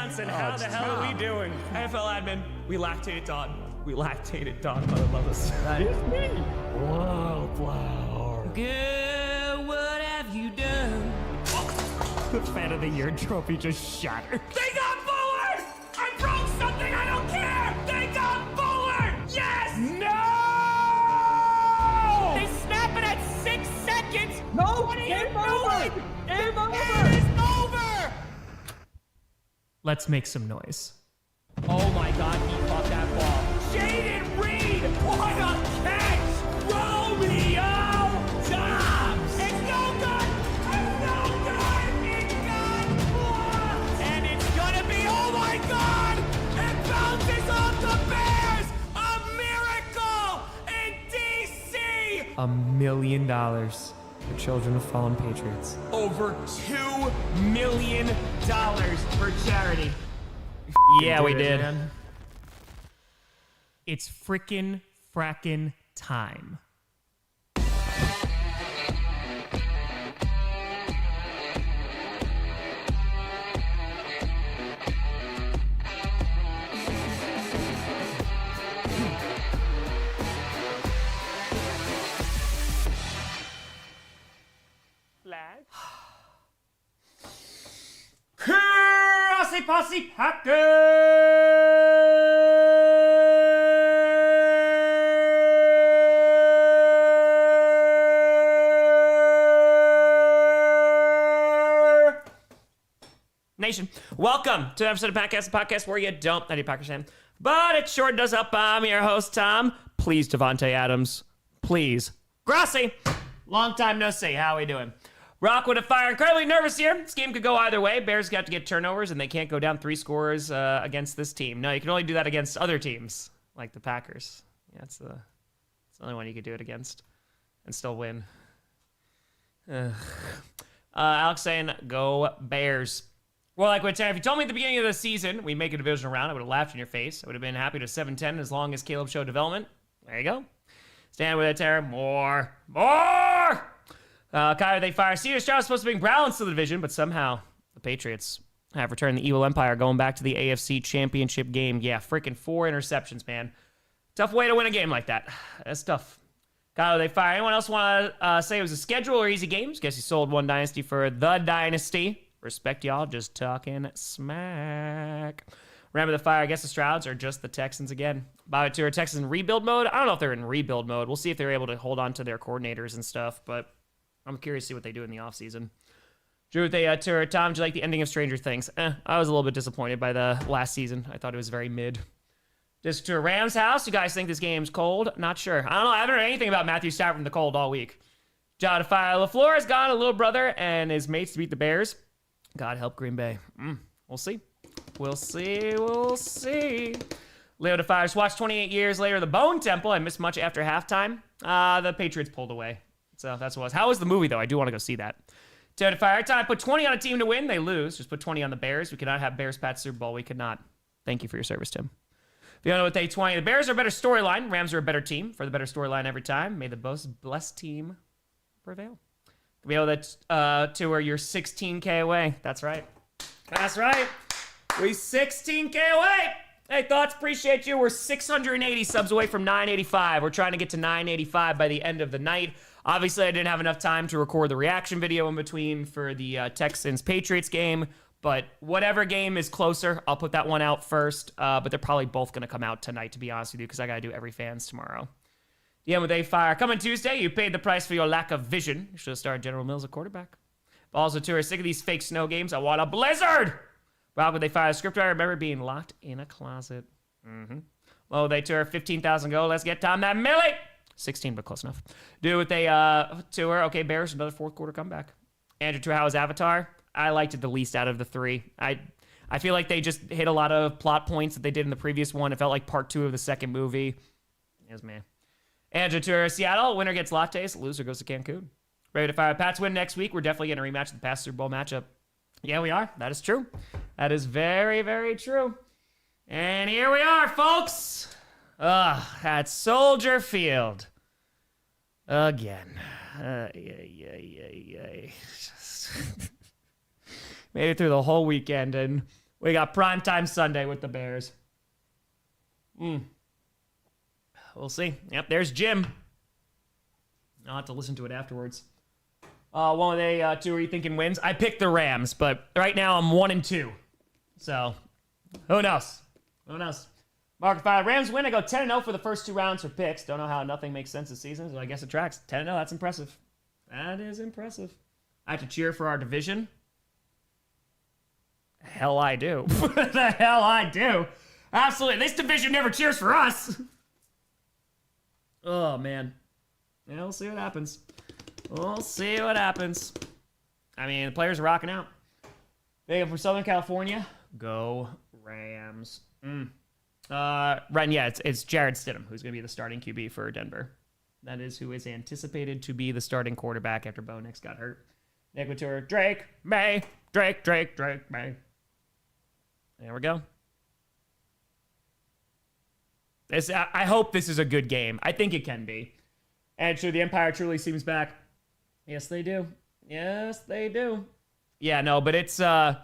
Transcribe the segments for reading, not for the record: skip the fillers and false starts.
Johnson. How the hell are we doing? NFL admin, we lactated Don. We lactated Don. Mother love us. That is me. Wildflower. Good, what have you done? The Fan of the Year trophy just shattered. They got Bullard! I broke something, I don't care! They got Bullard! Yes! No! They snap it at 6 seconds! No! What are you Game over! doing? Game over! It is over! Let's make some noise. Oh my God, he caught that ball. Jaden Reed! What a catch! Romeo Dobbs! It's no good! It's no good! It got blocked! And it's gonna be, oh my God! It bounces off the Bears! A miracle in DC! $1 million for children of fallen patriots. Over $2 million for charity. Yeah, we did. Man. It's frickin' frackin' time. Grossi Posse Packer Nation. Welcome to an episode of Podcast, the podcast where you don't any Packers fan, but it sure does up. I'm your host, Tom. Please, Devontae Adams. Please, Grossi. Long time no see. How we doing? Rock with a fire. Incredibly nervous here. This game could go either way. Bears got to get turnovers, and they can't go down 3 scores against this team. No, you can only do that against other teams, like the Packers. Yeah, it's the only one you could do it against and still win. Alex saying, go Bears. Well, like what if you told me at the beginning of the season we'd make a divisional round, I would have laughed in your face. I would have been happy to 7-10 as long as Caleb showed development. There you go. Stand with it, Tara. More. Kyle, they fire. CJ Stroud was supposed to bring balance to the division, but somehow the Patriots have returned the evil empire, going back to the AFC Championship game. Yeah, freaking 4 interceptions, man. Tough way to win a game like that. That's tough. Kyle, they fire. Anyone else want to say it was a schedule or easy games? Guess you sold one dynasty for the dynasty. Respect y'all, just talking smack. Remember the fire. I guess the Strouds are just the Texans again. Bobby Tour, Texans in rebuild mode. I don't know if they're in rebuild mode. We'll see if they're able to hold on to their coordinators and stuff, but I'm curious to see what they do in the offseason. Drew, Tour, Tom, do you like the ending of Stranger Things? I was a little bit disappointed by the last season. I thought it was very mid. Just to Rams house. You guys think this game's cold? Not sure. I don't know. I haven't heard anything about Matthew Stafford in the cold all week. John Fire. LaFleur has gone a little brother and his mates to beat the Bears. God help Green Bay. We'll see. We'll see. Leo DeFires watched 28 years later The Bone Temple. I missed much after halftime. The Patriots pulled away. So that's what it was. How was the movie, though? I do want to go see that. Leo DeFire. Every time I put 20 on a team to win, they lose. Just put 20 on the Bears. We cannot have Bears-Pats Super Bowl. We could not. Thank you for your service, Tim. If you don't know what they 20, the Bears are a better storyline. Rams are a better team for the better storyline every time. May the most blessed team prevail. Be able to tour your 16K away. That's right. That's right. We 16K away. Hey, thoughts, appreciate you. We're 680 subs away from 985. We're trying to get to 985 by the end of the night. Obviously, I didn't have enough time to record the reaction video in between for the Texans-Patriots game, but whatever game is closer, I'll put that one out first, but they're probably both going to come out tonight, to be honest with you, because I got to do every fans tomorrow. DM with A Fire. Coming Tuesday, you paid the price for your lack of vision. You should have started General Mills at quarterback. Balls of Tour, sick of these fake snow games. I want a blizzard. Rock with A Fire. Script I remember being locked in a closet. Low they Tour, 15,000 go. Let's get Tom that Millie. 16, but close enough. Do with a Tour. Okay, Bears, another fourth quarter comeback. Andrew Tour, how was Avatar? I liked it the least out of the 3. I feel like they just hit a lot of plot points that they did in the previous one. It felt like part 2 of the second movie. It was meh. Andrew Tour, Seattle. Winner gets lattes. Loser goes to Cancun. Ready to fire. Pats win next week. We're definitely getting a rematch of the past Super Bowl matchup. Yeah, we are. That is true. That is very, very true. And here we are, folks. At Soldier Field. Again. Made it through the whole weekend, and We got primetime Sunday with the Bears. We'll see. Yep, there's Jim. I'll have to listen to it afterwards. One of the two are you thinking wins? I picked the Rams, but right now I'm 1-2. So, who knows? Who knows? Mark 5. Rams win. I go 10-0 for the first 2 rounds for picks. Don't know how nothing makes sense this season, so I guess it tracks. 10-0, that's impressive. That is impressive. I have to cheer for our division. Hell I do. The hell I do. Absolutely. This division never cheers for us. Oh, man. Yeah, we'll see what happens. We'll see what happens. I mean, the players are rocking out. They from Southern California. Go Rams. Ren, yeah, it's Jared Stidham who's going to be the starting QB for Denver. That is who is anticipated to be the starting quarterback after Bo Nix got hurt. Nick Couture, Drake, May. Drake, May. There we go. I hope this is a good game. I think it can be. And sure, the Empire truly seems back. Yes, they do. Yes, they do. Yeah, no, but it's I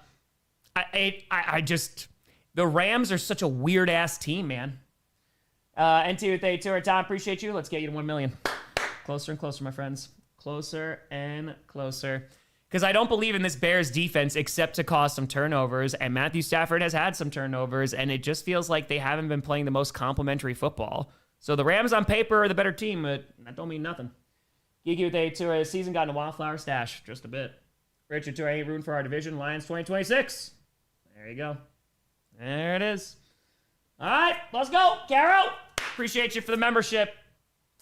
just the Rams are such a weird ass team, man. NT with a tour, Tom, appreciate you. Let's get you to 1 million. Closer and closer, my friends. Closer and closer. Because I don't believe in this Bears defense except to cause some turnovers, and Matthew Stafford has had some turnovers, and it just feels like they haven't been playing the most complimentary football. So the Rams on paper are the better team, but that don't mean nothing. Geeky with a tour, season got in a wildflower stash, just a bit. Richard Tour ain't rooting for our division, Lions 2026. There you go. There it is. All right, let's go, Caro. Appreciate you for the membership.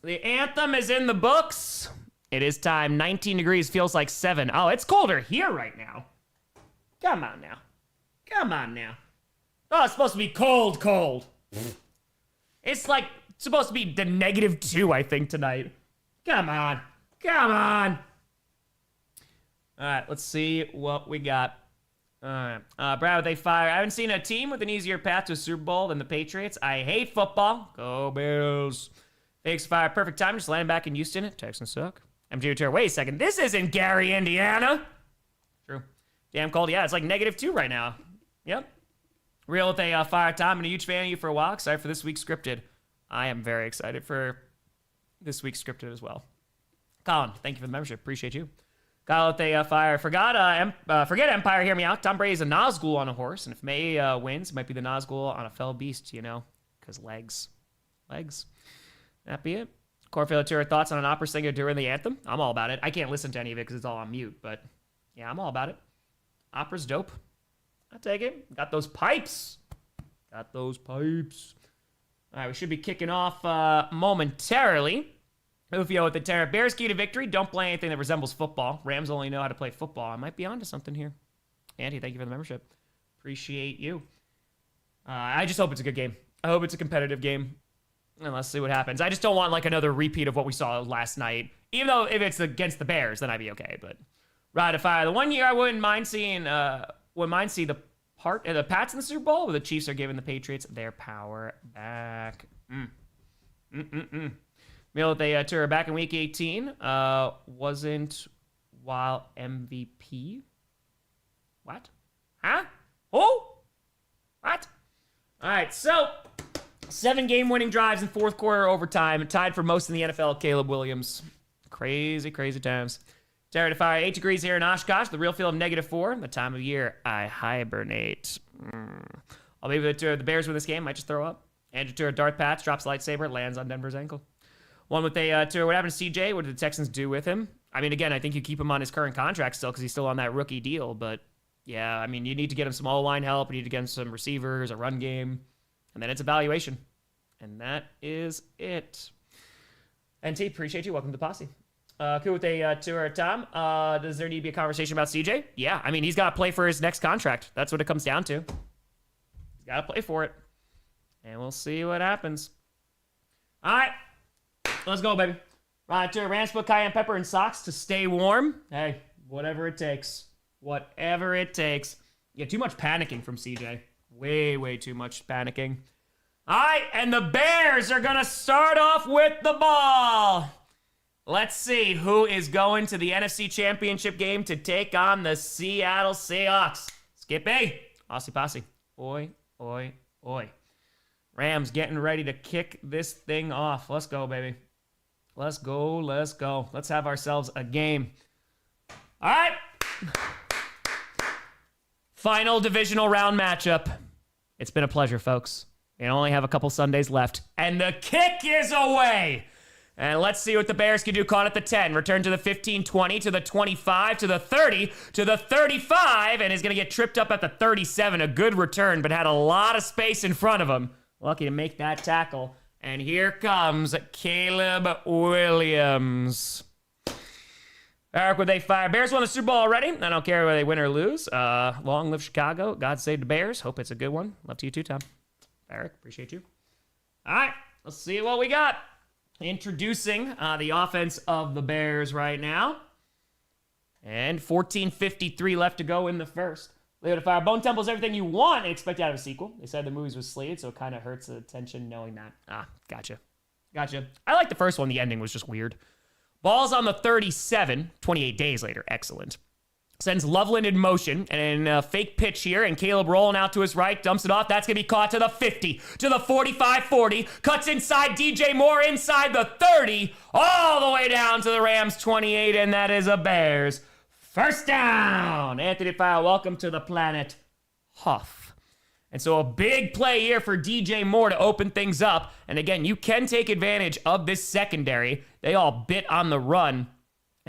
The anthem is in the books. It is time. 19 degrees feels like 7. Oh, it's colder here right now. Come on now. Come on now. Oh, it's supposed to be cold. It's like supposed to be the -2, I think, tonight. Come on. All right, let's see what we got. All right. Brad, they fire. I haven't seen a team with an easier path to a Super Bowl than the Patriots. I hate football. Go Bills. Fakes fire. Perfect time. Just landing back in Houston. Texans suck. MJ Return. Wait a second. This isn't Gary, Indiana. True. Damn cold. Yeah, it's like -2 right now. Yep. Real with a fire time. I'm a huge fan of you for a while. Excited for this week's scripted. I am very excited for this week's scripted as well. Colin, thank you for the membership. Appreciate you. Kyle with a fire. Forget Empire. Hear me out. Tom Brady's a Nazgul on a horse, and if May wins, it might be the Nazgul on a fell beast, you know, because legs. That be it. Corfield Tour, thoughts on an opera singer during the anthem? I'm all about it. I can't listen to any of it because it's all on mute, but yeah, I'm all about it. Opera's dope. I'll take it. Got those pipes. All right, we should be kicking off momentarily. Ufio with the terror. Bears key to victory. Don't play anything that resembles football. Rams only know how to play football. I might be onto something here. Andy, thank you for the membership. Appreciate you. I just hope it's a good game. I hope it's a competitive game. And let's see what happens. I just don't want like another repeat of what we saw last night. Even though if it's against the Bears, then I'd be okay. But right to fire. The one year I wouldn't mind seeing the Pats in the Super Bowl, where the Chiefs are giving the Patriots their power back. Meal they tour back in week 18. Wasn't while MVP. What? Huh? Oh? What? All right, so 7 game-winning drives in fourth quarter overtime, tied for most in the NFL. Caleb Williams. Crazy times. Terror to fire. 8 degrees here in Oshkosh. The real feel of -4. The time of year I hibernate. I'll leave it to the Bears with this game. Might just throw up. Andrew Tour, Darth Patch drops lightsaber, lands on Denver's ankle. One with a tour. What happened to CJ? What did the Texans do with him? I mean, again, I think you keep him on his current contract still because he's still on that rookie deal. But yeah, I mean, you need to get him some O-line help. You need to get him some receivers, a run game. And then it's evaluation. And that is it. NT, appreciate you. Welcome to the posse. Cool with a tour, Tom. Does there need to be a conversation about CJ? Yeah, I mean, he's got to play for his next contract. That's what it comes down to. He's got to play for it. And we'll see what happens. All right. Let's go, baby. Right, tour. Rams put cayenne pepper in socks to stay warm. Hey, whatever it takes. Whatever it takes. Yeah, too much panicking from CJ. Way too much panicking. All right, and the Bears are going to start off with the ball. Let's see who is going to the NFC Championship game to take on the Seattle Seahawks. Skippy, Aussie posse. Oi, oi, oi. Rams getting ready to kick this thing off. Let's go, baby. Let's go, let's go. Let's have ourselves a game. All right. Final divisional round matchup. It's been a pleasure, folks. We only have a couple Sundays left, and the kick is away. And let's see what the Bears can do. Caught at the 10. Return to the 15, 20, to the 25, to the 30, to the 35, and is going to get tripped up at the 37. A good return, but had a lot of space in front of him. Lucky to make that tackle. And here comes Caleb Williams. Eric, would they fire? Bears won the Super Bowl already. I don't care whether they win or lose. Long live Chicago. God save the Bears. Hope it's a good one. Love to you too, Tom. Eric, appreciate you. All right, let's see what we got. Introducing the offense of the Bears right now. And 14:53 left to go in the first. Leave it fire. Bone Temple's everything you want and expect out of a sequel. They said the movies was slated, so it kind of hurts the attention knowing that. Gotcha. I like the first one. The ending was just weird. Ball's on the 37, 28 days later. Excellent. Sends Loveland in motion, and a fake pitch here, and Caleb rolling out to his right, dumps it off. That's going to be caught to the 50, to the 45-40, cuts inside DJ Moore, inside the 30, all the way down to the Rams 28, and that is a Bears first down. Anthony File, welcome to the planet Huff. And so a big play here for DJ Moore to open things up, and again, you can take advantage of this secondary. They all bit on the run.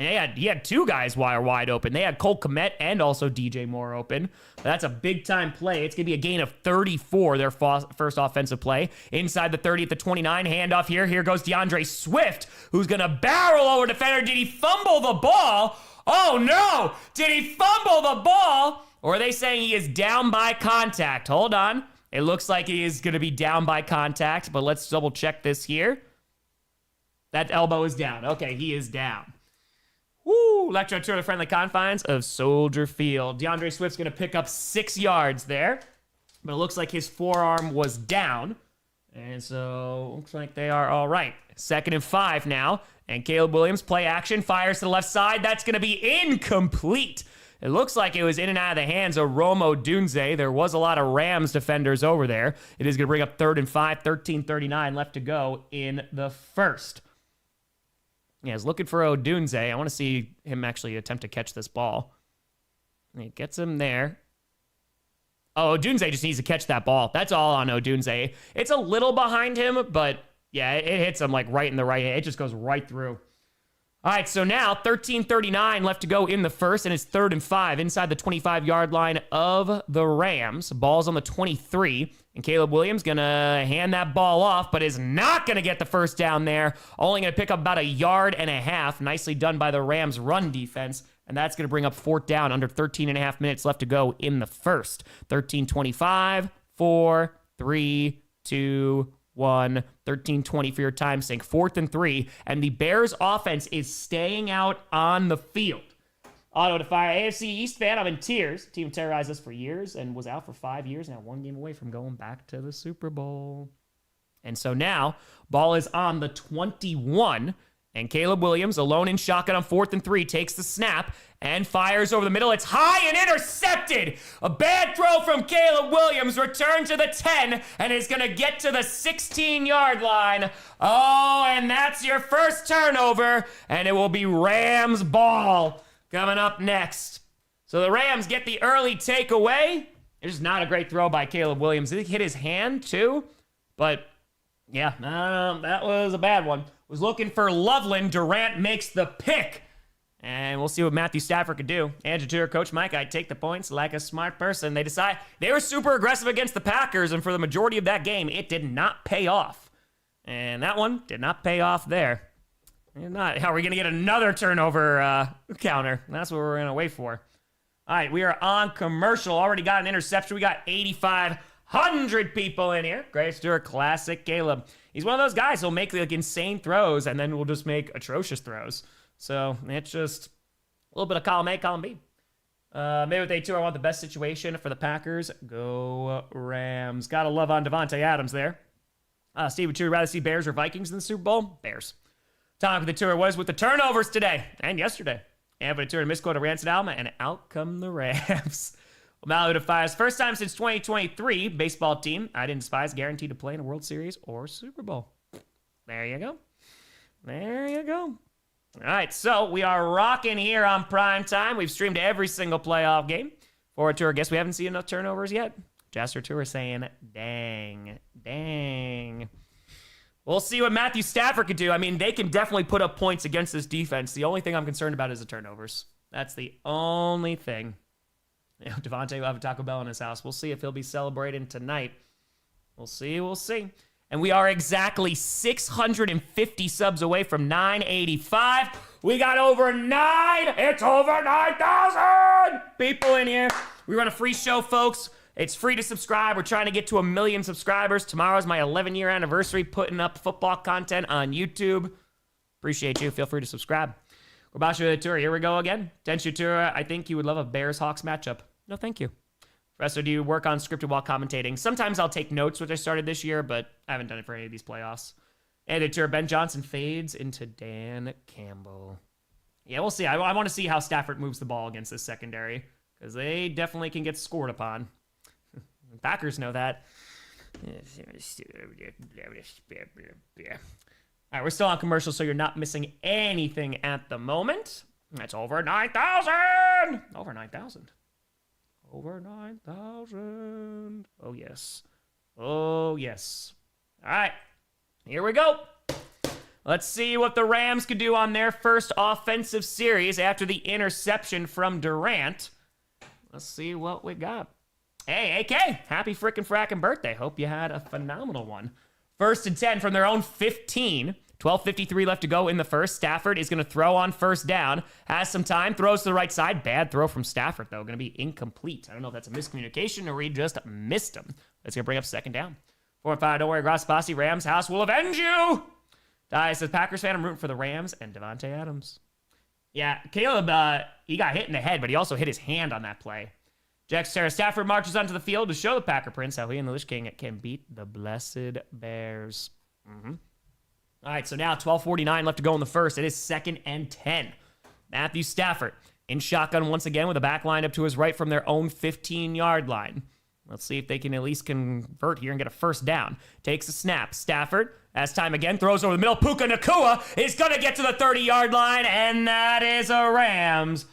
And he had two guys wide open. They had Cole Kmet and also DJ Moore open. That's a big-time play. It's going to be a gain of 34, their first offensive play. Inside the 30 at the 29, handoff here. Here goes DeAndre Swift, who's going to barrel over defender. Did he fumble the ball? Oh, no! Did he fumble the ball? Or are they saying he is down by contact? Hold on. It looks like he is going to be down by contact, but let's double-check this here. That elbow is down. Okay, he is down. Woo! Electro to the friendly confines of Soldier Field. DeAndre Swift's going to pick up 6 yards there, but it looks like his forearm was down, and so looks like they are all right. 2nd and 5 now, and Caleb Williams, play action, fires to the left side. That's going to be incomplete. It looks like it was in and out of the hands of Romo Dunze. There was a lot of Rams defenders over there. It is going to bring up 3rd and 5, 13:39 left to go in the first. Yeah, he's looking for Odunze. I want to see him actually attempt to catch this ball. And he gets him there. Oh, Odunze just needs to catch that ball. That's all on Odunze. It's a little behind him, but yeah, it hits him like right in the right hand. It just goes right through. All right, so now 13:39 left to go in the first, and it's 3rd and 5 inside the 25-yard line of the Rams. Ball's on the 23, and Caleb Williams going to hand that ball off, but is not going to get the first down there. Only going to pick up about 1.5 yards. Nicely done by the Rams' run defense, and that's going to bring up 4th down under 13.5 minutes left to go in the first. 13:25, 4, 3, 2, 1, 13:20 for your time sync. 4th and 3, and the Bears offense is staying out on the field. Auto to fire. AFC East fan, I'm in tears. Team terrorized us for years and was out for 5 years. Now 1 game away from going back to the Super Bowl. And so now, ball is on the 21, and Caleb Williams, alone in shotgun on 4th and 3, takes the snap and fires over the middle. It's high and intercepted. A bad throw from Caleb Williams. Return to the 10 and is going to get to the 16-yard line. Oh, and that's your first turnover, and it will be Rams ball coming up next. So the Rams get the early takeaway. It's not a great throw by Caleb Williams. It hit his hand too, but yeah, that was a bad one. Was looking for Loveland. Durant makes the pick. And we'll see what Matthew Stafford could do. Andrew, Coach Mike, I'd take the points like a smart person. They were super aggressive against the Packers, and for the majority of that game, it did not pay off. And that one did not pay off there. How are we going to get another turnover counter? That's what we're going to wait for. All right, we are on commercial. Already got an interception. We got 8,500 people in here. Great Stewart, classic Caleb. He's one of those guys who'll make like insane throws and then will just make atrocious throws. So it's just a little bit of column A, column B. Maybe with A2, I want the best situation for the Packers. Go Rams. Gotta love on Devontae Adams there. Steve, would you rather see Bears or Vikings in the Super Bowl? Bears. Tom, the tour was with the turnovers today and yesterday. And for the tour, misquote a Rancid Alma, and out come the Rams. O'Malley defies first time since 2023 baseball team I didn't despise guaranteed to play in a World Series or Super Bowl. There you go. There you go. All right, so we are rocking here on Prime Time. We've streamed every single playoff game. Forward Tour, guess we haven't seen enough turnovers yet. Jasper Tour saying, dang. We'll see what Matthew Stafford could do. I mean, they can definitely put up points against this defense. The only thing I'm concerned about is the turnovers. That's the only thing. You know, Devontae will have a Taco Bell in his house. We'll see if he'll be celebrating tonight. We'll see. And we are exactly 650 subs away from 985. We got over 9. It's over 9,000 people in here. We run a free show, folks. It's free to subscribe. We're trying to get to 1 million subscribers. Tomorrow's my 11-year anniversary putting up football content on YouTube. Appreciate you. Feel free to subscribe. Grossi Tour, here we go again. Tenshu Tour, I think you would love a Bears-Hawks matchup. No, thank you. Professor, do you work on scripted while commentating? Sometimes I'll take notes, which I started this year, but I haven't done it for any of these playoffs. Editor, Ben Johnson fades into Dan Campbell. Yeah, we'll see. I want to see how Stafford moves the ball against this secondary, because they definitely can get scored upon. Packers know that. All right, we're still on commercial, so you're not missing anything at the moment. That's over 9,000. Over 9,000. Over 9,000. Oh, yes. Oh, yes. All right, here we go. Let's see what the Rams could do on their first offensive series after the interception from Durant. Let's see what we got. Hey, AK, happy frickin' frackin' birthday. Hope you had a phenomenal one. 1st and 10 from their own 15. 12:53 left to go in the first. Stafford is going to throw on first down. Has some time. Throws to the right side. Bad throw from Stafford, though. Going to be incomplete. I don't know if that's a miscommunication or he just missed him. That's going to bring up second down. 4 and 5. Don't worry, Grossi. Rams house will avenge you. Ty says, Packers fan, I'm rooting for the Rams and Devontae Adams. Yeah, Caleb, he got hit in the head, but he also hit his hand on that play. Jack Sarah Stafford marches onto the field to show the Packer Prince how he and the Lich King can beat the blessed Bears. All right, so now 12:49 left to go in the first. It is 2nd and 10. Matthew Stafford in shotgun once again with a back line up to his right from their own 15-yard line. Let's see if they can at least convert here and get a first down. Takes a snap. Stafford has time again. Throws over the middle. Puka Nacua is going to get to the 30-yard line, and that is a Rams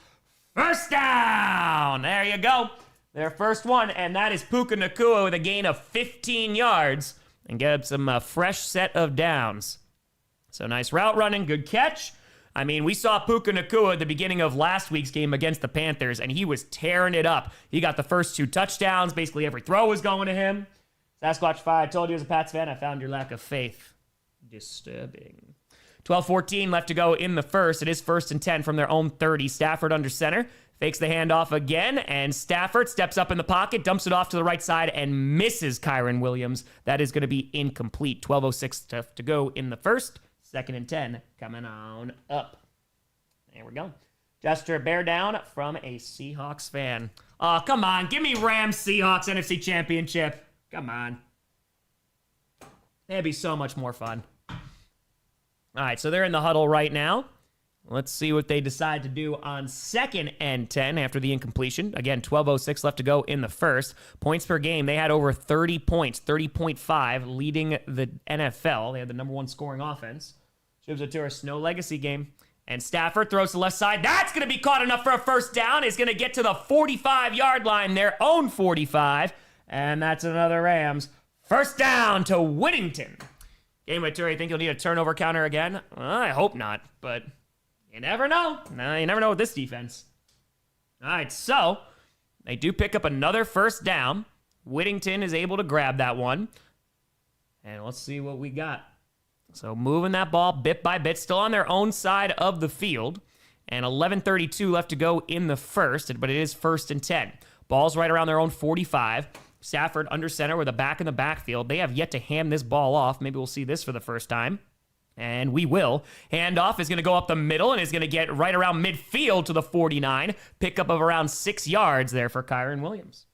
first down. There you go. Their first one, and that is Puka Nacua with a gain of 15 yards and get some fresh set of downs. So nice route running, good catch. I mean, we saw Puka Nacua at the beginning of last week's game against the Panthers, and he was tearing it up. He got the first 2 touchdowns. Basically, every throw was going to him. Sasquatch 5, I told you as a Pats fan, I found your lack of faith disturbing. 12:14 left to go in the first. It is 1st and 10 from their own 30. Stafford under center. Fakes the handoff again, and Stafford steps up in the pocket, dumps it off to the right side, and misses Kyron Williams. That is going to be incomplete. 12:06 to go in the first. 2nd and 10 coming on up. There we go. Gesture bear down from a Seahawks fan. Oh, come on. Give me Rams Seahawks NFC Championship. Come on. That'd be so much more fun. All right, so they're in the huddle right now. Let's see what they decide to do on 2nd and 10 after the incompletion. Again, 12:06 left to go in the first. Points per game, they had over 30 points, 30.5, leading the NFL. They had the #1 scoring offense. Shibs a tourist, no legacy game. And Stafford throws to the left side. That's going to be caught enough for a first down. He's going to get to the 45-yard line, their own 45. And that's another Rams. First down to Whittington. Game by Tour, you think you'll need a turnover counter again? Well, I hope not, but you never know. No, you never know with this defense. All right, so they do pick up another first down. Whittington is able to grab that one. And let's see what we got. So moving that ball bit by bit, still on their own side of the field. And 11:32 left to go in the first, but it is 1st and 10. Ball's right around their own 45. Stafford under center with a back in the backfield. They have yet to hand this ball off. Maybe we'll see this for the first time. And we will. Handoff is going to go up the middle and is going to get right around midfield to the 49. Pickup of around 6 yards there for Kyron Williams.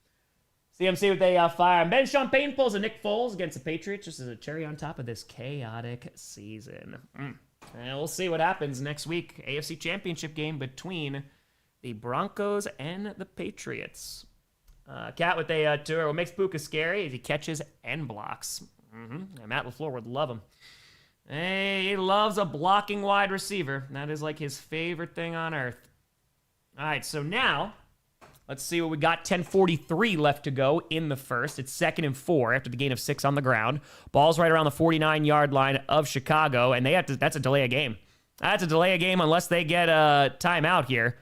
CMC with a fire. Ben Champagne pulls a Nick Foles against the Patriots just as a cherry on top of this chaotic season. And we'll see what happens next week. AFC Championship game between the Broncos and the Patriots. Cat with a tour. What makes Puka scary is he catches and blocks. And Matt LaFleur would love him. Hey, he loves a blocking wide receiver. That is like his favorite thing on earth. All right, so now let's see what we got. 10:43 left to go in the first. It's 2nd and 4 after the gain of 6 on the ground. Ball's right around the 49-yard line of Chicago, and that's a delay of game. That's a delay of game unless they get a timeout here.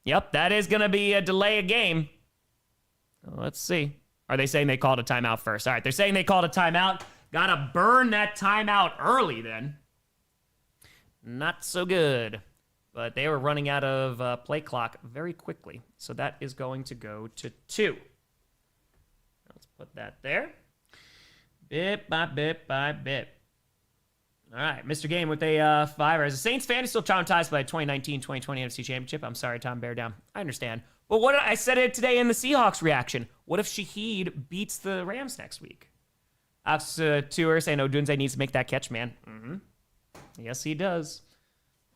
Yep, that is going to be a delay of game. Let's see. Are they saying they called a timeout first? All right, they're saying they called a timeout. Gotta burn that timeout early then. Not so good. But they were running out of play clock very quickly. So that is going to go to 2. Let's put that there. Bit by bit by bit. All right, Mr. Game with a 5. As a Saints fan, is still traumatized by the 2019-2020 NFC Championship. I'm sorry, Tom, bear down. I understand. But what I said it today in the Seahawks reaction. What if Shaheed beats the Rams next week? Alex Tour saying Odunze needs to make that catch, man. Yes, he does.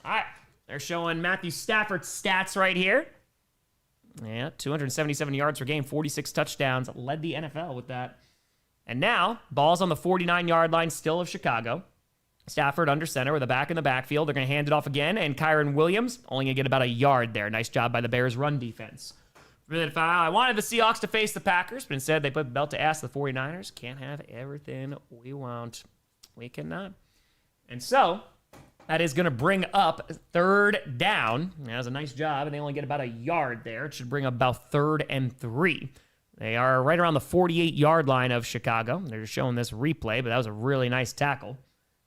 All right. They're showing Matthew Stafford's stats right here. Yeah, 277 yards per game, 46 touchdowns. Led the NFL with that. And now, ball's on the 49-yard line still of Chicago. Stafford under center with a back in the backfield. They're going to hand it off again. And Kyron Williams only going to get about a yard there. Nice job by the Bears' run defense. I wanted the Seahawks to face the Packers, but instead they put belt to ass the 49ers. Can't have everything we want. We cannot. And so, that is going to bring up 3rd down. That was a nice job, and they only get about a yard there. It should bring up about 3rd and 3. They are right around the 48-yard line of Chicago. They're just showing this replay, but that was a really nice tackle.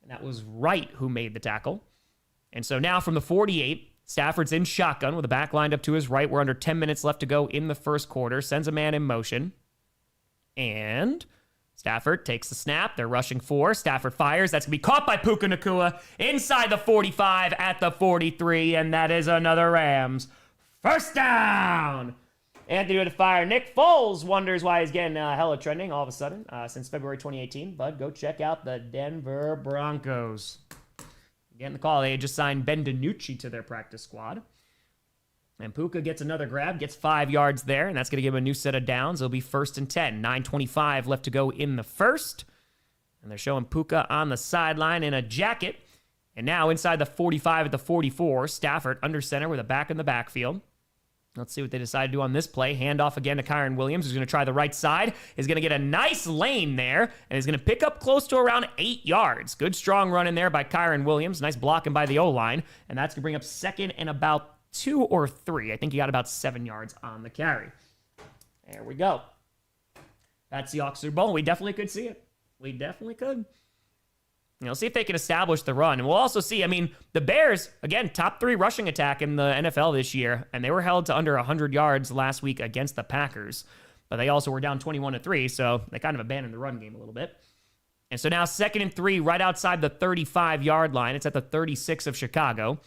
And that was Wright who made the tackle. And so now from the 48, Stafford's in shotgun with the back lined up to his right. We're under 10 minutes left to go in the first quarter. Sends a man in motion. And Stafford takes the snap. They're rushing 4. Stafford fires. That's going to be caught by Puka Nacua inside the 45 at the 43. And that is another Rams first down. Anthony with a fire. Nick Foles wonders why he's getting hella trending all of a sudden since February 2018. Bud, go check out the Denver Broncos. Getting the call. They just signed Ben DiNucci to their practice squad. And Puka gets another grab, gets 5 yards there, and that's going to give him a new set of downs. It'll be 1st and 10. 9:25 left to go in the first. And they're showing Puka on the sideline in a jacket. And now inside the 45 at the 44, Stafford under center with a back in the backfield. Let's see what they decide to do on this play. Handoff again to Kyron Williams, who's going to try the right side. Is going to get a nice lane there, and is going to pick up close to around 8 yards. Good strong run in there by Kyron Williams. Nice blocking by the O-line, and that's going to bring up 2nd and about 2 or 3. I think he got about 7 yards on the carry. There we go. That's the Seahawks Super Bowl. We definitely could see it. We definitely could. See if they can establish the run. And we'll also see, the Bears, again, top 3 rushing attack in the NFL this year, and they were held to under 100 yards last week against the Packers. But they also were down 21-3, so they kind of abandoned the run game a little bit. And so now 2nd and 3 right outside the 35-yard line. It's at the 36 of Chicago.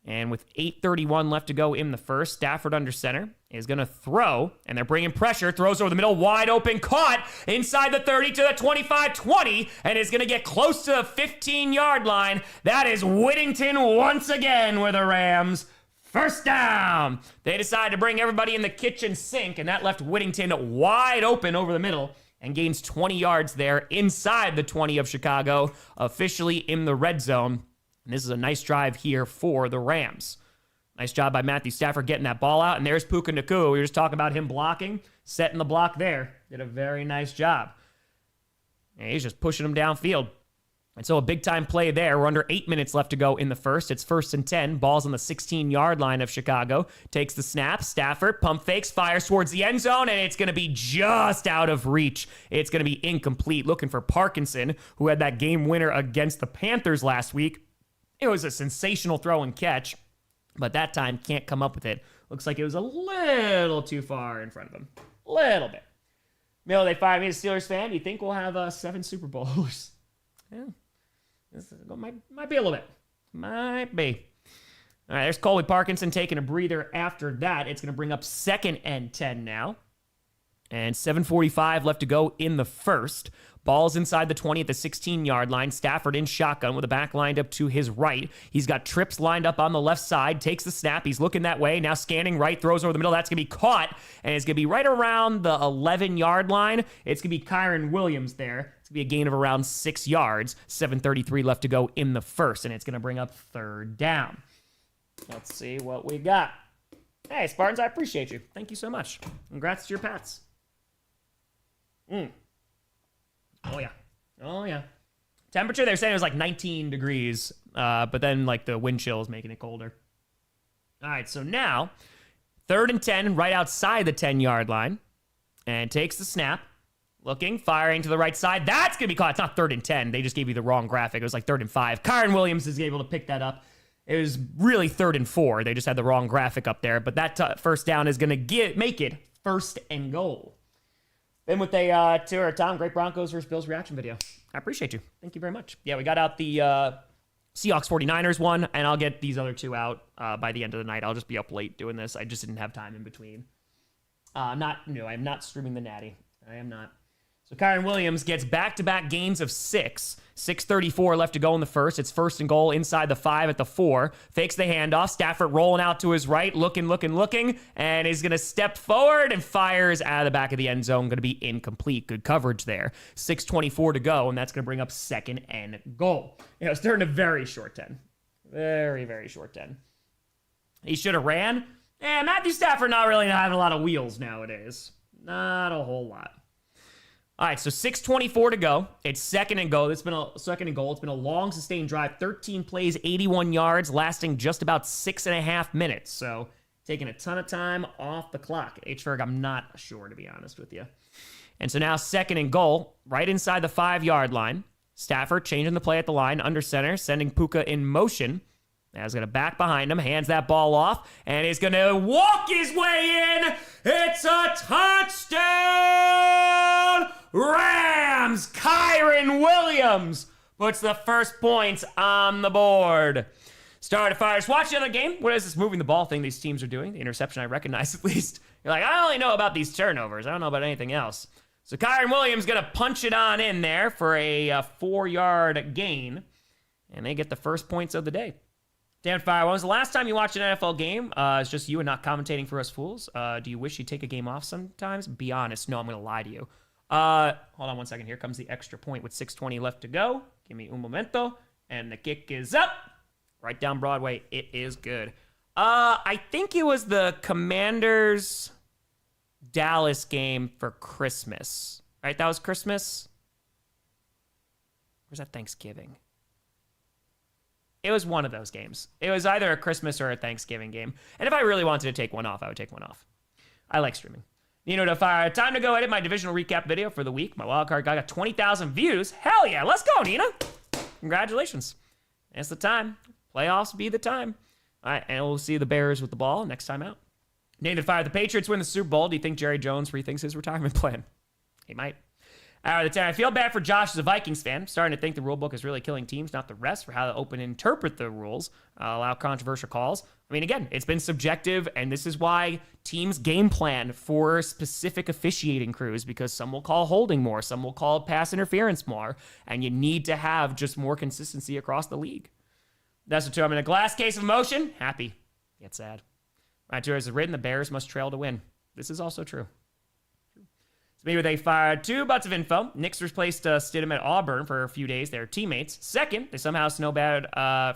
And with 8:31 left to go in the first, Stafford under center is going to throw, and they're bringing pressure. Throws over the middle, wide open, caught inside the 30 to the 25-20, and is going to get close to the 15-yard line. That is Whittington once again with the Rams. First down. They decided to bring everybody in the kitchen sink, and that left Whittington wide open over the middle and gains 20 yards there inside the 20 of Chicago, officially in the red zone. And this is a nice drive here for the Rams. Nice job by Matthew Stafford getting that ball out. And there's Puka Nacua. We were just talking about him blocking, setting the block there. Did a very nice job. And he's just pushing him downfield. And so a big-time play there. We're under 8 minutes left to go in the first. It's 1st and 10. Ball's on the 16-yard line of Chicago. Takes the snap. Stafford pump fakes, fires towards the end zone, and it's going to be just out of reach. It's going to be incomplete. Looking for Parkinson, who had that game winner against the Panthers last week. It was a sensational throw and catch, but that time can't come up with it. Looks like it was a little too far in front of him. Little bit. Mill, they fired me as a Steelers fan. Do you think we'll have 7 Super Bowls? Yeah. This might be a little bit. Might be. All right, there's Colby Parkinson taking a breather after that. It's going to bring up 2nd and 10 now. And 7:45 left to go in the first. Ball's inside the 20 at the 16-yard line. Stafford in shotgun with the back lined up to his right. He's got trips lined up on the left side. Takes the snap. He's looking that way. Now scanning right. Throws over the middle. That's going to be caught. And it's going to be right around the 11-yard line. It's going to be Kyren Williams there. It's going to be a gain of around 6 yards. 7:33 left to go in the first. And it's going to bring up third down. Let's see what we got. Hey, Spartans, I appreciate you. Thank you so much. Congrats to your Pats. Oh, yeah. Oh, yeah. Temperature, they're saying it was like 19 degrees, but then like the wind chill is making it colder. All right, so now, 3rd and 10, right outside the 10-yard line, and takes the snap, looking, firing to the right side. That's going to be caught. It's not 3rd and 10. They just gave you the wrong graphic. It was like 3rd and 5. Kyren Williams is able to pick that up. It was really 3rd and 4. They just had the wrong graphic up there, but that first down is going to make it 1st and goal. Then with a Tom, great Broncos versus Bills reaction video. I appreciate you. Thank you very much. Yeah, we got out the Seahawks 49ers one, and I'll get these other 2 out by the end of the night. I'll just be up late doing this. I just didn't have time in between. I'm not streaming the Natty. I am not. So Kyren Williams gets back-to-back gains of 6. 6:34 left to go in the first. It's 1st and goal inside the 5 at the 4. Fakes the handoff. Stafford rolling out to his right, looking, and he's going to step forward and fires out of the back of the end zone. Going to be incomplete. Good coverage there. 6:24 to go, and that's going to bring up 2nd and goal. It's turning a very short 10. Very, very short 10. He should have ran. Matthew Stafford not really having a lot of wheels nowadays. Not a whole lot. All right, so 6:24 to go. It's 2nd and goal. It's been a 2nd and goal. It's been a long, sustained drive. 13 plays, 81 yards, lasting just about 6.5 minutes. So taking a ton of time off the clock. H-Ferg, I'm not sure, to be honest with you. And so now 2nd and goal, right inside the 5-yard line. Stafford changing the play at the line, under center, sending Puka in motion. Now he's going to back behind him, hands that ball off, and he's going to walk his way in. It's a touchdown! Rams! Kyren Williams puts the first points on the board. Started fires. Watch the other game. What is this moving the ball thing these teams are doing? The interception I recognize at least. You're like, I only know about these turnovers. I don't know about anything else. So Kyren Williams going to punch it on in there for a 4-yard gain. And they get the first points of the day. Dan Fire, when was the last time you watched an NFL game? It's just you and not commentating for us fools. Do you wish you'd take a game off sometimes? Be honest. No, I'm going to lie to you. Hold on one second. Here comes the extra point with 6:20 left to go. Give me un momento. And the kick is up. Right down Broadway. It is good. I think it was the Commanders Dallas game for Christmas. Right? That was Christmas? Or was that Thanksgiving? It was one of those games. It was either a Christmas or a Thanksgiving game. And if I really wanted to take one off, I would take one off. I like streaming. Nino to fire. Time to go edit my divisional recap video for the week. My wildcard guy got 20,000 views. Hell yeah. Let's go, Nina. Congratulations. It's the time. Playoffs be the time. All right, and we'll see the Bears with the ball next time out. Nino to fire. The Patriots win the Super Bowl. Do you think Jerry Jones rethinks his retirement plan? He might. I feel bad for Josh as a Vikings fan. I'm starting to think the rule book is really killing teams, not the rest, for how to open and interpret the rules, allow controversial calls. I mean, again, it's been subjective, and this is why teams game plan for specific officiating crews, because some will call holding more, some will call pass interference more, and you need to have just more consistency across the league. That's what I'm in a glass case of emotion. Happy. Get sad. My tour is written, the Bears must trail to win. This is also true. So maybe they fired 2 butts of info. Knicks replaced Stidham at Auburn for a few days. They're teammates. Second, they somehow snowballed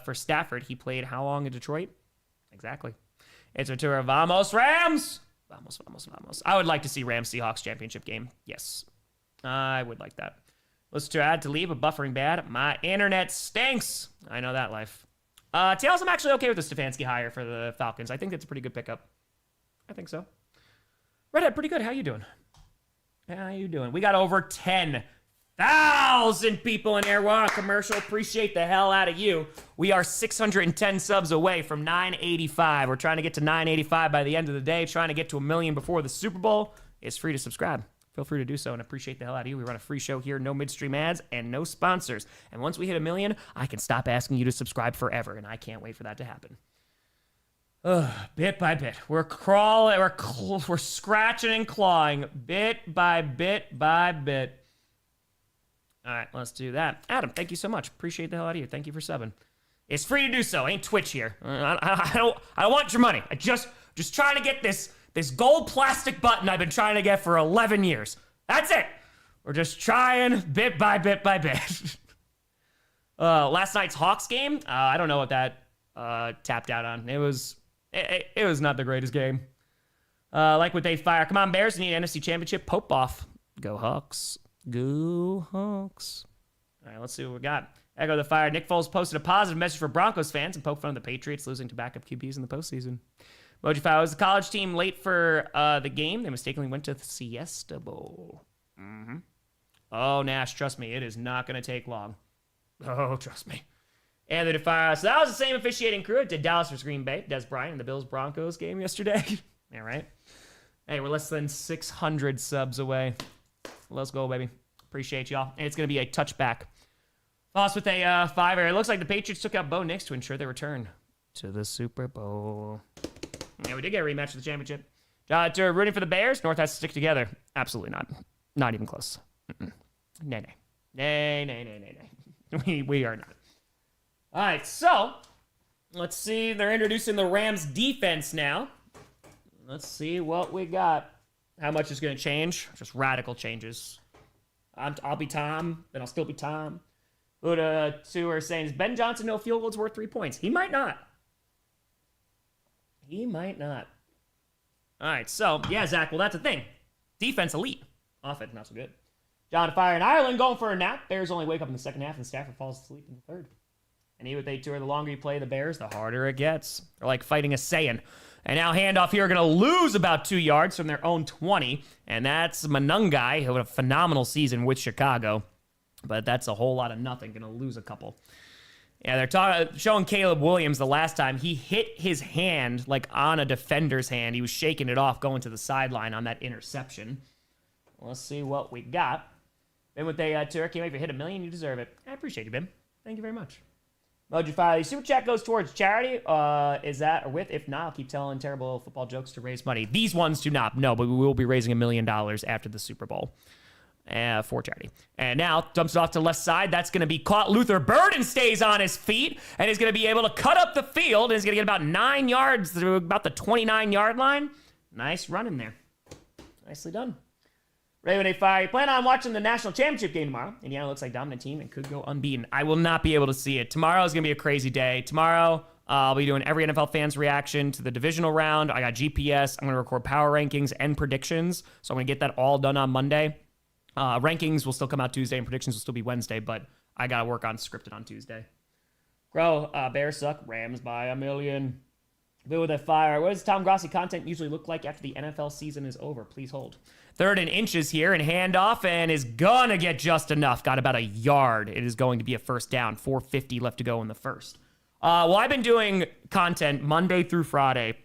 for Stafford. He played how long in Detroit? Exactly. It's a tour of Vamos Rams. Vamos, vamos, vamos. I would like to see Rams Seahawks championship game. Yes. I would like that. Listen to add to leave a buffering bad. My internet stinks. I know that life. Tails, I'm actually okay with the Stefanski hire for the Falcons. I think that's a pretty good pickup. I think so. Redhead, pretty good. How you doing? How you doing? We got over 10,000 people in Airwalk commercial. Appreciate the hell out of you. We are 610 subs away from 985. We're trying to get to 985 by the end of the day. Trying to get to 1 million before the Super Bowl. It's free to subscribe. Feel free to do so and appreciate the hell out of you. We run a free show here, no midstream ads and no sponsors. And once we hit 1 million, I can stop asking you to subscribe forever, and I can't wait for that to happen. Bit by bit. We're crawling, we're scratching and clawing bit by bit by bit. All right, let's do that. Adam, thank you so much. Appreciate the hell out of you. Thank you for subbing. It's free to do so. Ain't Twitch here. I don't want your money. I just trying to get this gold plastic button I've been trying to get for 11 years. That's it. We're just trying bit by bit by bit. Last night's Hawks game, I don't know what that tapped out on. It was not the greatest game. Like what they fire. Come on, Bears, need NFC Championship. Pope off. Go Hawks. Go Hawks. All right, let's see what we got. Echo the fire. Nick Foles posted a positive message for Broncos fans and poked fun of the Patriots losing to backup QBs in the postseason. Moji Fire was the college team late for the game. They mistakenly went to the Siesta Bowl. Mm-hmm. Oh, Nash, trust me, it is not going to take long. Oh, trust me. And the fire. So that was the same officiating crew. It did Dallas versus Green Bay. Des Bryant in the Bills-Broncos game yesterday. Yeah, right? Hey, we're less than 600 subs away. Let's go, baby. Appreciate y'all. And it's going to be a touchback. Lost with a 5 error. It looks like the Patriots took out Bo Nix to ensure their return to the Super Bowl. Yeah, we did get a rematch of the championship. Rooting for the Bears. North has to stick together. Absolutely not. Not even close. Nay. We are not. All right, so let's see. They're introducing the Rams defense now. Let's see what we got. How much is going to change? Just radical changes. I'll be Tom, then I'll still be Tom. Buddha 2 are saying, is Ben Johnson no field goals worth 3 points? He might not. He might not. All right, so, yeah, Zach, well, that's the thing. Defense elite. Offense not so good. John Fire in Ireland going for a nap. Bears only wake up in the second half and Stafford falls asleep in the third. And even with they tour, the longer you play the Bears, the harder it gets. They're like fighting a Saiyan. And now handoff here, going to lose about 2 yards from their own 20. And that's Manungai, who had a phenomenal season with Chicago. But that's a whole lot of nothing. Going to lose a couple. Yeah, they're showing Caleb Williams the last time. He hit his hand like on a defender's hand. He was shaking it off going to the sideline on that interception. Let's see what we got. Ben with a Turkey. If you hit $1 million, you deserve it. I appreciate you, Ben. Thank you very much. Moji Filey, super chat goes towards charity. Is that or with? If not, I'll keep telling terrible football jokes to raise money. These ones do not. No, but we will be raising $1 million after the Super Bowl for charity. And now dumps it off to the left side. That's going to be caught. Luther Burden stays on his feet and is going to be able to cut up the field and is going to get about 9 yards to about the 29-yard line. Nice run in there. Nicely done. Raven A Fire, you plan on watching the national championship game tomorrow? Indiana looks like dominant team and could go unbeaten. I will not be able to see it. Tomorrow is going to be a crazy day. Tomorrow, I'll be doing every NFL fan's reaction to the divisional round. I got GPS. I'm going to record power rankings and predictions. So I'm going to get that all done on Monday. Rankings will still come out Tuesday and predictions will still be Wednesday, but I got to work on scripted on Tuesday. Bears suck. Rams by $1 million. Bill with a fire. What does Tom Grossi content usually look like after the NFL season is over? Please hold. 3rd and inches here and handoff and is gonna get just enough. Got about a yard. It is going to be a first down. 4:50 left to go in the first. Well, I've been doing content Monday through Friday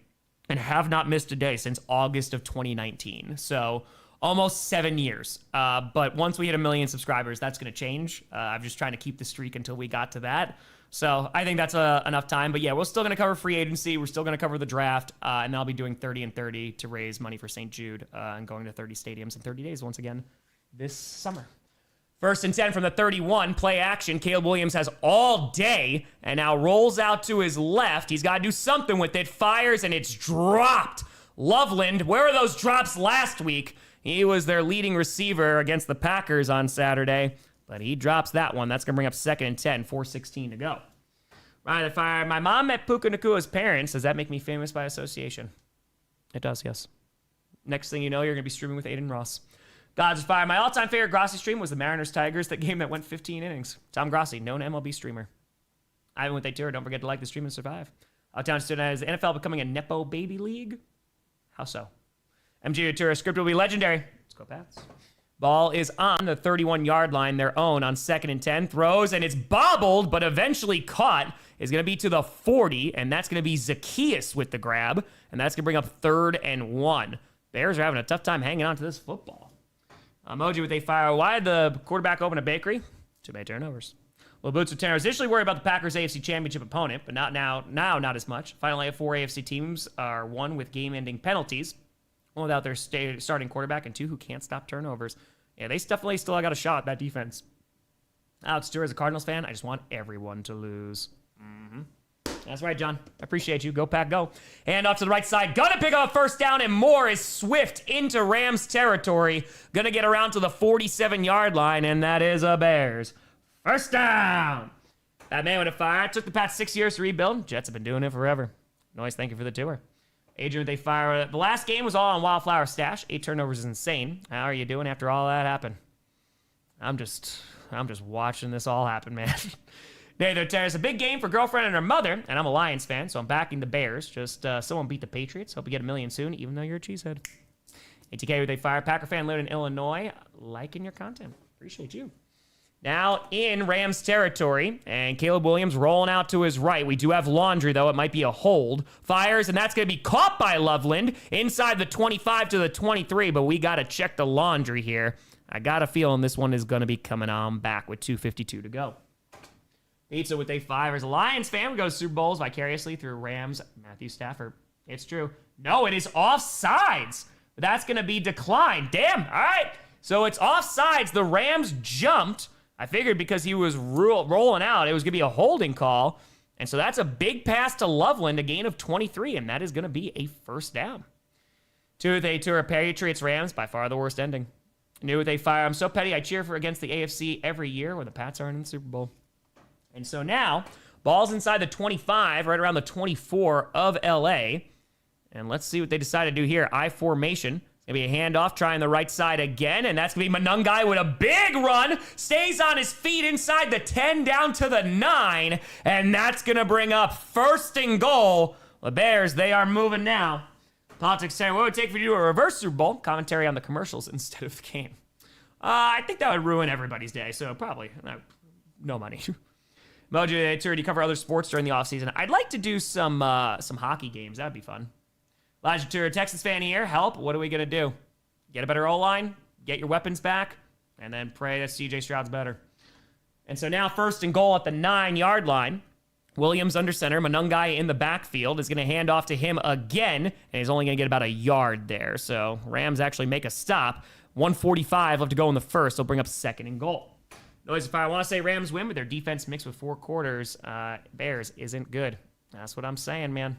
and have not missed a day since August of 2019. So almost 7 years. But once we hit 1 million subscribers, that's going to change. I'm just trying to keep the streak until we got to that. So I think that's enough time. But yeah, we're still going to cover free agency. We're still going to cover the draft. And then I'll be doing 30 and 30 to raise money for St. Jude and going to 30 stadiums in 30 days once again this summer. 1st and 10 from the 31. Play action. Caleb Williams has all day and now rolls out to his left. He's got to do something with it. Fires and it's dropped. Loveland, where were those drops last week? He was their leading receiver against the Packers on Saturday. But he drops that one. That's going to bring up 2nd and 10, 4:16 to go. Right at fire. My mom met Puka Nakua's parents. Does that make me famous by association? It does, yes. Next thing you know, you're going to be streaming with Aiden Ross. God's fire. My all-time favorite Grossi stream was the Mariners-Tigers, that game that went 15 innings. Tom Grossi, known MLB streamer. Ivan with a tour. Don't forget to like the stream and survive. Outtown student is the NFL becoming a Nepo baby league? How so? MG Tour script will be legendary. Let's go, Pats. Ball is on the 31-yard line, their own, on 2nd and 10. Throws, and it's bobbled, but eventually caught. Is going to be to the 40, and that's going to be Zacchaeus with the grab, and that's going to bring up 3rd and 1. Bears are having a tough time hanging on to this football. Emoji with a fire. Why did the quarterback open a bakery? Too many turnovers. Well, Boots with Tanner was initially worried about the Packers' AFC Championship opponent, but not now. Now, not as much. Finally, 4 AFC teams are one with game-ending penalties, one without their starting quarterback, and 2 who can't stop turnovers. Yeah, they definitely still got a shot, that defense. Alex Stewart, as a Cardinals fan, I just want everyone to lose. That's right, John. I appreciate you. Go, Pack, go. Hand off to the right side. Gonna pick up a first down, and Moore is swift into Rams territory. Gonna get around to the 47-yard line, and that is a Bears first down. That man with a fire. Took the past 6 years to rebuild. Jets have been doing it forever. Noise, thank you for the tour. Adrian, they fire. The last game was all on Wildflower Stash. 8 turnovers is insane. How are you doing after all that happened? I'm just watching this all happen, man. There's a big game for girlfriend and her mother, and I'm a Lions fan, so I'm backing the Bears. Just someone beat the Patriots. Hope you get $1 million soon, even though you're a cheesehead. ATK, they fire. Packer fan living in Illinois. Liking your content. Appreciate you. Now in Rams territory, and Caleb Williams rolling out to his right. We do have laundry, though. It might be a hold. Fires, and that's going to be caught by Loveland inside the 25 to the 23, but we got to check the laundry here. I got a feeling this one is going to be coming on back with 2:52 to go. Pizza with a 5. As a Lions fan, we go to Super Bowls vicariously through Rams Matthew Stafford. It's true. No, it is offsides. That's going to be declined. Damn. All right. So it's offsides. The Rams jumped. I figured because he was rolling out, it was going to be a holding call. And so that's a big pass to Loveland, a gain of 23, and that is going to be a first down. 2 with a tour of Patriots Rams, by far the worst ending. New with a fire. I'm so petty. I cheer for against the AFC every year when the Pats aren't in the Super Bowl. And so now, ball's inside the 25, right around the 24 of LA. And let's see what they decide to do here. I formation. It's going to be a handoff, trying the right side again. And that's going to be Manungai with a big run. Stays on his feet inside the 10 down to the 9. And that's going to bring up first and goal. The Bears, they are moving now. Politics saying, what would it take for you to do a reverse Super Bowl? Commentary on the commercials instead of the game. I think that would ruin everybody's day. So probably no money. Mojo, do you cover other sports during the offseason? I'd like to do some hockey games. That'd be fun. Elijah Tour, Texas fan here. Help. What are we going to do? Get a better O-line, get your weapons back, and then pray that CJ Stroud's better. And so now first and goal at the 9-yard line. Williams under center. Manungai in the backfield is going to hand off to him again, and he's only going to get about a yard there. So Rams actually make a stop. 1:45 left to go in the first. They'll bring up second and goal. Noise if I want to say Rams win, but their defense mixed with 4 quarters. Bears isn't good. That's what I'm saying, man.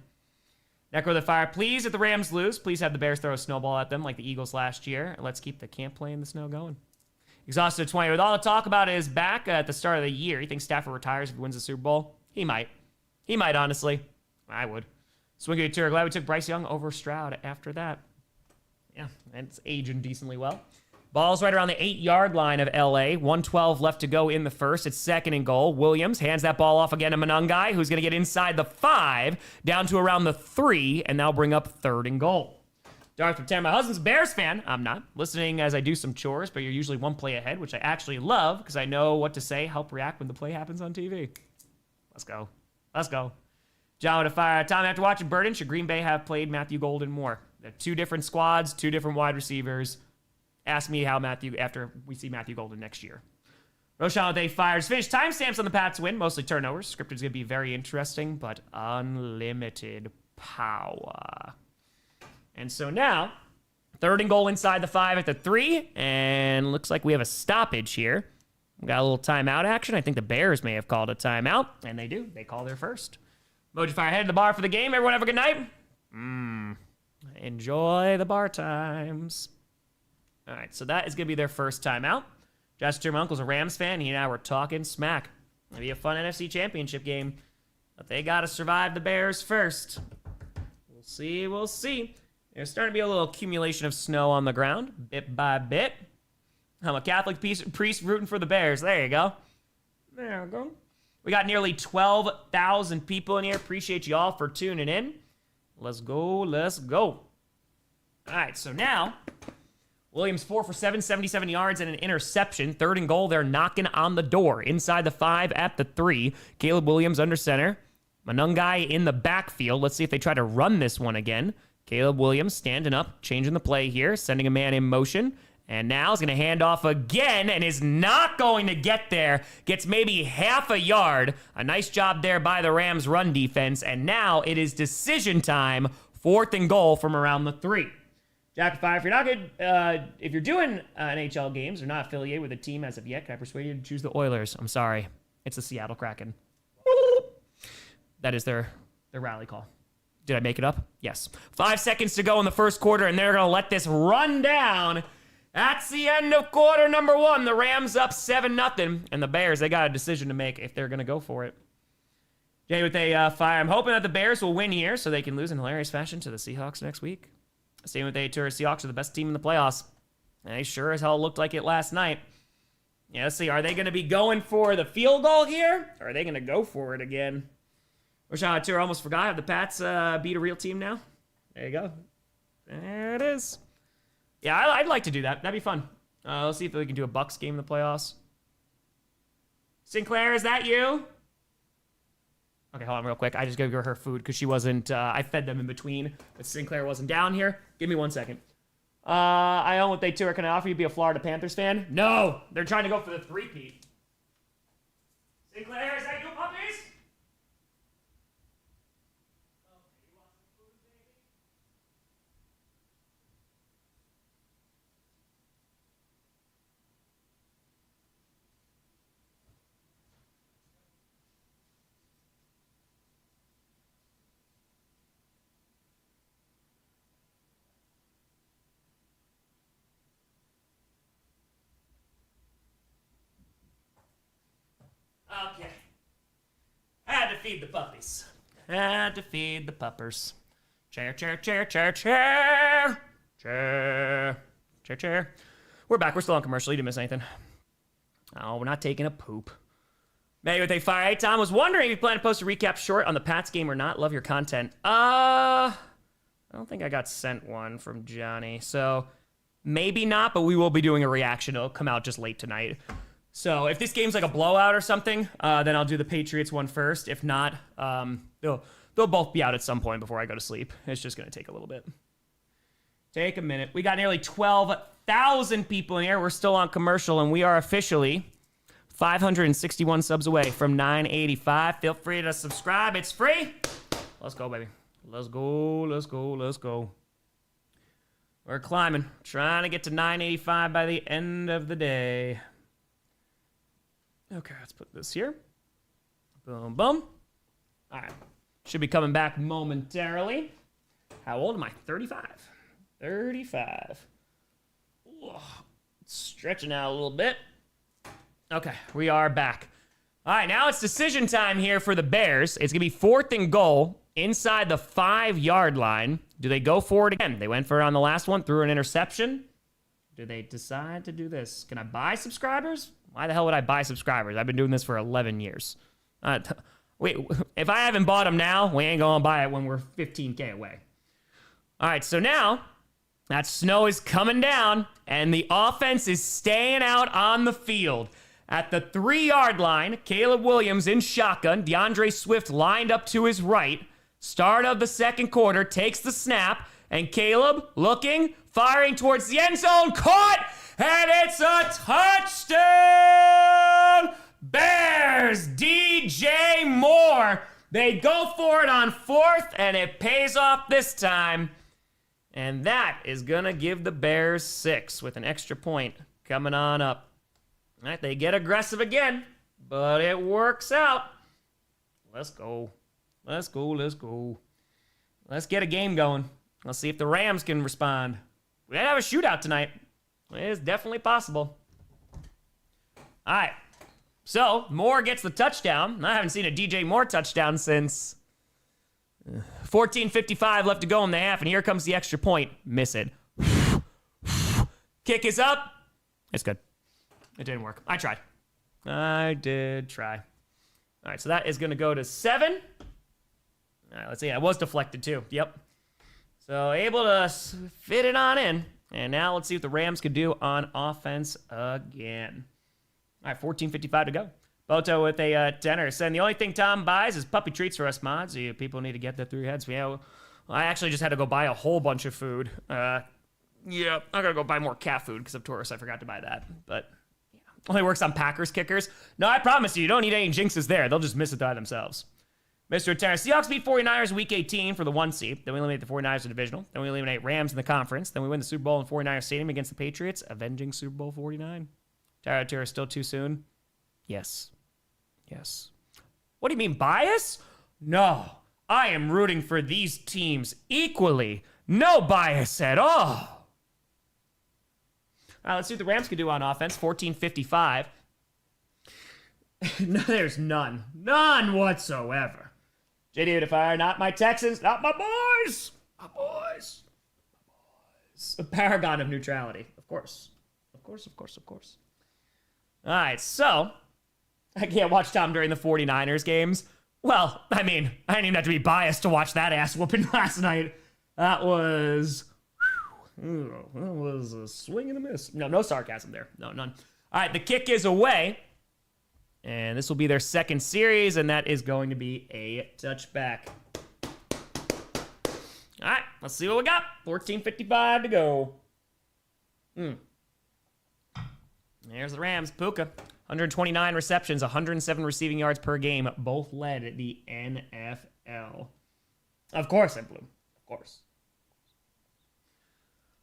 Necro the fire. Please, if the Rams lose, please have the Bears throw a snowball at them like the Eagles last year. Let's keep the can't play in the snow going. Exhausted 20. With all the talk about his back at the start of the year, you think Stafford retires if he wins the Super Bowl? He might. He might, honestly. I would. Swinging tour. Glad we took Bryce Young over Stroud after that. Yeah, it's aging decently well. Ball's right around the 8-yard line of LA. 1:12 left to go in the first. It's second and goal. Williams hands that ball off again to Manungai, who's going to get inside the 5, down to around the 3, and now bring up third and goal. Darth pretend my husband's a Bears fan. I'm not. Listening as I do some chores, but you're usually one play ahead, which I actually love because I know what to say, help react when the play happens on TV. Let's go. Let's go. John with a fire. Tom, after watching Burden, should Green Bay have played Matthew Golden more? They're 2 different squads, 2 different wide receivers. Ask me how Matthew, after we see Matthew Golden next year. Roshan with a fires. Finish timestamps on the Pats win. Mostly turnovers. Scripted's going to be very interesting, but unlimited power. And so now, third and goal inside the 5 at the 3. And looks like we have a stoppage here. We got a little timeout action. I think the Bears may have called a timeout. And they do. They call their first. Mojo Fire headed to the bar for the game. Everyone have a good night. Enjoy the bar times. All right, so that is going to be their first timeout. Justin, my uncle's a Rams fan. He and I were talking smack. It'll be a fun NFC Championship game. But they got to survive the Bears first. We'll see, we'll see. There's starting to be a little accumulation of snow on the ground, bit by bit. I'm a Catholic priest rooting for the Bears. There you go. There we go. We got nearly 12,000 people in here. Appreciate you all for tuning in. Let's go, let's go. All right, so now... Williams 4 for 7, 77 yards and an interception. Third and goal, they're knocking on the door. Inside the 5 at the 3. Caleb Williams under center. Manungai in the backfield. Let's see if they try to run this one again. Caleb Williams standing up, changing the play here, sending a man in motion. And now he's going to hand off again and is not going to get there. Gets maybe half a yard. A nice job there by the Rams run defense. And now it is decision time. 4th and goal from around the 3. Jack Fire, if you're not good, if you're doing NHL games or not affiliated with a team as of yet, can I persuade you to choose the Oilers? I'm sorry. It's the Seattle Kraken. That is their rally call. Did I make it up? Yes. 5 seconds to go in the first quarter, and they're going to let this run down. That's the end of quarter number 1. The Rams up 7-0, and the Bears, they got a decision to make if they're going to go for it. Jay with a fire. I'm hoping that the Bears will win here so they can lose in hilarious fashion to the Seahawks next week. Same with a tour. Seahawks are the best team in the playoffs. And they sure as hell looked like it last night. Yeah, let's see. Are they going to be going for the field goal here? Or are they going to go for it again? Wish I tour almost forgot. Have the Pats beat a real team now? There you go. There it is. Yeah, I'd like to do that. That'd be fun. Let's see if we can do a Bucks game in the playoffs. Sinclair, is that you? Okay, hold on real quick. I just gave her food because she wasn't, I fed them in between, but Sinclair wasn't down here. Give me 1 second. I own what they tour. Can I offer you to be a Florida Panthers fan? No! They're trying to go for the 3-peat. Sinclair, is that you, puppies? Okay. Had to feed the puppies. Had to feed the puppers. Chair, chair, chair, chair, chair. Chair. Chair, chair. We're back. We're still on commercial. You didn't miss anything. Oh, we're not taking a poop. Maybe with a fire. Hey, Tom, was wondering if you plan to post a recap short on the Pats game or not. Love your content. I don't think I got sent one from Johnny. So maybe not, but we will be doing a reaction. It'll come out just late tonight. So if this game's like a blowout or something, then I'll do the Patriots one first. If not, they'll both be out at some point before I go to sleep. It's just going to take a little bit. Take a minute. We got nearly 12,000 people in here. We're still on commercial, and we are officially 561 subs away from 985. Feel free to subscribe. It's free. Let's go, baby. Let's go, let's go, let's go. We're climbing. Trying to get to 985 by the end of the day. Okay, let's put this here. Boom, boom. All right. Should be coming back momentarily. How old am I? 35. 35. Ooh, stretching out a little bit. Okay, we are back. All right, now it's decision time here for the Bears. It's going to be 4th and goal inside the 5-yard line. Do they go for it again? They went for it on the last one, threw an interception. Do they decide to do this? Can I buy subscribers? Why the hell would I buy subscribers? I've been doing this for 11 years. Wait, if I haven't bought them now, we ain't going to buy it when we're 15K away. All right, so now that snow is coming down, and the offense is staying out on the field. At the 3-yard line, Caleb Williams in shotgun. DeAndre Swift lined up to his right. Start of the second quarter, takes the snap, and Caleb looking, firing towards the end zone, caught, and it's a touchdown! Bears, DJ Moore. They go for it on 4th, and it pays off this time. And that is going to give the Bears 6 with an extra point coming on up. All right, they get aggressive again, but it works out. Let's go. Let's go, let's go. Let's get a game going. Let's see if the Rams can respond. We might have a shootout tonight. It is definitely possible. All right. So, Moore gets the touchdown. I haven't seen a DJ Moore touchdown since 14:55 left to go in the half, and here comes the extra point. Miss it. Kick is up. It's good. It didn't work. I tried. I did try. All right, so that is going to go to 7. All right, let's see. I was deflected too. Yep. So able to fit it on in. And now let's see what the Rams could do on offense again. All right, 14:55 to go. Boto with a tenner. Saying the only thing Tom buys is puppy treats for us mods. People need to get that through your heads. Yeah, well, I actually just had to go buy a whole bunch of food. Yeah, I gotta go buy more cat food because of tourists. I forgot to buy that. But yeah, only works on Packers kickers. No, I promise you don't need any jinxes there. They'll just miss it by themselves. Mr. Terra, Seahawks beat 49ers week 18 for the 1 seed. Then we eliminate the 49ers in the divisional. Then we eliminate Rams in the conference. Then we win the Super Bowl in 49ers Stadium against the Patriots, avenging Super Bowl 49. Terra, still too soon? Yes. Yes. What do you mean, bias? No. I am rooting for these teams equally. No bias at all. All right, let's see what the Rams can do on offense. 14:55. No, there's none. None whatsoever. JD would fire, not my Texans, not my boys. My boys. My boys. A paragon of neutrality. Of course. Of course, of course, of course. All right, so I can't watch Tom during the 49ers games. Well, I mean, I didn't even have to be biased to watch that ass whooping last night. That was a swing and a miss. No sarcasm there. No, none. All right, the kick is away. And this will be their second series, and that is going to be a touchback. All right, let's see what we got. 14:55 to go. There's the Rams. Puka. 129 receptions, 107 receiving yards per game. Both led the NFL. Of course I blew. Of course.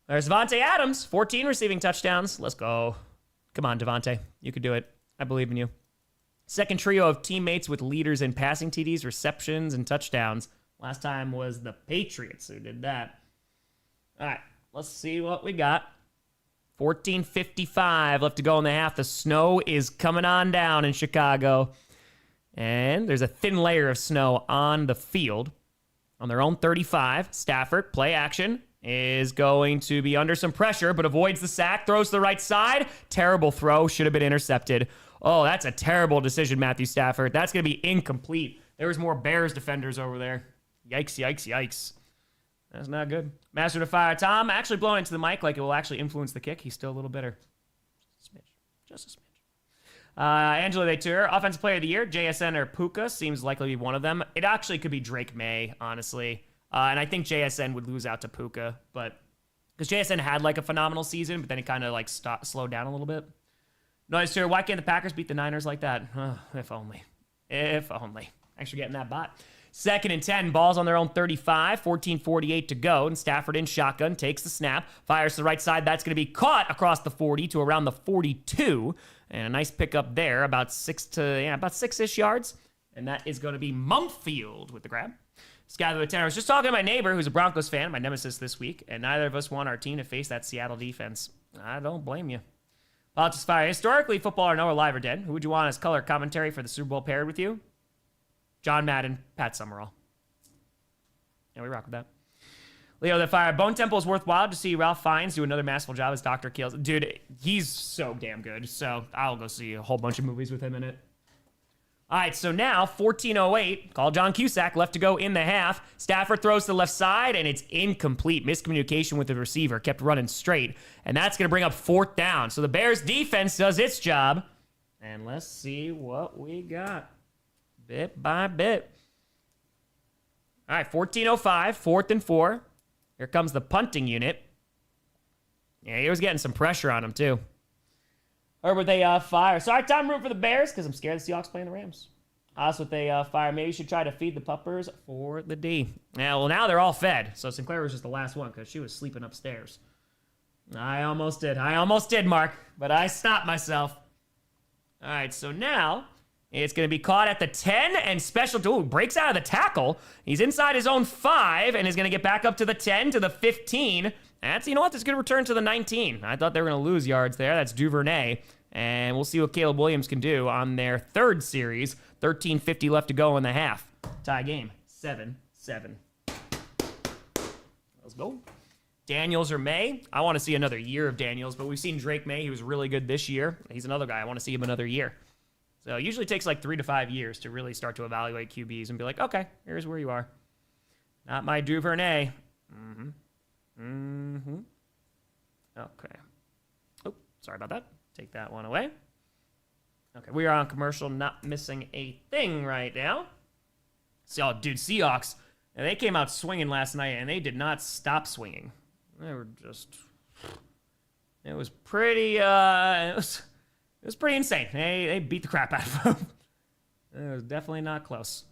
There's Devontae Adams. 14 receiving touchdowns. Let's go. Come on, Devontae. You can do it. I believe in you. Second trio of teammates with leaders in passing TDs, receptions, and touchdowns. Last time was the Patriots who did that. All right, let's see what we got. 14:55 left to go in the half. The snow is coming on down in Chicago. And there's a thin layer of snow on the field. On their own 35, Stafford, play action, is going to be under some pressure, but avoids the sack, throws to the right side. Terrible throw, should have been intercepted. Oh, that's a terrible decision, Matthew Stafford. That's going to be incomplete. There was more Bears defenders over there. Yikes, yikes, yikes. That's not good. Master to fire. Tom actually blowing into the mic like it will actually influence the kick. He's still a little bitter. Just a smidge. Just a smidge. Angela Detour, Offensive Player of the Year. JSN or Puka seems likely to be one of them. It actually could be Drake May, honestly. And I think JSN would lose out to Puka, but because JSN had like a phenomenal season, but then he kind of like slowed down a little bit. Noise here. Why can't the Packers beat the Niners like that? If only. If only. Thanks for getting that bot. 2nd and 10. Balls on their own 35. 14:48 to go. And Stafford in shotgun takes the snap. Fires to the right side. That's going to be caught across the 40 to around the 42. And a nice pickup there. About 6-ish yards. And that is going to be Mumfield with the grab. Skyler with 10. I was just talking to my neighbor who's a Broncos fan, my nemesis this week. And neither of us want our team to face that Seattle defense. I don't blame you. Politics fire. Historically, football or no, alive or dead. Who would you want as color commentary for the Super Bowl paired with you? John Madden, Pat Summerall. Yeah, we rock with that. Leo the fire. Bone Temple is worthwhile to see Ralph Fiennes do another masterful job as Dr. Kills. Dude, he's so damn good. So I'll go see a whole bunch of movies with him in it. All right, so now 14:08. Call John Cusack, left to go in the half. Stafford throws to the left side, and it's incomplete. Miscommunication with the receiver. Kept running straight. And that's going to bring up 4th down. So the Bears defense does its job. And let's see what we got. Bit by bit. All right, 14:05. 4th and 4. Here comes the punting unit. Yeah, he was getting some pressure on him, too. Or would they fire? Sorry, time room for the Bears because I'm scared the Seahawks playing the Rams. Also, would they fire? Maybe you should try to feed the puppers for the D. Now they're all fed. So Sinclair was just the last one because she was sleeping upstairs. I almost did, Mark, but I stopped myself. All right, so now it's going to be caught at the 10 and special. Ooh, breaks out of the tackle. He's inside his own 5 and is going to get back up to the 10 to the 15. That's, you know what? That's going to return to the 19. I thought they were going to lose yards there. That's Duvernay. And we'll see what Caleb Williams can do on their 3rd series. 13:50 left to go in the half. Tie game. 7-7. Let's go. Daniels or May. I want to see another year of Daniels, but we've seen Drake May. He was really good this year. He's another guy. I want to see him another year. So it usually takes like 3 to 5 years to really start to evaluate QBs and be like, okay, here's where you are. Not my Duvernay. Okay. Oh, sorry about that. Take that one away. Okay, we are on commercial, not missing a thing right now. So, dude, Seahawks, they came out swinging last night, and they did not stop swinging. They were just It was pretty, it was pretty insane. They beat the crap out of him. It was definitely not close.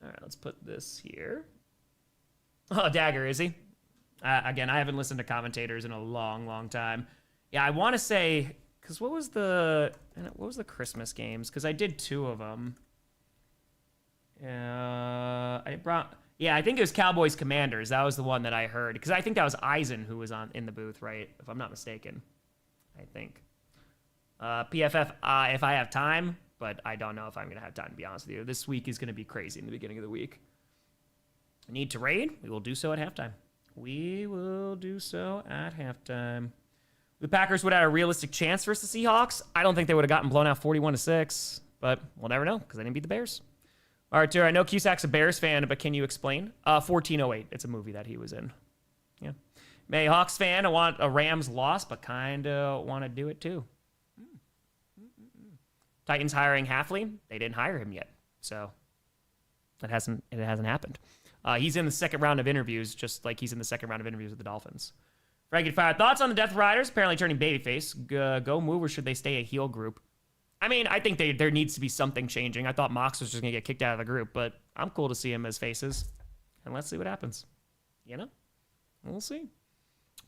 All right, let's put this here. Oh, Dagger, is he? Again, I haven't listened to commentators in a long, long time. Yeah, I want to say, because what was the Christmas games? Because I did 2 of them. I think it was Cowboys Commanders. That was the one that I heard. Because I think that was Eisen who was in the booth, right? If I'm not mistaken. I think. PFF, if I have time, but I don't know if I'm going to have time, to be honest with you. This week is going to be crazy in the beginning of the week. Need to raid? We will do so at halftime. We will do so at halftime. The Packers would have had a realistic chance versus the Seahawks. I don't think they would have gotten blown out 41-6, but we'll never know because they didn't beat the Bears. All right, Tara, I know Cusack's a Bears fan, but can you explain? 1408. It's a movie that he was in. Yeah. May Hawks fan. I want a Rams loss, but kind of want to do it too. Titans hiring Halfley. They didn't hire him yet, so it hasn't happened. He's in the second round of interviews, just like he's in the second round of interviews with the Dolphins. Frankie Fire, thoughts on the Death Riders apparently turning babyface? Go move, or should they stay a heel group? I mean, I think there needs to be something changing. I thought Mox was just going to get kicked out of the group, but I'm cool to see him as faces. And let's see what happens. You know? We'll see.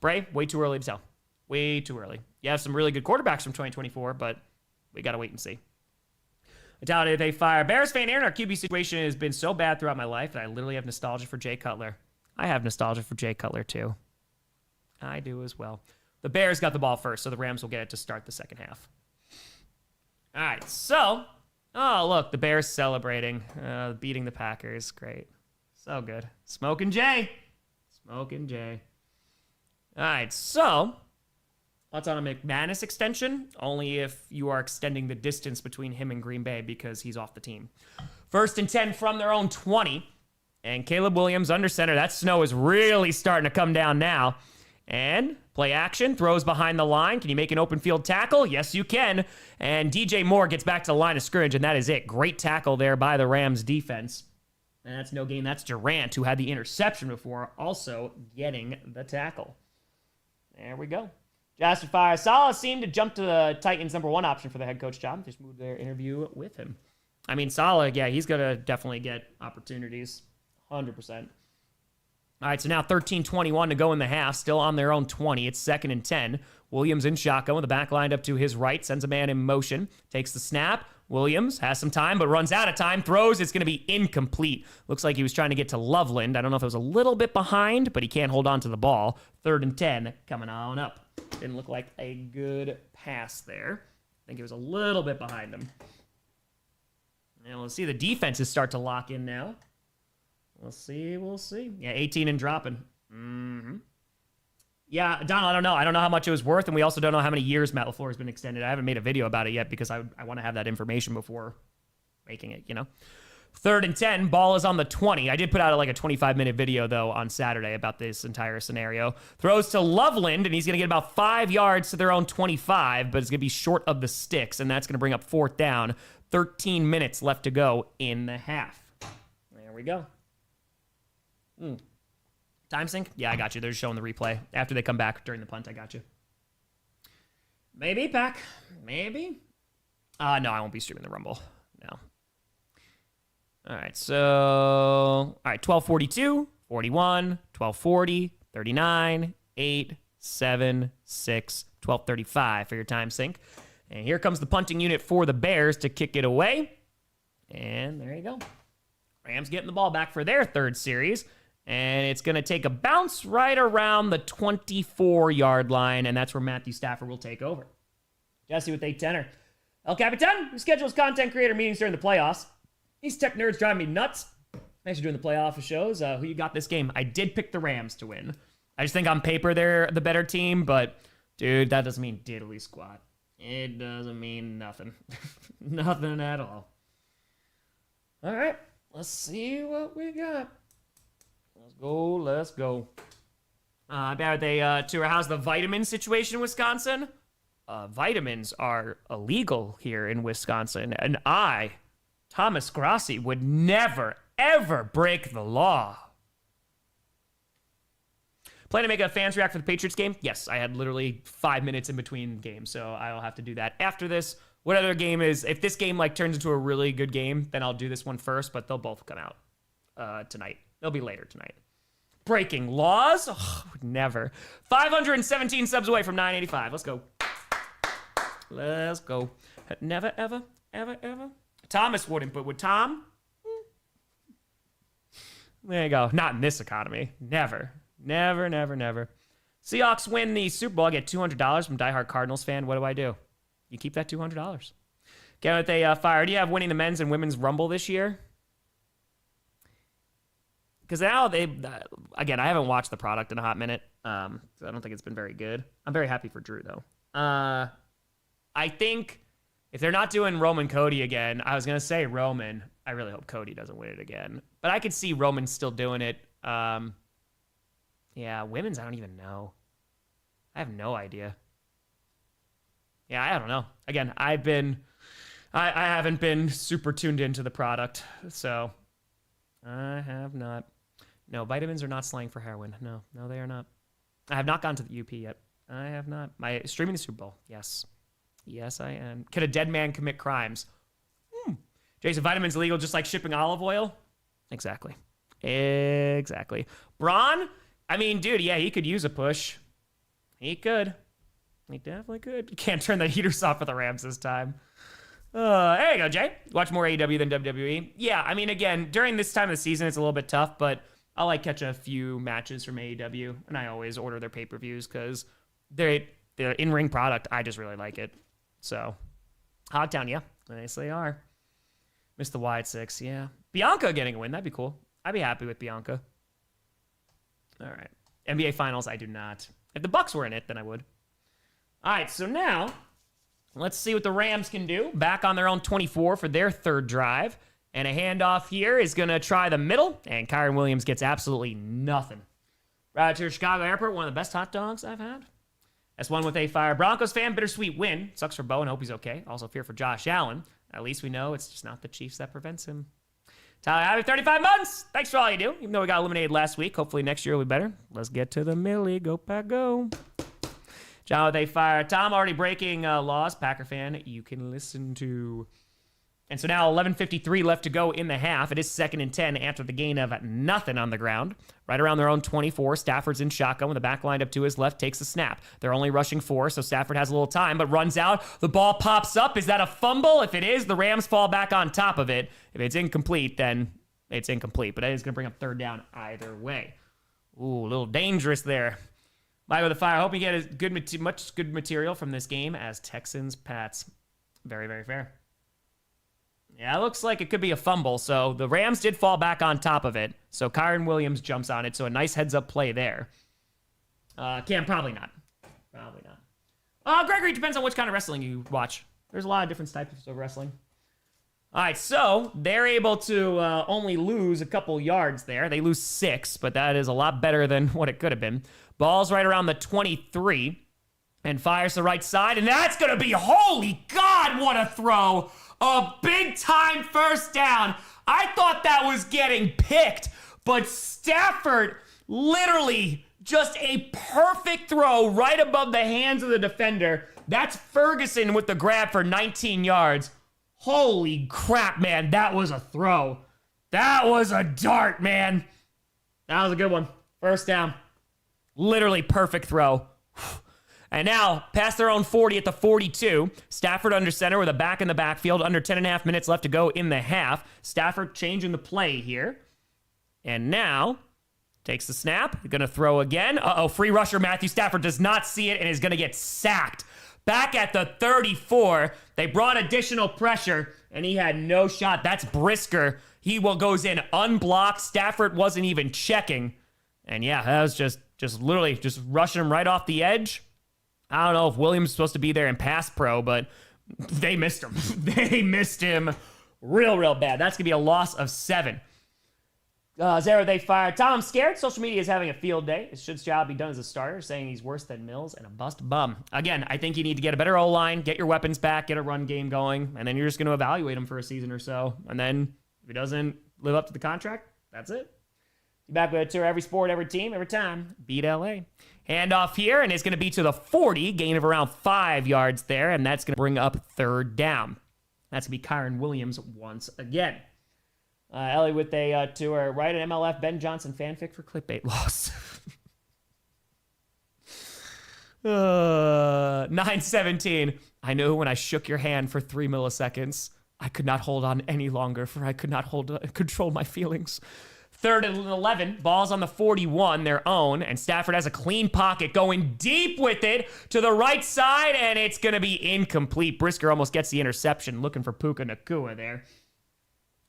Bray, way too early to tell. Way too early. You have some really good quarterbacks from 2024, but we got to wait and see. I doubt if they fire. Bears fan Aaron, our QB situation has been so bad throughout my life that I literally have nostalgia for Jay Cutler. I have nostalgia for Jay Cutler, too. I do as well. The Bears got the ball first, so the Rams will get it to start the second half. All right, so, oh, look, the Bears celebrating, beating the Packers. Great. So good. Smoking Jay. Smoking Jay. All right, so, thoughts on a McManus extension? Only if you are extending the distance between him and Green Bay because he's off the team. 1st and 10 from their own 20. And Caleb Williams under center. That snow is really starting to come down now. And play action, throws behind the line. Can you make an open field tackle? Yes, you can. And DJ Moore gets back to the line of scrimmage, and that is it. Great tackle there by the Rams defense. And that's no gain. That's Durant, who had the interception before, also getting the tackle. There we go. Justifier Salah seemed to jump to the Titans' #1 option for the head coach job. Just moved their interview with him. I mean, Salah, yeah, he's going to definitely get opportunities. 100%. All right, so now 13:21 to go in the half. Still on their own 20. It's 2nd and 10. Williams in shotgun with the back lined up to his right. Sends a man in motion. Takes the snap. Williams has some time, but runs out of time. Throws. It's going to be incomplete. Looks like he was trying to get to Loveland. I don't know if it was a little bit behind, but he can't hold on to the ball. 3rd and 10 coming on up. Didn't look like a good pass there. I think it was a little bit behind him. And we'll see the defenses start to lock in now. We'll see. Yeah, 18 and dropping. Mm-hmm. Yeah, Donald, I don't know. I don't know how much it was worth, and we also don't know how many years Matt LaFleur has been extended. I haven't made a video about it yet because I want to have that information before making it, you know. 3rd and 10, ball is on the 20. I did put out like a 25-minute video, though, on Saturday about this entire scenario. Throws to Loveland, and he's going to get about 5 yards to their own 25, but it's going to be short of the sticks, and that's going to bring up 4th down. 13 minutes left to go in the half. There we go. Time sync? Yeah, I got you. They're just showing the replay. After they come back during the punt, I got you. Maybe, Pack. Maybe. No, I won't be streaming the Rumble. No. All right, so... All right, 12:42, 41, 12:40, 39, 8, 7, 6, 12:35 for your time sync. And here comes the punting unit for the Bears to kick it away. And there you go. Rams getting the ball back for their 3rd series. And it's going to take a bounce right around the 24-yard line, and that's where Matthew Stafford will take over. Jesse with 8-10er. El Capitan, who schedules content creator meetings during the playoffs. These tech nerds drive me nuts. Thanks for doing the playoff shows. Who you got this game? I did pick the Rams to win. I just think on paper they're the better team, but, dude, that doesn't mean diddly squat. It doesn't mean nothing. Nothing at all. All right, let's see what we got. Let's go. How's the vitamin situation in Wisconsin? Vitamins are illegal here in Wisconsin, and I, Thomas Grossi, would never, ever break the law. Plan to make a fans react for the Patriots game? Yes, I had literally 5 minutes in between games, so I'll have to do that after this. What other game is, if this game like turns into a really good game, then I'll do this one first, but they'll both come out tonight. They'll be later tonight. Breaking laws? Oh, never. 517 subs away from 985. Let's go. Let's go. Never, ever, ever, ever. Thomas wouldn't, but would Tom? There you go. Not in this economy. Never. Never, never, never. Seahawks win the Super Bowl. I get $200 from diehard Cardinals fan. What do? You keep that $200. Get what they fire. Do you have winning the men's and women's Rumble this year? Because now again, I haven't watched the product in a hot minute. So I don't think it's been very good. I'm very happy for Drew, though. I think if they're not doing Roman Cody again, I was going to say Roman. I really hope Cody doesn't win it again. But I could see Roman still doing it. Yeah, women's, I don't even know. I have no idea. Yeah, I don't know. Again, I haven't been super tuned into the product, so I have not. No, vitamins are not slang for heroin. No, they are not. I have not gone to the UP yet. I have not. My streaming the Super Bowl. Yes, I am. Could a dead man commit crimes? Jason, vitamins illegal just like shipping olive oil? Exactly. Braun? I mean, dude, yeah, he could use a push. He could. He definitely could. You can't turn the heaters off for the Rams this time. There you go, Jay. Watch more AEW than WWE. Yeah, I mean, again, during this time of the season, it's a little bit tough, but I like catch a few matches from AEW, and I always order their pay-per-views because they're in-ring product. I just really like it. So, Hogtown, yeah. Nice they are. Missed the wide 6, yeah. Bianca getting a win, that'd be cool. I'd be happy with Bianca. All right. NBA Finals, I do not. If the Bucks were in it, then I would. All right, so now, let's see what the Rams can do. Back on their own 24 for their third drive. And a handoff here is going to try the middle, and Kyron Williams gets absolutely nothing. Right to Chicago Airport, one of the best hot dogs I've had. S1 with a fire. Broncos fan, bittersweet win. Sucks for Bo and hope he's okay. Also fear for Josh Allen. At least we know it's just not the Chiefs that prevents him. Tyler, happy 35 months. Thanks for all you do. Even though we got eliminated last week, hopefully next year will be better. Let's get to the Millie. Go, Pack, go. John with a fire. Tom already breaking laws. Packer fan, you can listen to. And so now 11:53 left to go in the half. It is 2nd and 10 after the gain of nothing on the ground. Right around their own 24. Stafford's in shotgun with the back lined up to his left, takes a snap. They're only rushing 4, so Stafford has a little time, but runs out. The ball pops up. Is that a fumble? If it is, the Rams fall back on top of it. If it's incomplete, then it's incomplete. But it is going to bring up 3rd down either way. Ooh, a little dangerous there. Mike with the fire. Hope you get as much good material from this game as Texans Pats. Very, very fair. Yeah, it looks like it could be a fumble. So the Rams did fall back on top of it. So Kyron Williams jumps on it. So a nice heads-up play there. Probably not. Probably not. Gregory, depends on which kind of wrestling you watch. There's a lot of different types of wrestling. All right, so they're able to only lose a couple yards there. They lose 6, but that is a lot better than what it could have been. Ball's right around the 23 and fires the right side. And that's going to be, holy God, what a throw. A big-time first down. I thought that was getting picked, but Stafford literally just a perfect throw right above the hands of the defender. That's Ferguson with the grab for 19 yards. Holy crap, man. That was a throw. That was a dart, man. That was a good one. First down. Literally perfect throw. And now, past their own 40 at the 42. Stafford under center with a back in the backfield. Under 10.5 minutes left to go in the half. Stafford changing the play here. And now, takes the snap. Going to throw again. Free rusher Matthew Stafford does not see it and is going to get sacked. Back at the 34. They brought additional pressure, and he had no shot. That's Brisker. He goes in unblocked. Stafford wasn't even checking. And yeah, that was just literally just rushing him right off the edge. I don't know if Williams is supposed to be there in pass pro, but they missed him. They missed him real bad. That's going to be a loss of 7. Zero, they fired. Tom, I'm scared. Social media is having a field day. It should job be done as a starter, saying he's worse than Mills and a bust bum. Again, I think you need to get a better O-line, get your weapons back, get a run game going, and then you're just going to evaluate him for a season or so. And then if he doesn't live up to the contract, that's it. Back with a tour, every sport, every team, every time. Beat LA. Handoff here, and it's going to be to the 40, gain of around 5 yards there, and that's going to bring up third down. That's going to be Kyron Williams once again. Ellie with a tour, right at MLF, Ben Johnson fanfic for clickbait loss. 9:17. I know when I shook your hand for 3 milliseconds, I could not hold on any longer, for I could not control my feelings. 3rd and 11, ball's on the 41, their own, and Stafford has a clean pocket going deep with it to the right side, and it's going to be incomplete. Brisker almost gets the interception, looking for Puka Nacua there.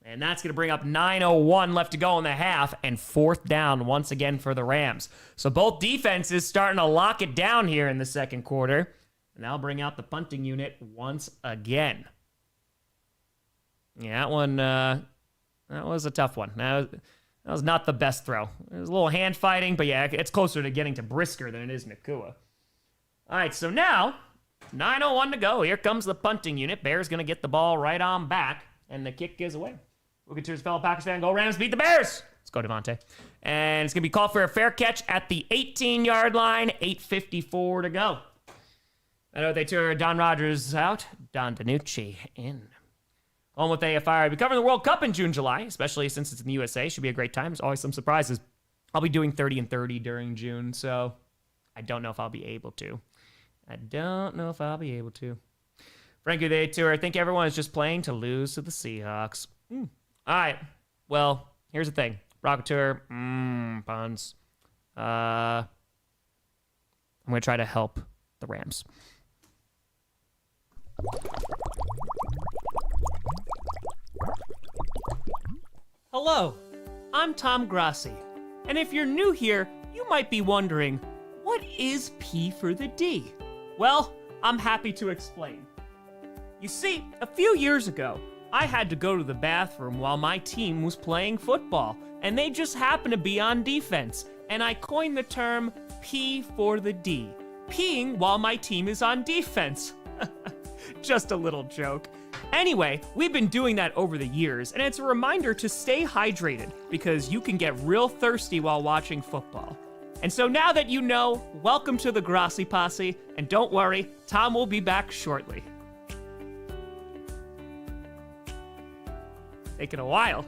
And that's going to bring up 9:01 left to go in the half, and 4th down once again for the Rams. So both defenses starting to lock it down here in the second quarter, and that'll bring out the punting unit once again. Yeah, that one, that was a tough one. That was not the best throw. It was a little hand fighting, but yeah, it's closer to getting to Brisker than it is Nacua. All right, so now, 9:01 to go. Here comes the punting unit. Bears going to get the ball right on back, and the kick is away. We'll get to his fellow Packers fan. Go Rams, beat the Bears. Let's go, Devontae. And it's going to be called for a fair catch at the 18-yard line. 8:54 to go. I know they tour Don Rogers out. Don DiNucci in. On with AFI. We'll be covering the World Cup in June, July, especially since it's in the USA. Should be a great time. There's always some surprises. I'll be doing 30 and 30 during June, so I don't know if I'll be able to. Frankie, they tour. I think everyone is just playing to lose to the Seahawks. All right. Well, here's the thing. Rocketeur, puns. I'm going to try to help the Rams. Hello, I'm Tom Grossi. And if you're new here, you might be wondering, what is P for the D? Well, I'm happy to explain. You see, a few years ago, I had to go to the bathroom while my team was playing football, and they just happened to be on defense, and I coined the term P for the D, peeing while my team is on defense. Just a little joke. Anyway, we've been doing that over the years, and it's a reminder to stay hydrated, because you can get real thirsty while watching football. And so now that you know, welcome to the Grossi Posse, and don't worry, Tom will be back shortly. Taking a while.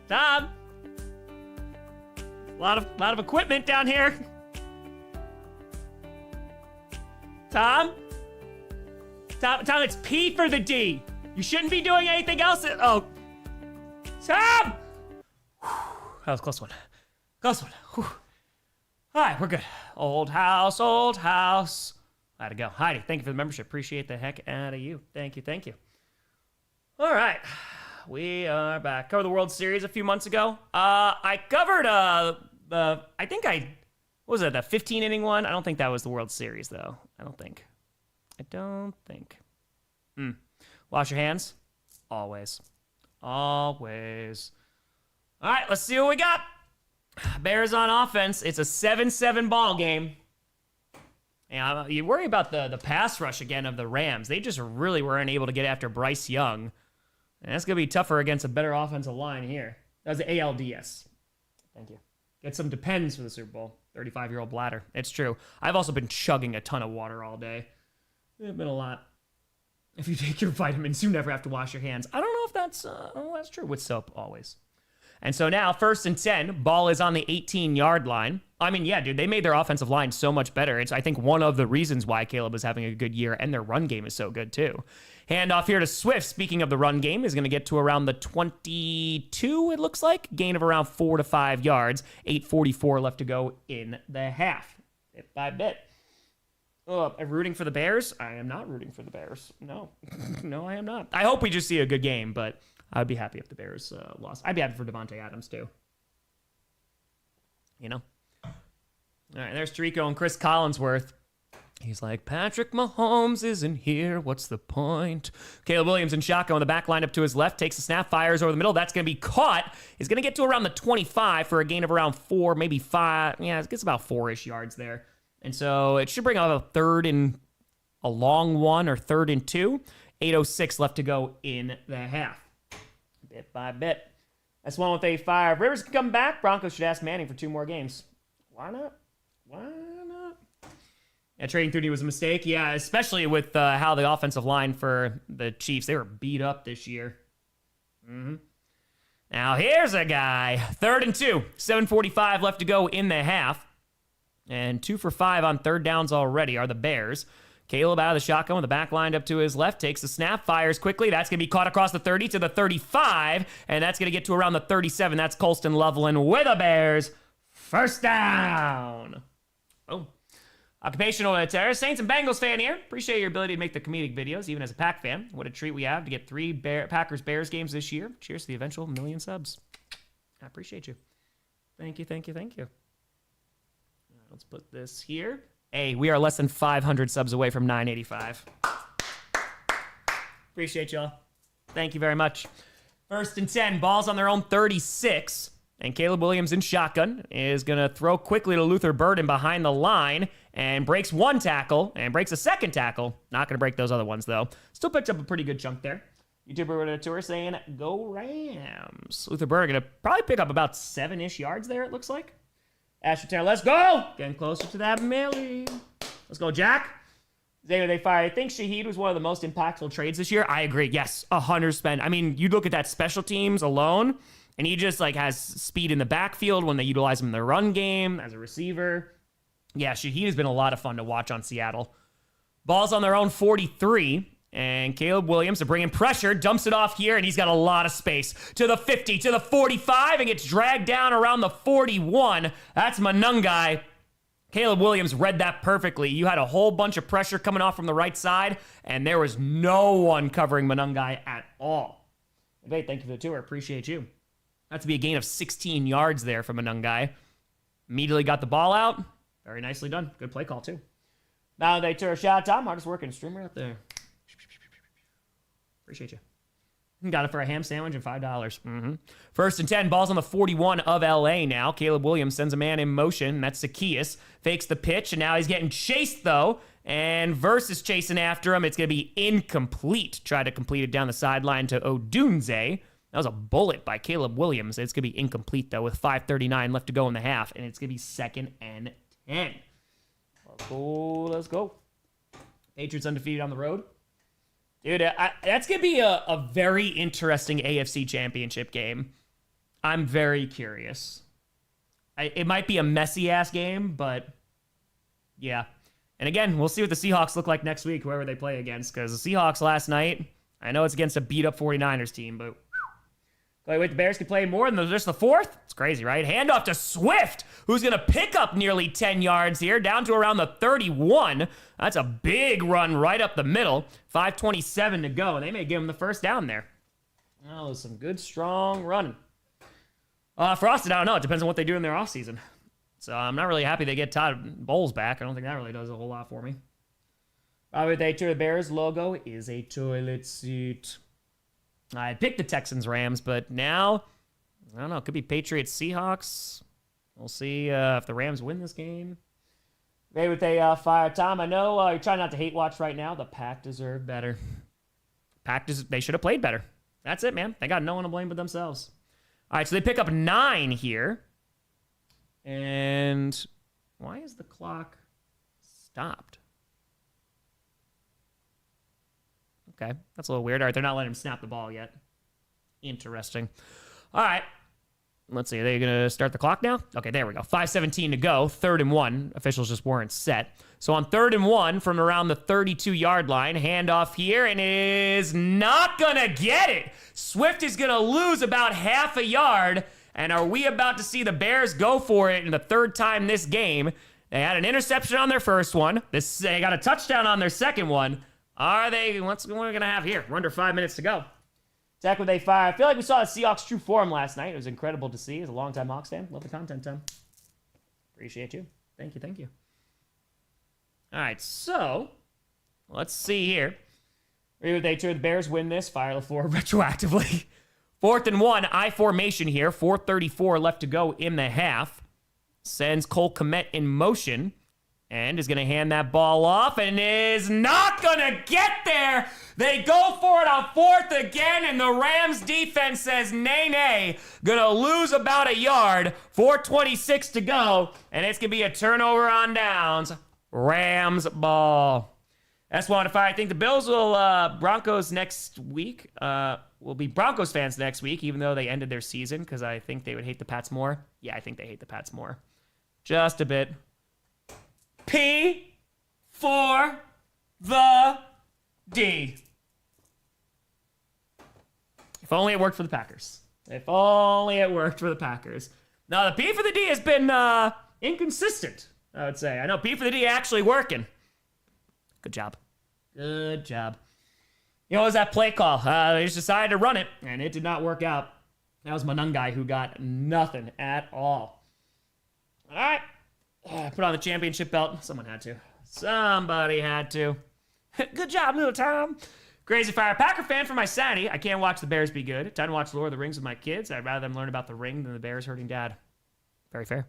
Tom! A lot of equipment down here. Tom, it's P for the D. You shouldn't be doing anything else. Oh. Tom! That was a close one. Whew. All right, we're good. Old house. How'd it go? Heidi, thank you for the membership. Appreciate the heck out of you. Thank you. All right, we are back. Covered the World Series a few months ago. I covered the 15-inning one? I don't think that was the World Series, though. I don't think. Wash your hands. Always. All right, let's see what we got. Bears on offense. It's a 7-7 ball game. And you worry about the pass rush again of the Rams. They just really weren't able to get after Bryce Young. And that's going to be tougher against a better offensive line here. That was the ALDS. Thank you. Get some Depends for the Super Bowl. 35-year-old bladder. It's true. I've also been chugging a ton of water all day. It's been a lot. If you take your vitamins, you never have to wash your hands. I don't know if that's true. With soap, always. And so now, 1st and 10, ball is on the 18-yard line. I mean, yeah, dude, they made their offensive line so much better. It's, I think, one of the reasons why Caleb is having a good year, and their run game is so good, too. Handoff here to Swift. Speaking of the run game, is going to get to around the 22, it looks like. Gain of around 4 to 5 yards. 8:44 left to go in the half. Bit by bit. Oh, I'm rooting for the Bears? I am not rooting for the Bears. No. No, I am not. I hope we just see a good game, but I'd be happy if the Bears lost. I'd be happy for Devontae Adams, too. You know? All right, there's Tirico and Chris Collinsworth. He's like, Patrick Mahomes isn't here. What's the point? Caleb Williams and shotgun on the back line up to his left. Takes the snap, fires over the middle. That's going to be caught. He's going to get to around the 25 for a gain of around 4, maybe 5. Yeah, it gets about 4-ish yards there. And so it should bring up a long one or 3rd and 2. 8:06 left to go in the half. Bit by bit. That's one with a 5. Rivers can come back. Broncos should ask Manning for 2 more games. Why not? Why not? Yeah, trading Thuney was a mistake. Yeah, especially with how the offensive line for the Chiefs, they were beat up this year. Now, here's a guy. 3rd and 2. 7:45 left to go in the half. And 2 for 5 on 3rd downs already are the Bears. Caleb out of the shotgun with the back lined up to his left, takes the snap, fires quickly. That's going to be caught across the 30 to the 35, and that's going to get to around the 37. That's Colston Loveland with the Bears. First down. Oh. Occupational terror. Saints and Bengals fan here. Appreciate your ability to make the comedic videos, even as a Pack fan. What a treat we have to get 3 Packers-Bears games this year. Cheers to the eventual 1 million subs. I appreciate you. Thank you, thank you, thank you. All right, let's put this here. Hey, we are less than 500 subs away from 985. Appreciate y'all. Thank you very much. 1st and 10, balls on their own 36. And Caleb Williams in shotgun is going to throw quickly to Luther Burden behind the line and breaks 1 tackle and breaks a 2nd tackle. Not going to break those other ones, though. Still picked up a pretty good chunk there. YouTuber with a tour saying, go Rams. Luther Burden going to probably pick up about 7-ish yards there, it looks like. Asher Taylor, let's go! Getting closer to that millie. Let's go, Jack. Xavier, they fire. I think Shaheed was one of the most impactful trades this year. I agree. Yes, 100%. I mean, you look at that special teams alone, and he just like has speed in the backfield when they utilize him in the run game as a receiver. Yeah, Shaheed has been a lot of fun to watch on Seattle. Balls on their own 43. And Caleb Williams to bring in pressure, dumps it off here, and he's got a lot of space. To the 50, to the 45, and gets dragged down around the 41. That's Manungai. Caleb Williams read that perfectly. You had a whole bunch of pressure coming off from the right side, and there was no one covering Manungai at all. Hey, thank you for the tour. Appreciate you. That's to be a gain of 16 yards there from Manungai. Immediately got the ball out. Very nicely done. Good play call, too. Now they tour shout out. I'm just working a streamer out there. Appreciate you. Got it for a ham sandwich and $5. 1st and 10, balls on the 41 of LA now. Caleb Williams sends a man in motion. That's Zacchaeus. Fakes the pitch, and now he's getting chased, though. And Verse is chasing after him. It's going to be incomplete. Tried to complete it down the sideline to Odunze. That was a bullet by Caleb Williams. It's going to be incomplete, though, with 5:39 left to go in the half. And it's going to be 2nd and 10. Let's go. Let's go. Patriots undefeated on the road. Dude, that's going to be a very interesting AFC Championship game. I'm very curious. It might be a messy-ass game, but yeah. And again, we'll see what the Seahawks look like next week, whoever they play against, because the Seahawks last night, I know it's against a beat-up 49ers team, but wait, the Bears could play more than just the 4th? It's crazy, right? Handoff to Swift, who's going to pick up nearly 10 yards here, down to around the 31. That's a big run right up the middle. 5:27 to go, and they may give him the 1st down there. Oh, some good, strong running. Frosted, I don't know. It depends on what they do in their offseason. So I'm not really happy they get Todd Bowles back. I don't think that really does a whole lot for me. Probably the Bears logo is a toilet seat. I picked the Texans Rams, but now, I don't know, it could be Patriots Seahawks. We'll see if the Rams win this game. Maybe with a fire time. I know you're trying not to hate watch right now. The Pack deserve better. They should have played better. That's it, man. They got no one to blame but themselves. All right, so they pick up 9 here. And why is the clock stopped? Okay, that's a little weird. All right, they're not letting him snap the ball yet. Interesting. All right, let's see. Are they going to start the clock now? Okay, there we go. 5:17 to go. 3rd and 1. Officials just weren't set. So on 3rd and 1 from around the 32-yard line, handoff here, and is not going to get it. Swift is going to lose about half a yard. And are we about to see the Bears go for it in the 3rd time this game? They had an interception on their first one. They got a touchdown on their second one. Are they? What are we going to have here? We're under 5 minutes to go. Attack with a fire. I feel like we saw the Seahawks' true form last night. It was incredible to see. As a longtime Hawks fan, love the content, Tom. Appreciate you. Thank you, thank you. All right, so let's see here. The Bears win this. Fire LaFleur retroactively. 4th and 1, I formation here. 4:34 left to go in the half. Sends Cole Kmet in motion. and is going to hand that ball off and is not going to get there. They go for it on 4th again, and the Rams defense says nay, nay. Going to lose about a yard. 4:26 to go, and it's going to be a turnover on downs. Rams ball. That's one if I think the Bills will Broncos next week. Will be Broncos fans next week, even though they ended their season, because I think they would hate the Pats more. Yeah, I think they hate the Pats more. Just a bit. P for the D. If only it worked for the Packers. If only it worked for the Packers. Now, the P for the D has been inconsistent, I would say. I know P for the D actually working. Good job. Good job. You know, what was that play call? They just decided to run it, and it did not work out. That was my nun guy who got nothing at all. All right. Put on the championship belt. Someone had to. Somebody had to. Good job, little Tom. Crazy Fire Packer fan for my sanity. I can't watch the Bears be good. Time to watch Lord of the Rings with my kids. I'd rather them learn about the ring than the Bears hurting dad. Very fair.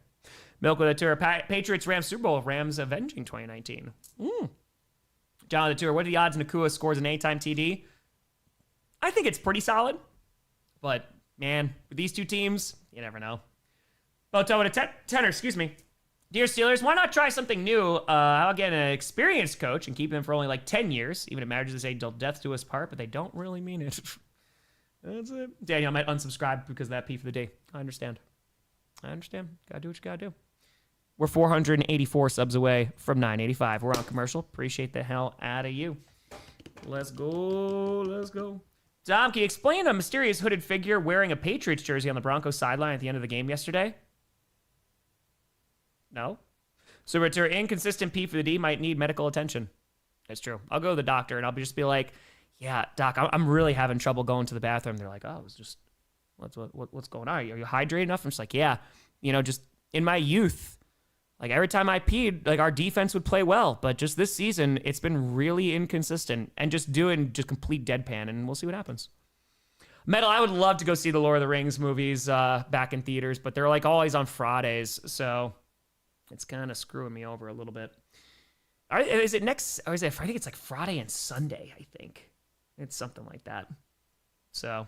Milk with a tour. Patriots Rams Super Bowl. Rams avenging 2019. John the tour. What are the odds Nakua scores an anytime TD? I think it's pretty solid. But, man, with these two teams, you never know. Boto with a tenor, excuse me. Dear Steelers, why not try something new? I'll get an experienced coach and keep them for only like 10 years. Even if marriages say till death do us part, but they don't really mean it. That's it. Daniel, I might unsubscribe because of that P for the day. I understand. Gotta do what you gotta do. We're 484 subs away from 985. We're on commercial. Appreciate the hell out of you. Let's go. Dom, can you explain a mysterious hooded figure wearing a Patriots jersey on the Broncos sideline at the end of the game yesterday? No. So return inconsistent P for the D might need medical attention. That's true. I'll go to the doctor and I'll just be like, yeah, doc, I'm really having trouble going to the bathroom. They're like, oh, it was just, what's going on? Are you hydrated enough? I'm just like, yeah, just in my youth, like every time I peed, like our defense would play well, but just this season, it's been really inconsistent and just doing just complete deadpan, and we'll see what happens. Metal, I would love to go see the Lord of the Rings movies back in theaters, but they're like always on Fridays, so it's kind of screwing me over a little bit. Is it next, or is it, I think it's like Friday and Sunday, I think. It's something like that. So,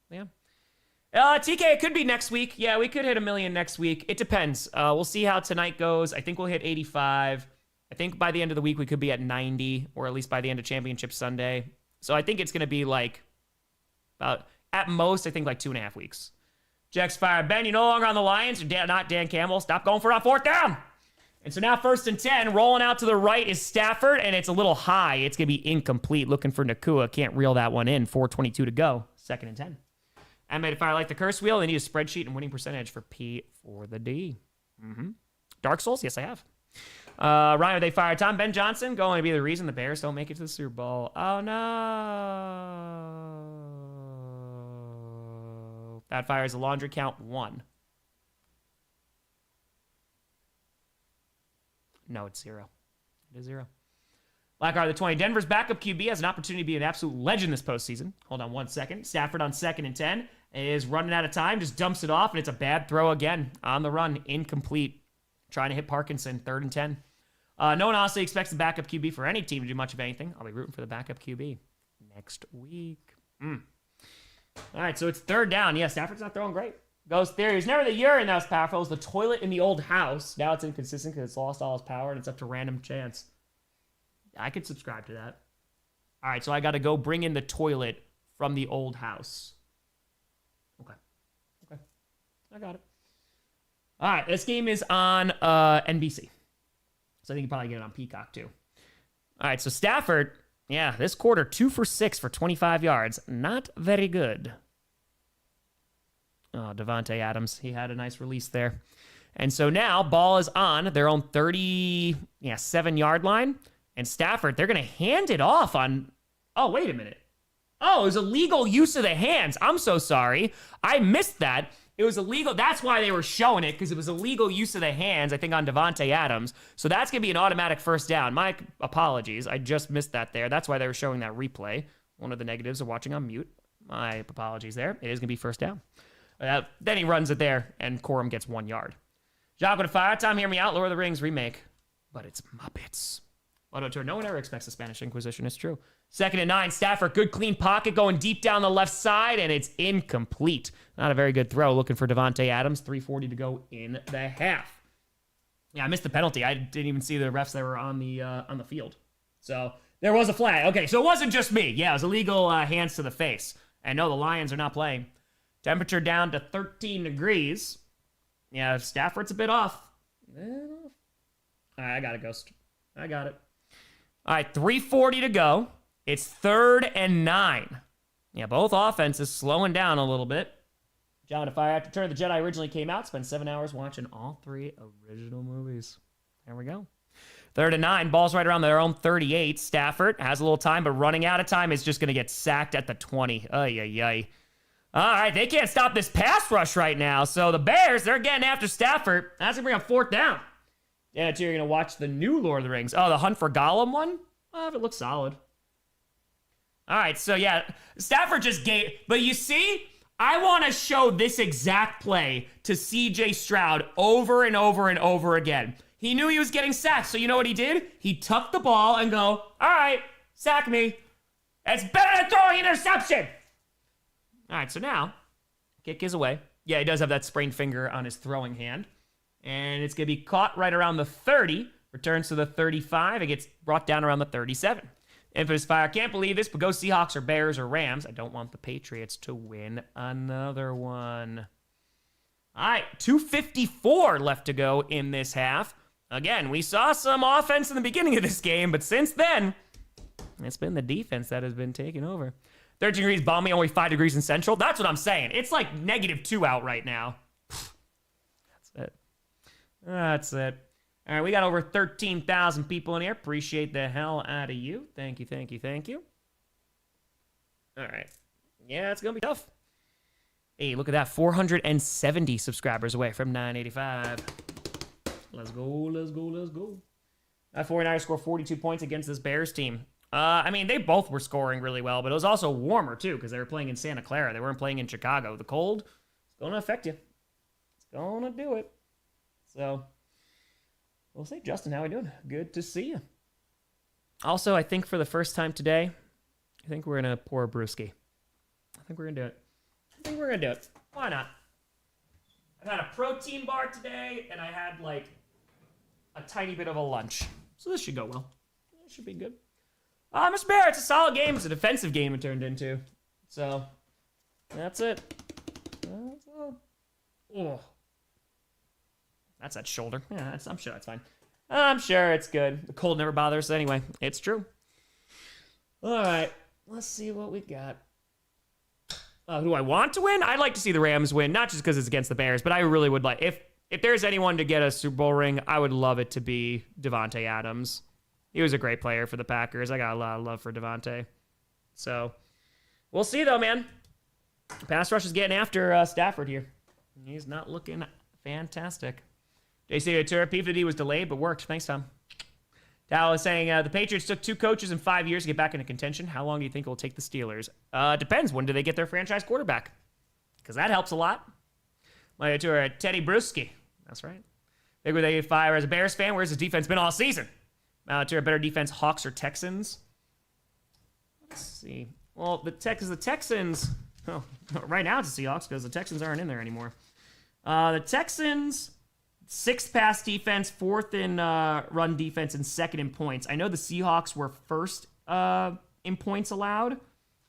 yeah. TK, it could be next week. Yeah, we could hit 1 million next week. It depends. We'll see how tonight goes. I think we'll hit 85. I think by the end of the week, we could be at 90, or at least by the end of Championship Sunday. So I think it's going to be like about, at most, I think like 2.5 weeks. Jack's fire. Ben, you no longer on the Lions. You're not Dan Campbell. Stop going for it on 4th down. And so now 1st and 10. Rolling out to the right is Stafford, and it's a little high. It's going to be incomplete. Looking for Nakua. Can't reel that one in. 4:22 to go. 2nd and 10. I made a fire like the curse wheel. They need a spreadsheet and winning percentage for P for the D. Dark Souls? Yes, I have. Ryan, they fire Tom Ben Johnson going to be the reason the Bears don't make it to the Super Bowl. Oh, no. That fires a laundry count 1. No, it's 0. It is 0. Blackheart, the 20. Denver's backup QB has an opportunity to be an absolute legend this postseason. Hold on 1 second. Stafford on 2nd and 10 is running out of time, just dumps it off, and it's a bad throw again on the run. Incomplete. Trying to hit Parkinson, 3rd and 10. No one honestly expects the backup QB for any team to do much of anything. I'll be rooting for the backup QB next week. All right, so it's 3rd down. Yeah, Stafford's not throwing great. Goes theory. It was never the urine that was powerful. It was the toilet in the old house. Now it's inconsistent because it's lost all its power, and it's up to random chance. I could subscribe to that. All right, so I got to go bring in the toilet from the old house. Okay. I got it. All right, this game is on NBC. So I think you probably get it on Peacock, too. All right, so Stafford, yeah, this quarter, 2 for 6 for 25 yards. Not very good. Oh, Devontae Adams, he had a nice release there. And so now, ball is on their own 37-yard line. And Stafford, they're going to hand it off on... Oh, wait a minute. Oh, it was illegal use of the hands. I'm so sorry. I missed that. It was illegal. That's why they were showing it, because it was illegal use of the hands, I think, on Devontae Adams. So that's going to be an automatic 1st down. My apologies. I just missed that there. That's why they were showing that replay. One of the negatives of watching on mute. My apologies there. It is going to be 1st down. Then he runs it there, and Corum gets 1 yard. Jacques with a fire. Tom, hear me out. Lord of the Rings remake. but it's Muppets. Auto turn. No one ever expects the Spanish Inquisition. It's true. 2nd and 9. Stafford, good clean pocket going deep down the left side, and it's incomplete. Not a very good throw. Looking for Davante Adams. 3:40 to go in the half. Yeah, I missed the penalty. I didn't even see the refs that were on the field. So there was a flag. Okay, so it wasn't just me. Yeah, it was illegal hands to the face. And no, the Lions are not playing. Temperature down to 13 degrees. Yeah, Stafford's a bit off. All right, I got it, Ghost. I got it. All right, 3:40 to go. It's 3rd and 9. Yeah, both offenses slowing down a little bit. John, if I have to turn, the Jedi originally came out, spent 7 hours watching all 3 original movies. There we go. 3rd and 9, ball's right around their own 38. Stafford has a little time, but running out of time is just going to get sacked at the 20. Ay, ay, ay. All right, they can't stop this pass rush right now. So the Bears, they're getting after Stafford. That's going to bring up 4th down. Yeah, you're going to watch the new Lord of the Rings. Oh, the Hunt for Gollum one? Oh, it looks solid. All right, so yeah, Stafford just gave, but you see, I want to show this exact play to CJ Stroud over and over and over again. He knew he was getting sacked, so you know what he did? He tucked the ball and go, all right, sack me. It's better than throwing an interception. All right, so now, kick is away. Yeah, he does have that sprained finger on his throwing hand. And it's going to be caught right around the 30. Returns to the 35. It gets brought down around the 37. Infamous Fire. Can't believe this, but go Seahawks or Bears or Rams. I don't want the Patriots to win another one. All right, 2:54 left to go in this half. Again, we saw some offense in the beginning of this game, but since then, it's been the defense that has been taking over. 13 degrees balmy, only 5 degrees in Central. That's what I'm saying. It's like -2 out right now. That's it. That's it. All right, we got over 13,000 people in here. Appreciate the hell out of you. Thank you, thank you, thank you. All right. Yeah, it's going to be tough. Hey, look at that. 470 subscribers away from 985. Let's go, let's go, let's go. That 49ers score 42 points against this Bears team. I mean, they both were scoring really well, but it was also warmer, too, because they were playing in Santa Clara. They weren't playing in Chicago. The cold is going to affect you. It's going to do it. So, we'll see. Justin, how are we doing? Good to see you. Also, I think for the first time today, I think we're going to pour a brewski. I think we're going to do it. I think we're going to do it. Why not? I had a protein bar today, and I had, like, a tiny bit of a lunch. So this should go well. It should be good. Mr. Bear, it's a solid game. It's a defensive game it turned into. So, that's it. That's all. Oh. That's that shoulder. Yeah, I'm sure that's fine. I'm sure it's good. The cold never bothers us anyway. It's true. All right. Let's see what we got. Who do I want to win? I'd like to see the Rams win, not just because it's against the Bears, but I really would like, if there's anyone to get a Super Bowl ring, I would love it to be Davante Adams. He was a great player for the Packers. I got a lot of love for Davante. So, we'll see though, man. Pass rush is getting after Stafford here. He's not looking fantastic. JC Atura, P50 was delayed, but worked. Thanks, Tom. Tal is saying, the Patriots took 2 coaches in 5 years to get back into contention. How long do you think it will take the Steelers? Depends. When do they get their franchise quarterback? Because that helps a lot. My Atura, Teddy Bruschi. That's right. Big with 85. As a Bears fan, where's his defense been all season? Atura, better defense, Hawks or Texans? Let's see. Well, the Texans... Oh, right now it's the Seahawks because the Texans aren't in there anymore. The Texans... 6th pass defense, 4th in run defense, and 2nd in points. I know the Seahawks were 1st in points allowed.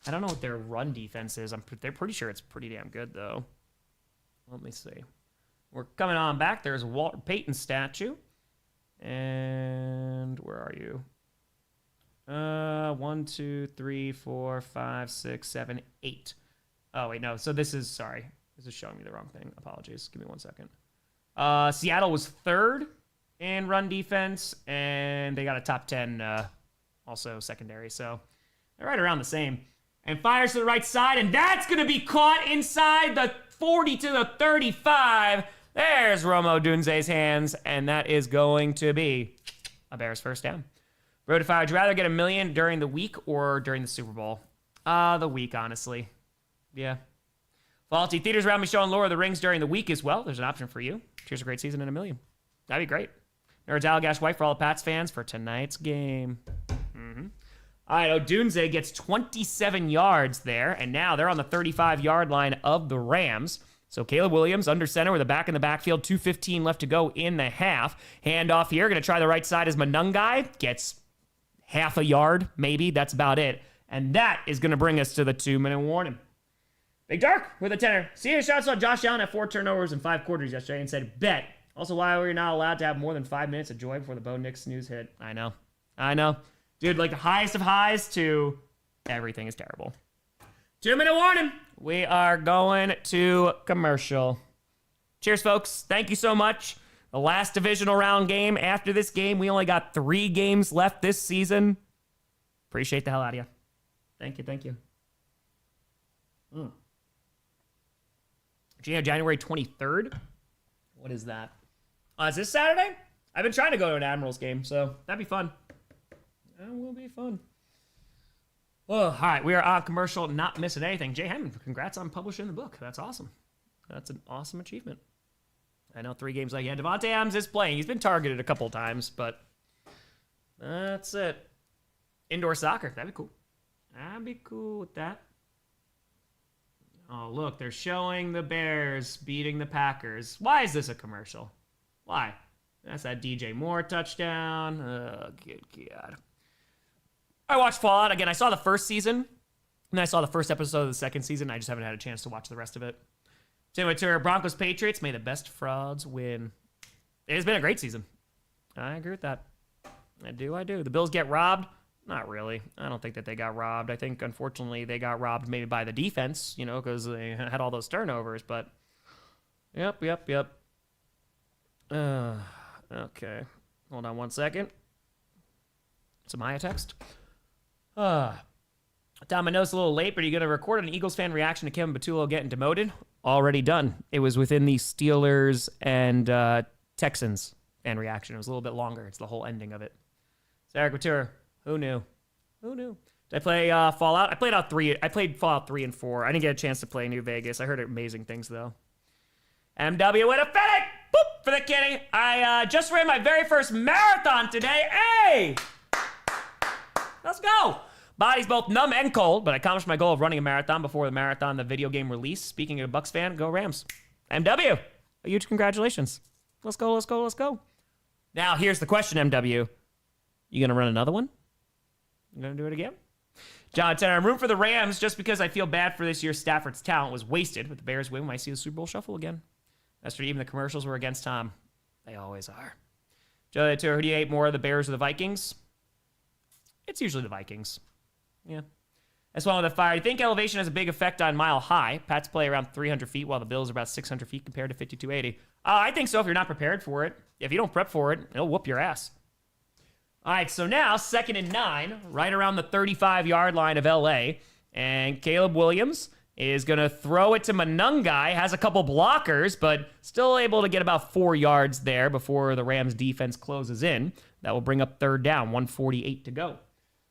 I don't know what their run defense is. They're pretty sure it's pretty damn good, though. Let me see. We're coming on back. There's a Walter Payton statue. And where are you? 1, 2, 3, 4, 5, 6, 7, 8. Oh, wait, no. So this is, sorry. This is showing me the wrong thing. Apologies. Give me 1 second. Seattle was 3rd in run defense, and they got a top 10 also secondary. So they're right around the same. And fires to the right side, and that's going to be caught inside the 40 to the 35. There's Romo Dunze's hands, and that is going to be a Bears first down. Road to Fire, would you rather get $1 million during the week or during the Super Bowl? The week, honestly. Yeah. Faulty theaters around me showing Lord of the Rings during the week as well. There's an option for you. Cheers, a great season and $1 million. That'd be great. Nerds Allagash White for all the Pats fans for tonight's game. All right, Odunze gets 27 yards there, and now they're on the 35-yard line of the Rams. So Caleb Williams under center with a back in the backfield, 2:15 left to go in the half. Handoff here, going to try the right side as Manungai. Gets half a yard, maybe. That's about it. And that is going to bring us to the 2-minute warning. Big Dark with a tenner. See, shots on Josh Allen at 4 turnovers in 5 quarters yesterday and said, bet. Also, why we're not allowed to have more than 5 minutes of joy before the Bo Nix news hit. I know. Dude, like the highest of highs to everything is terrible. 2-minute warning. We are going to commercial. Cheers, folks. Thank you so much. The last divisional round game. After this game, we only got 3 games left this season. Appreciate the hell out of you. Thank you. January 23rd? What is that? Is this Saturday? I've been trying to go to an Admirals game, so that'd be fun. That will be fun. Oh, all right, we are on commercial, not missing anything. Jay Hammond, congrats on publishing the book. That's awesome. That's an awesome achievement. I know 3 games like Devontae Adams is playing. He's been targeted a couple of times, but that's it. Indoor soccer, that'd be cool. I'd be cool with that. Oh, look, they're showing the Bears beating the Packers. Why is this a commercial? Why? That's that DJ Moore touchdown. Oh, good God. I watched Fallout. Again, I saw the first season, and I saw the first episode of the second season. I just haven't had a chance to watch the rest of it. Anyway, to Broncos Patriots, may the best frauds win. It has been a great season. I agree with that. I do. The Bills get robbed? Not really. I don't think that they got robbed. I think, unfortunately, they got robbed maybe by the defense, because they had all those turnovers. But, yep. Okay. Hold on one second. It's a Maya text. Tom, I know it's a little late, but are you going to record an Eagles fan reaction to Kevin Patullo getting demoted? Already done. It was within the Steelers and Texans fan reaction. It was a little bit longer. It's the whole ending of it. Sarah Couture, who knew? Did I play Fallout? I played Fallout 3 and 4. I didn't get a chance to play New Vegas. I heard amazing things, though. MW with a Fennec! Boop! For the kitty. I just ran my very first marathon today. Hey! Let's go! Body's both numb and cold, but I accomplished my goal of running a marathon before the video game release. Speaking of a Bucks fan, go Rams. MW, a huge congratulations. Let's go. Now, here's the question, MW. You gonna run another one? You gonna do it again? John Tanner, I'm room for the Rams just because I feel bad for this year. Stafford's talent was wasted. With the Bears win, we might see the Super Bowl shuffle again. Yesterday, even the commercials were against Tom. They always are. Joe Tour, who do you hate more, the Bears or the Vikings? It's usually the Vikings. Yeah. That's one with the fire. I think elevation has a big effect on Mile High. Pats play around 300 feet while the Bills are about 600 feet compared to 5280. I think so if you're not prepared for it. If you don't prep for it, it'll whoop your ass. All right, so now 2nd and 9, right around the 35-yard line of LA. And Caleb Williams is going to throw it to Manungai. Has a couple blockers, but still able to get about 4 yards there before the Rams defense closes in. That will bring up 3rd down, 1:48 to go.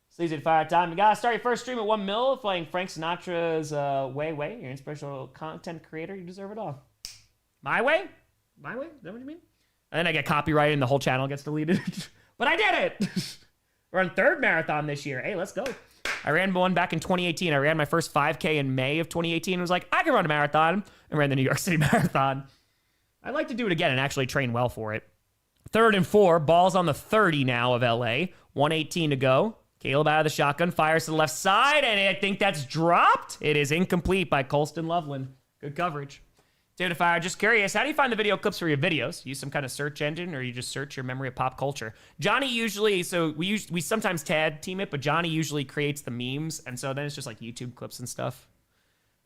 Sleazy Fire time. You got to start your first stream at 1 mil playing Frank Sinatra's Way. You're an inspirational content creator. You deserve it all. My way? Is that what you mean? And then I get copyrighted and the whole channel gets deleted. But I did it! We're on 3rd marathon this year. Hey, let's go. I ran one back in 2018. I ran my first 5K in May of 2018 and was like, I can run a marathon. I ran the New York City Marathon. I'd like to do it again and actually train well for it. 3rd and 4. Ball's on the 30 now of LA. 1:18 to go. Caleb out of the shotgun, fires to the left side, and I think that's dropped. It is incomplete by Colston Loveland. Good coverage. David Fire, just curious, how do you find the video clips for your videos? Use some kind of search engine, or you just search your memory of pop culture? Johnny usually, we sometimes tag team it, but Johnny usually creates the memes, and so then it's just like YouTube clips and stuff.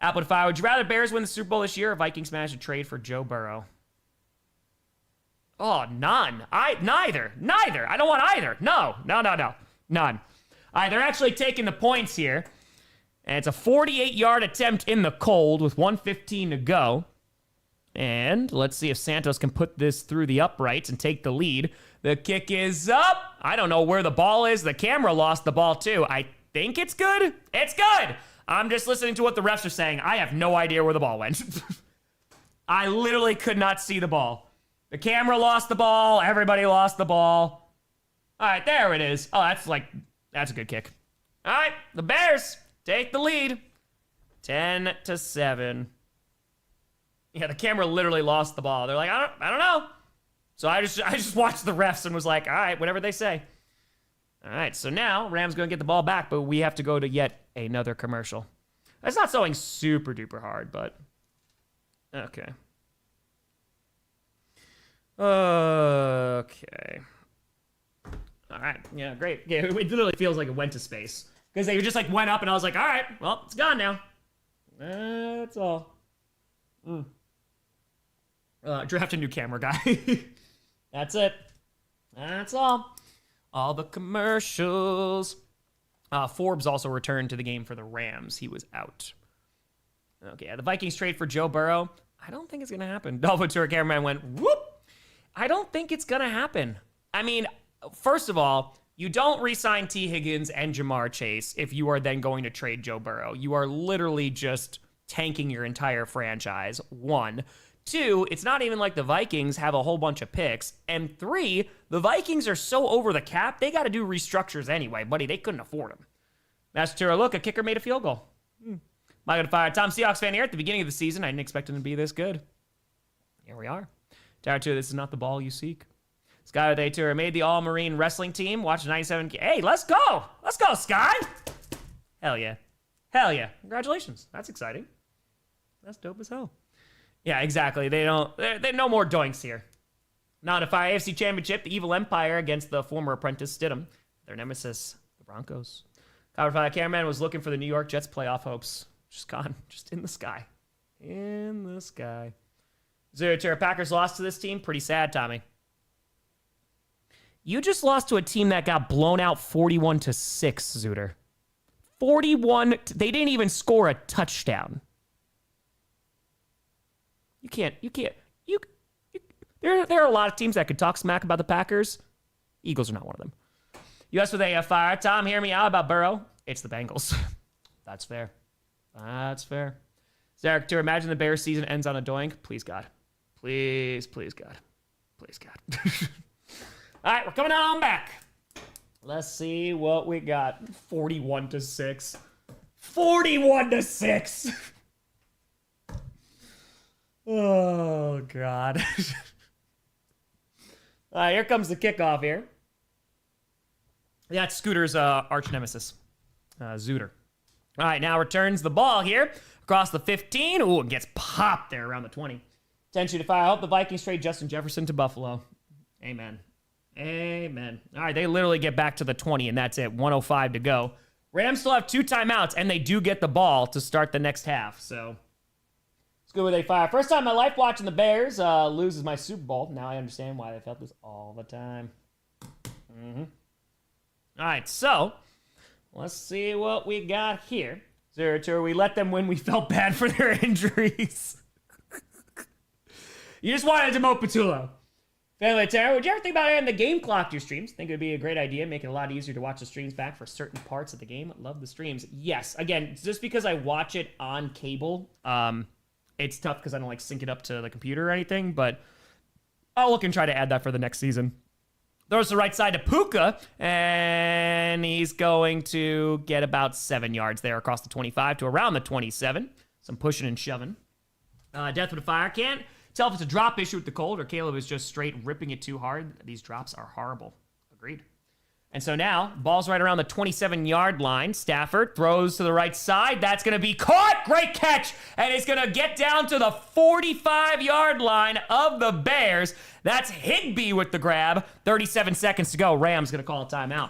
Apple Fire, would you rather Bears win the Super Bowl this year or Vikings manage to trade for Joe Burrow? Oh, none. Neither. I don't want either. No. None. All right, they're actually taking the points here. And it's a 48-yard attempt in the cold with 1:15 to go. And let's see if Santos can put this through the uprights and take the lead. The kick is up. I don't know where the ball is. The camera lost the ball too. I think it's good. It's good. I'm just listening to what the refs are saying. I have no idea where the ball went. I literally could not see the ball. The camera lost the ball. Everybody lost the ball. All right, there it is. Oh, that's a good kick. All right, the Bears take the lead. 10-7. Yeah, the camera literally lost the ball. They're like, I don't know. So I just watched the refs and was like, all right, whatever they say. All right, so now Rams going to get the ball back, but we have to go to yet another commercial. That's not going super duper hard, but okay. Okay. All right. Yeah, great. Yeah, it literally feels like it went to space because they just like went up, and I was like, all right, well, it's gone now. That's all. Draft a new camera guy. That's it. That's all. All the commercials. Forbes also returned to the game for the Rams. He was out. Okay, the Vikings trade for Joe Burrow. I don't think it's going to happen. Dolphin Tour cameraman went, whoop. I don't think it's going to happen. I mean, first of all, you don't re-sign T. Higgins and Jamar Chase if you are then going to trade Joe Burrow. You are literally just tanking your entire franchise. 1. 2, it's not even like the Vikings have a whole bunch of picks. And 3, the Vikings are so over the cap, they got to do restructures anyway, buddy. They couldn't afford them. Master, look, a kicker made a field goal. Am I going to fire Tom Seahawks fan here at the beginning of the season? I didn't expect him to be this good. Here we are. Tower 2, this is not the ball you seek. Sky with A Tour made the All-Marine Wrestling team. Watch 97. Hey, let's go. Let's go, Sky. Hell yeah. Hell yeah. Congratulations. That's exciting. That's dope as hell. Yeah, exactly. They no more doinks here. Now to fire AFC Championship, the Evil Empire against the former apprentice Stidham. Their nemesis, the Broncos. Cover Fire Cameraman was looking for the New York Jets playoff hopes. Just gone. Just in the sky. In the sky. Zero Packers lost to this team. Pretty sad, Tommy. You just lost to a team that got blown out 41-6, Zuter. 41. They didn't even score a touchdown. There are a lot of teams that could talk smack about the Packers. Eagles are not one of them. US with a fire. Tom, hear me out about Burrow. It's the Bengals. That's fair. That's fair. Zarek, to imagine the Bears season ends on a doink. Please, God. Please, God. Please, God. All right, we're coming on back. Let's see what we got. 41-6. 41-6. Oh, God. All right, here comes the kickoff here. That's Scooter's arch nemesis, Zuter. All right, now returns the ball here across the 15. Ooh, and gets popped there around the 20. 10-2 to fire. I hope the Vikings trade Justin Jefferson to Buffalo. Amen. Amen. All right, they literally get back to the 20, and that's it. 1:05 to go. Rams still have 2 timeouts, and they do get the ball to start the next half, so it's good with a fire. First time in my life watching the Bears loses my Super Bowl. Now I understand why they felt this all the time. All right, so let's see what we got here. Zerator, we let them win. We felt bad for their injuries. You just wanted to demote Patullo. Family Terror, would you ever think about adding the game clock to your streams? Think it would be a great idea, make it a lot easier to watch the streams back for certain parts of the game. Love the streams. Yes, again, just because I watch it on cable, it's tough because I don't like sync it up to the computer or anything, but I'll look and try to add that for the next season. Throws the right side to Puka, and he's going to get about 7 yards there across the 25 to around the 27. Some pushing and shoving. Death with a fire. Can't tell if it's a drop issue with the cold or Caleb is just straight ripping it too hard. These drops are horrible. Agreed. And so now, ball's right around the 27-yard line. Stafford throws to the right side. That's going to be caught. Great catch. And it's going to get down to the 45-yard line of the Bears. That's Higbee with the grab. 37 seconds to go. Rams going to call a timeout.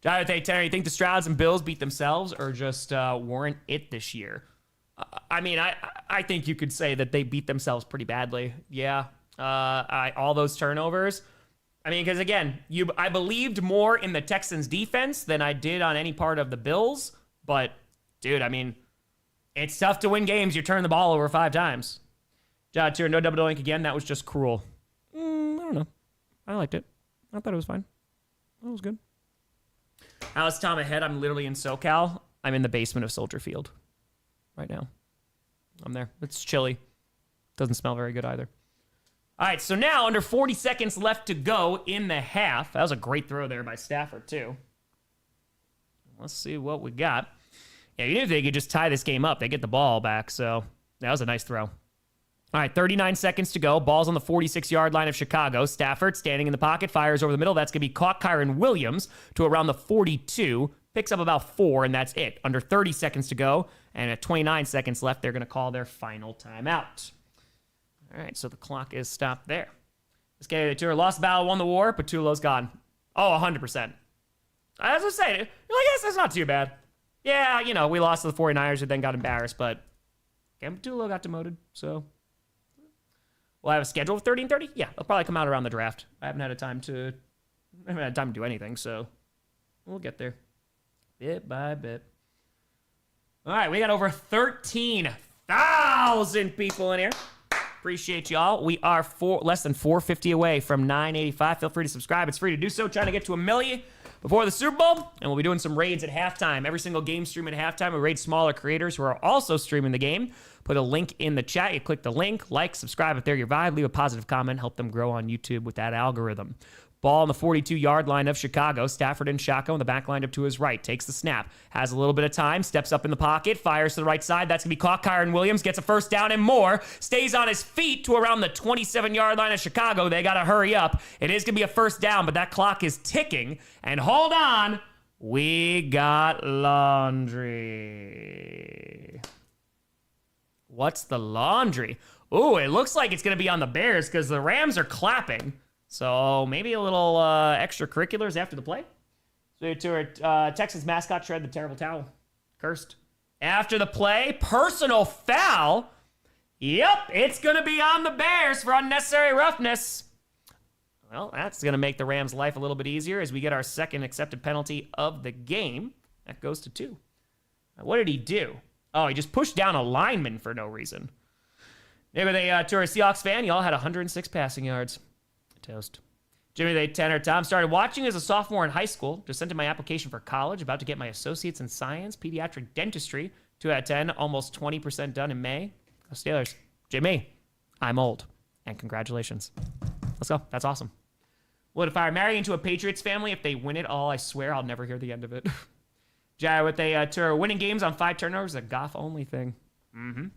Jonathan Tanner, you think the Strouds and Bills beat themselves or just weren't it this year? I mean, I think you could say that they beat themselves pretty badly. Yeah. All those turnovers. I mean, because again, I believed more in the Texans defense than I did on any part of the Bills. But, dude, I mean, it's tough to win games. You turn the ball over 5 times. John Tier, no double doink again. That was just cruel. I don't know. I liked it. I thought it was fine. That was good. How's Tom ahead? I'm literally in SoCal. I'm in the basement of Soldier Field right now. I'm there. It's chilly. Doesn't smell very good either. All right, so now under 40 seconds left to go in the half. That was a great throw there by Stafford, too. Let's see what we got. Yeah, even if they could just tie this game up, they get the ball back, so that was a nice throw. All right, 39 seconds to go. Ball's on the 46-yard line of Chicago. Stafford standing in the pocket, fires over the middle. That's going to be caught Kyron Williams to around the 42. Picks up about 4, and that's it. Under 30 seconds to go, and at 29 seconds left, they're going to call their final timeout. All right, so the clock is stopped there. This game, the tour lost the battle, won the war. Patulo's gone. Oh, 100%. As I say, you're like, yes, that's not too bad. Yeah, you know, we lost to the 49ers and then got embarrassed, but Patulo got demoted, so... We'll have a schedule of 30 and 30? Yeah, they'll probably come out around the draft. I haven't had time to do anything, so we'll get there. Bit by bit. All right, we got over 13,000 people in here. Appreciate y'all. We are less than 450 away from 985. Feel free to subscribe. It's free to do so. Trying to get to 1 million before the Super Bowl, and we'll be doing some raids at halftime. Every single game stream at halftime, we raid smaller creators who are also streaming the game. Put a link in the chat. You click the link, like, subscribe if they're your vibe, leave a positive comment, help them grow on YouTube with that algorithm. Ball on the 42-yard line of Chicago. Stafford and Shotgun on the back line up to his right. Takes the snap. Has a little bit of time. Steps up in the pocket. Fires to the right side. That's going to be caught. Kyron Williams gets a first down and more. Stays on his feet to around the 27-yard line of Chicago. They got to hurry up. It is going to be a first down, but that clock is ticking. And hold on. We got laundry. What's the laundry? Ooh, it looks like it's going to be on the Bears because the Rams are clapping. So maybe a little extracurriculars after the play. So to our Texans mascot shred the terrible towel. Cursed. After the play, personal foul. Yep, it's going to be on the Bears for unnecessary roughness. Well, that's going to make the Rams' life a little bit easier as we get our second accepted penalty of the game. That goes to 2. Now, what did he do? Oh, he just pushed down a lineman for no reason. Maybe to a Seahawks fan, y'all had 106 passing yards. Toast. Jimmy the Tanner Tom started watching as a sophomore in high school. Just sent in my application for college. About to get my associates in science, pediatric dentistry. 2 out of 10. Almost 20% done in May. Go Steelers. Jimmy, I'm old. And congratulations. Let's go. That's awesome. What if I were married into a Patriots family? If they win it all, I swear I'll never hear the end of it. Jai with a tour winning games on 5 turnovers, a Goff only thing. Mm-hmm.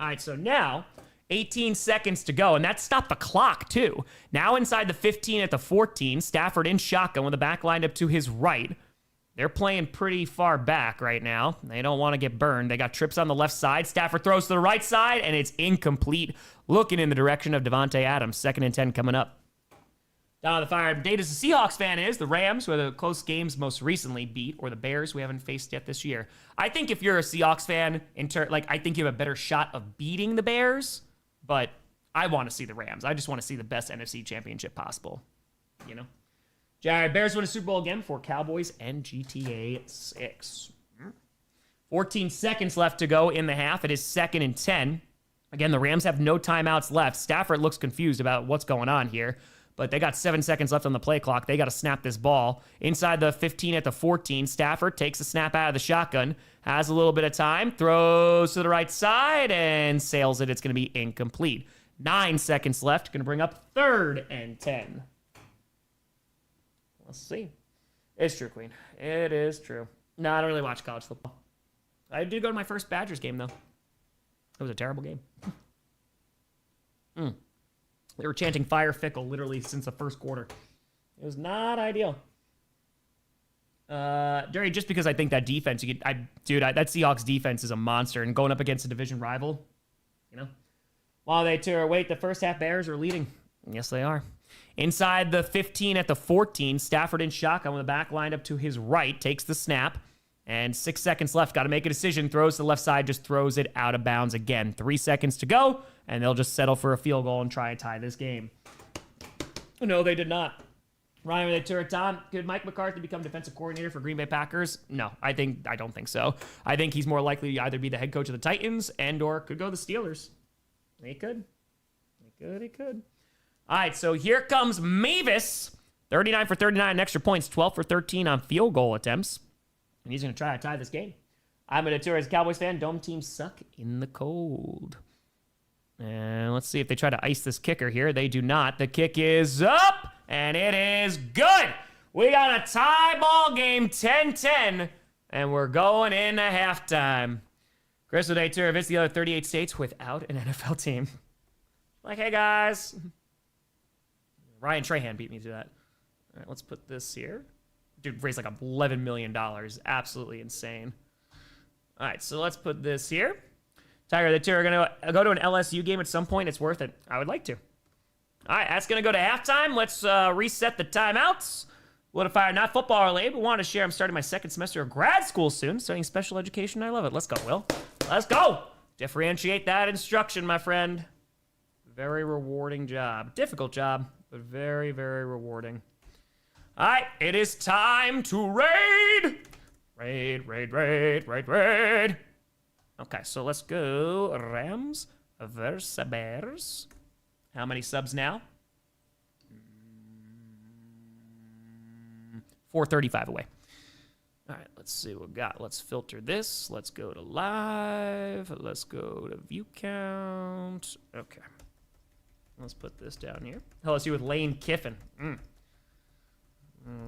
All right, so now 18 seconds to go, and that stopped the clock, too. Now inside the 15 at the 14, Stafford in shotgun with the back lined up to his right. They're playing pretty far back right now. They don't want to get burned. They got trips on the left side. Stafford throws to the right side, and it's incomplete. Looking in the direction of Devontae Adams. 2nd and 10 coming up. Down the fire date as a Seahawks fan is the Rams, who are the close games most recently beat, or the Bears, we haven't faced yet this year. I think if you're a Seahawks fan, I think you have a better shot of beating the Bears. But I want to see the Rams. I just want to see the best NFC Championship possible. You know? Jared, Bears win a Super Bowl again for Cowboys and GTA 6. 14 seconds left to go in the half. It is 2nd and 10. Again, the Rams have no timeouts left. Stafford looks confused about what's going on here. But they got 7 seconds left on the play clock. They got to snap this ball. Inside the 15 at the 14, Stafford takes the snap out of the shotgun, has a little bit of time, throws to the right side, and sails it. It's going to be incomplete. 9 seconds left. Going to bring up 3rd and 10. Let's see. It's true, Queen. It is true. No, I don't really watch college football. I did go to my first Badgers game, though. It was a terrible game. They were chanting Fire Fickle literally since the first quarter. It was not ideal. Dirty, just because I think that defense, that Seahawks defense is a monster, and going up against a division rival, you know. While they wait, the first half Bears are leading. Yes, they are. Inside the 15 at the 14, Stafford in shotgun with the back lined up to his right, takes the snap, and 6 seconds left. Got to make a decision. Throws to the left side, just throws it out of bounds again. 3 seconds to go, and they'll just settle for a field goal and try and tie this game. No, they did not. Ryan with a turret on. Could Mike McCarthy become defensive coordinator for Green Bay Packers? No, I don't think so. I think he's more likely to either be the head coach of the Titans and/or could go the Steelers. He could. All right, so here comes Mavis. 39 for 39 extra points, 12 for 13 on field goal attempts. And he's going to try to tie this game. I'm going to tour as a Cowboys fan. Dome teams suck in the cold. And let's see if they try to ice this kicker here. They do not. The kick is up, and it is good. We got a tie ball game, 10-10, and we're going into halftime. Crystal Day Tour visits the other 38 states without an NFL team. Like, hey, guys. Ryan Trahan beat me to that. All right, let's put this here. Dude raised like $11 million. Absolutely insane. All right, so let's put this here. Tiger the Tour are going to go to an LSU game at some point. It's worth it. I would like to. All right, that's going to go to halftime. Let's reset the timeouts. What if I not football related, but want to share? I'm starting my second semester of grad school soon, studying special education. I love it. Let's go, Will. Let's go. Differentiate that instruction, my friend. Very rewarding job. Difficult job, but very, very rewarding. All right, it is time to raid. Raid. Okay, so let's go Rams versus Bears. How many subs now? 435 away. All right, let's see what we got. Let's filter this. Let's go to live. Let's go to view count. Okay. Let's put this down here. LSU with Lane Kiffin.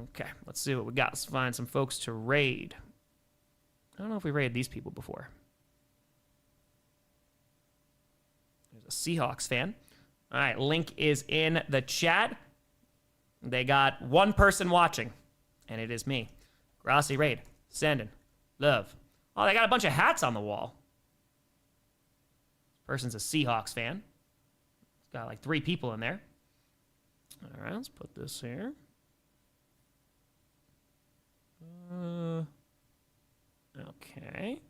Okay, let's see what we got. Let's find some folks to raid. I don't know if we raided these people before. There's a Seahawks fan. All right, link is in the chat. They got one person watching, and it is me. Grossi raid. Sending. Love. Oh, they got a bunch of hats on the wall. This person's a Seahawks fan. It's got like 3 people in there. All right, let's put this here. Okay.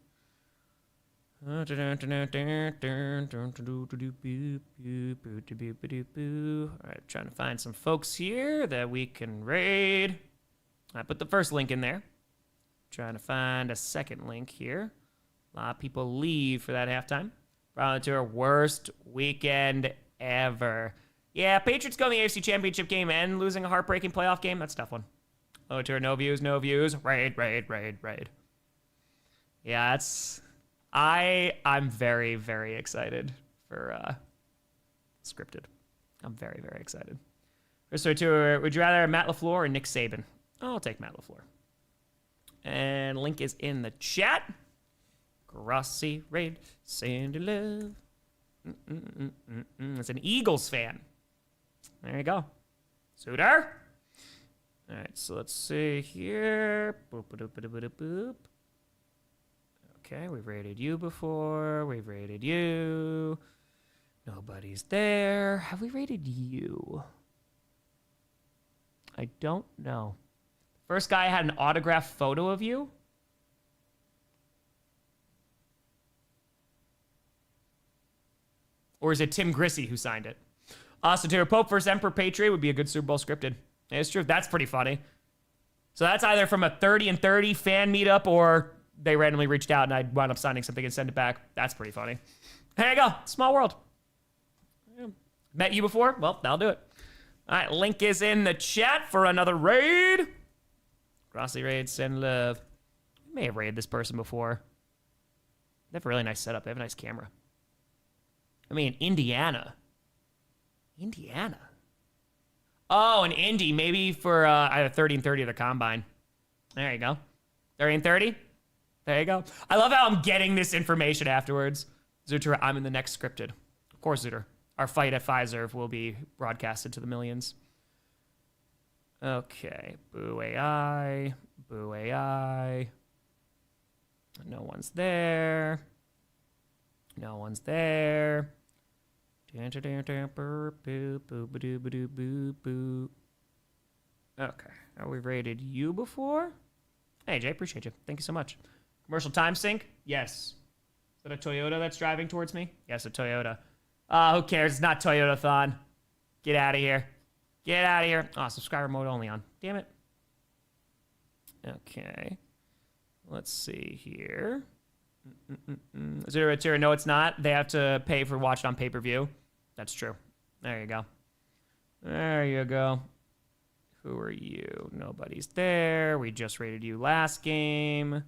All right, trying to find some folks here that we can raid. I put the first link in there. Trying to find a second link here. A lot of people leave for that halftime. Probably to our worst weekend ever. Yeah, Patriots going to the AFC Championship game and losing a heartbreaking playoff game. That's a tough one. Oh, to our no views. Raid. Yeah, it's... I'm very, very excited for scripted. I'm very, very excited. So, would you rather Matt LaFleur or Nick Saban? I'll take Matt LaFleur. And link is in the chat. Grossi raid, Sandy Love. It's an Eagles fan. There you go. Suitor. All right, so let's see here. Boop. Okay, we've rated you before. We've rated you. Nobody's there. Have we rated you? I don't know. First guy had an autographed photo of you. Or is it Tim Grossi who signed it? Soteria Pope versus Emperor Patriot would be a good Super Bowl scripted. It's true. That's pretty funny. So that's either from a 30 and 30 fan meetup or they randomly reached out and I wound up signing something and sent it back. That's pretty funny. There you go. Small world. Yeah. Met you before? Well, that'll do it. All right, link is in the chat for another raid. Grossi raid, send love. We may have raided this person before. They have a really nice setup. They have a nice camera. I mean, Indiana. Oh, an Indy. Maybe for either 30 and 30 of the combine. There you go. 30 and 30. There you go. I love how I'm getting this information afterwards. Zuter, I'm in the next scripted. Of course, Zuter. Our fight at Pfizer will be broadcasted to the millions. Okay. Boo AI. Boo AI. No one's there. No one's there. Okay. Are we rated you before? Hey, Jay, appreciate you. Thank you so much. Commercial time sync? Yes. Is that a Toyota that's driving towards me? Yes, a Toyota. Who cares? It's not Toyota-thon. Get out of here. Get out of here. Oh, subscriber mode only on. Damn it. Okay. Let's see here. Zero, no, it's not. They have to pay for watch it on pay-per-view. That's true. There you go. There you go. Who are you? Nobody's there. We just rated you last game.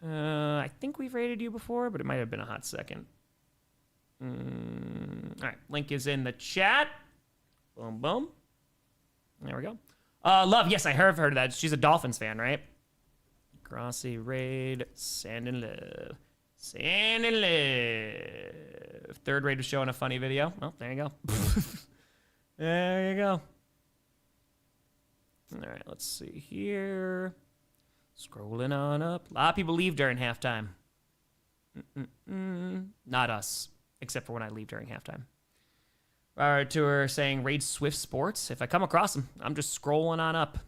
I think we've rated you before, but it might have been a hot second. All right, link is in the chat. Boom, boom. There we go. Love, yes, I have heard of that. She's a Dolphins fan, right? Grossi, Raid, Sand and Love. Sand and Love. Third Raid was showing a funny video. Well, there you go. There you go. All right, let's see here. Scrolling on up. A lot of people leave during halftime. Not us, except for when I leave during halftime. Our tour saying Raid Swift Sports. If I come across him, I'm just scrolling on up.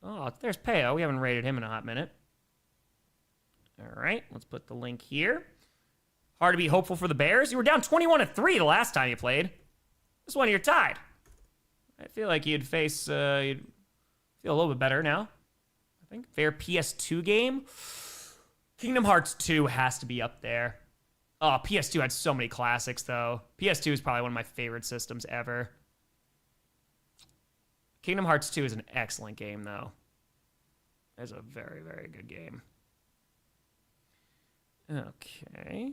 Oh, there's Peo. We haven't rated him in a hot minute. All right, let's put the link here. Hard to be hopeful for the Bears. You were down 21-3 the last time you played. This one you're tied. I feel like you'd feel a little bit better now. I think fair PS2 game. Kingdom Hearts 2 has to be up there. Oh, PS2 had so many classics, though. PS2 is probably one of my favorite systems ever. Kingdom Hearts 2 is an excellent game, though. It's a very, very good game. Okay.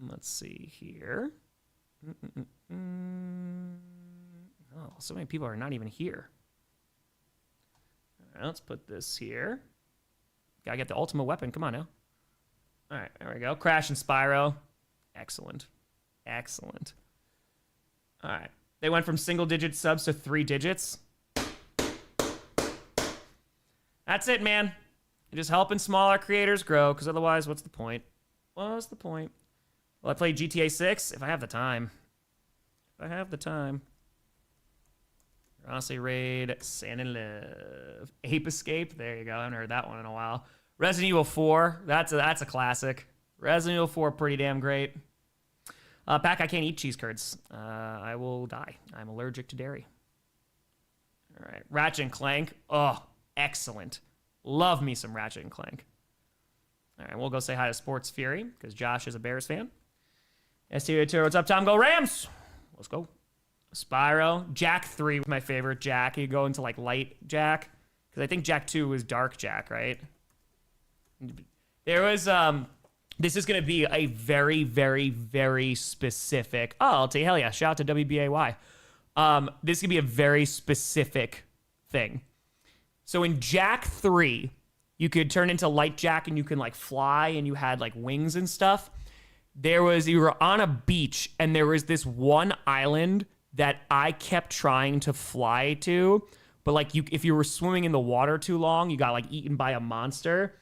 Let's see here. Oh, so many people are not even here. All right, let's put this here. Gotta get the ultimate weapon. Come on now. All right, there we go. Crash and Spyro. Excellent. Excellent. All right. They went from single-digit subs to 3 digits. That's it, man. You're just helping smaller creators grow, because otherwise, what's the point? What's the point? Well, I play GTA 6 if I have the time. If I have the time. Grossi Raid, Sand and Love. Ape Escape. There you go. I haven't heard that one in a while. Resident Evil 4. That's a classic. Resident Evil 4, pretty damn great. Pack, I can't eat cheese curds. I will die. I'm allergic to dairy. All right. Ratchet and Clank. Oh, excellent. Love me some Ratchet and Clank. All right, we'll go say hi to Sports Fury, because Josh is a Bears fan. STO, what's up, Tom? Go Rams! Let's go. Spyro. Jack 3 was my favorite Jack. You go into, like, light Jack. Because I think Jack 2 was dark Jack, right? There was, this is going to be a very, very, very specific... Oh, I'll tell you, hell yeah. Shout out to WBAY. This is going to be a very specific thing. So in Jack 3, you could turn into light Jack and you can, like, fly and you had, like, wings and stuff. You were on a beach and there was this one island that I kept trying to fly to, but like if you were swimming in the water too long, you got like eaten by a monster.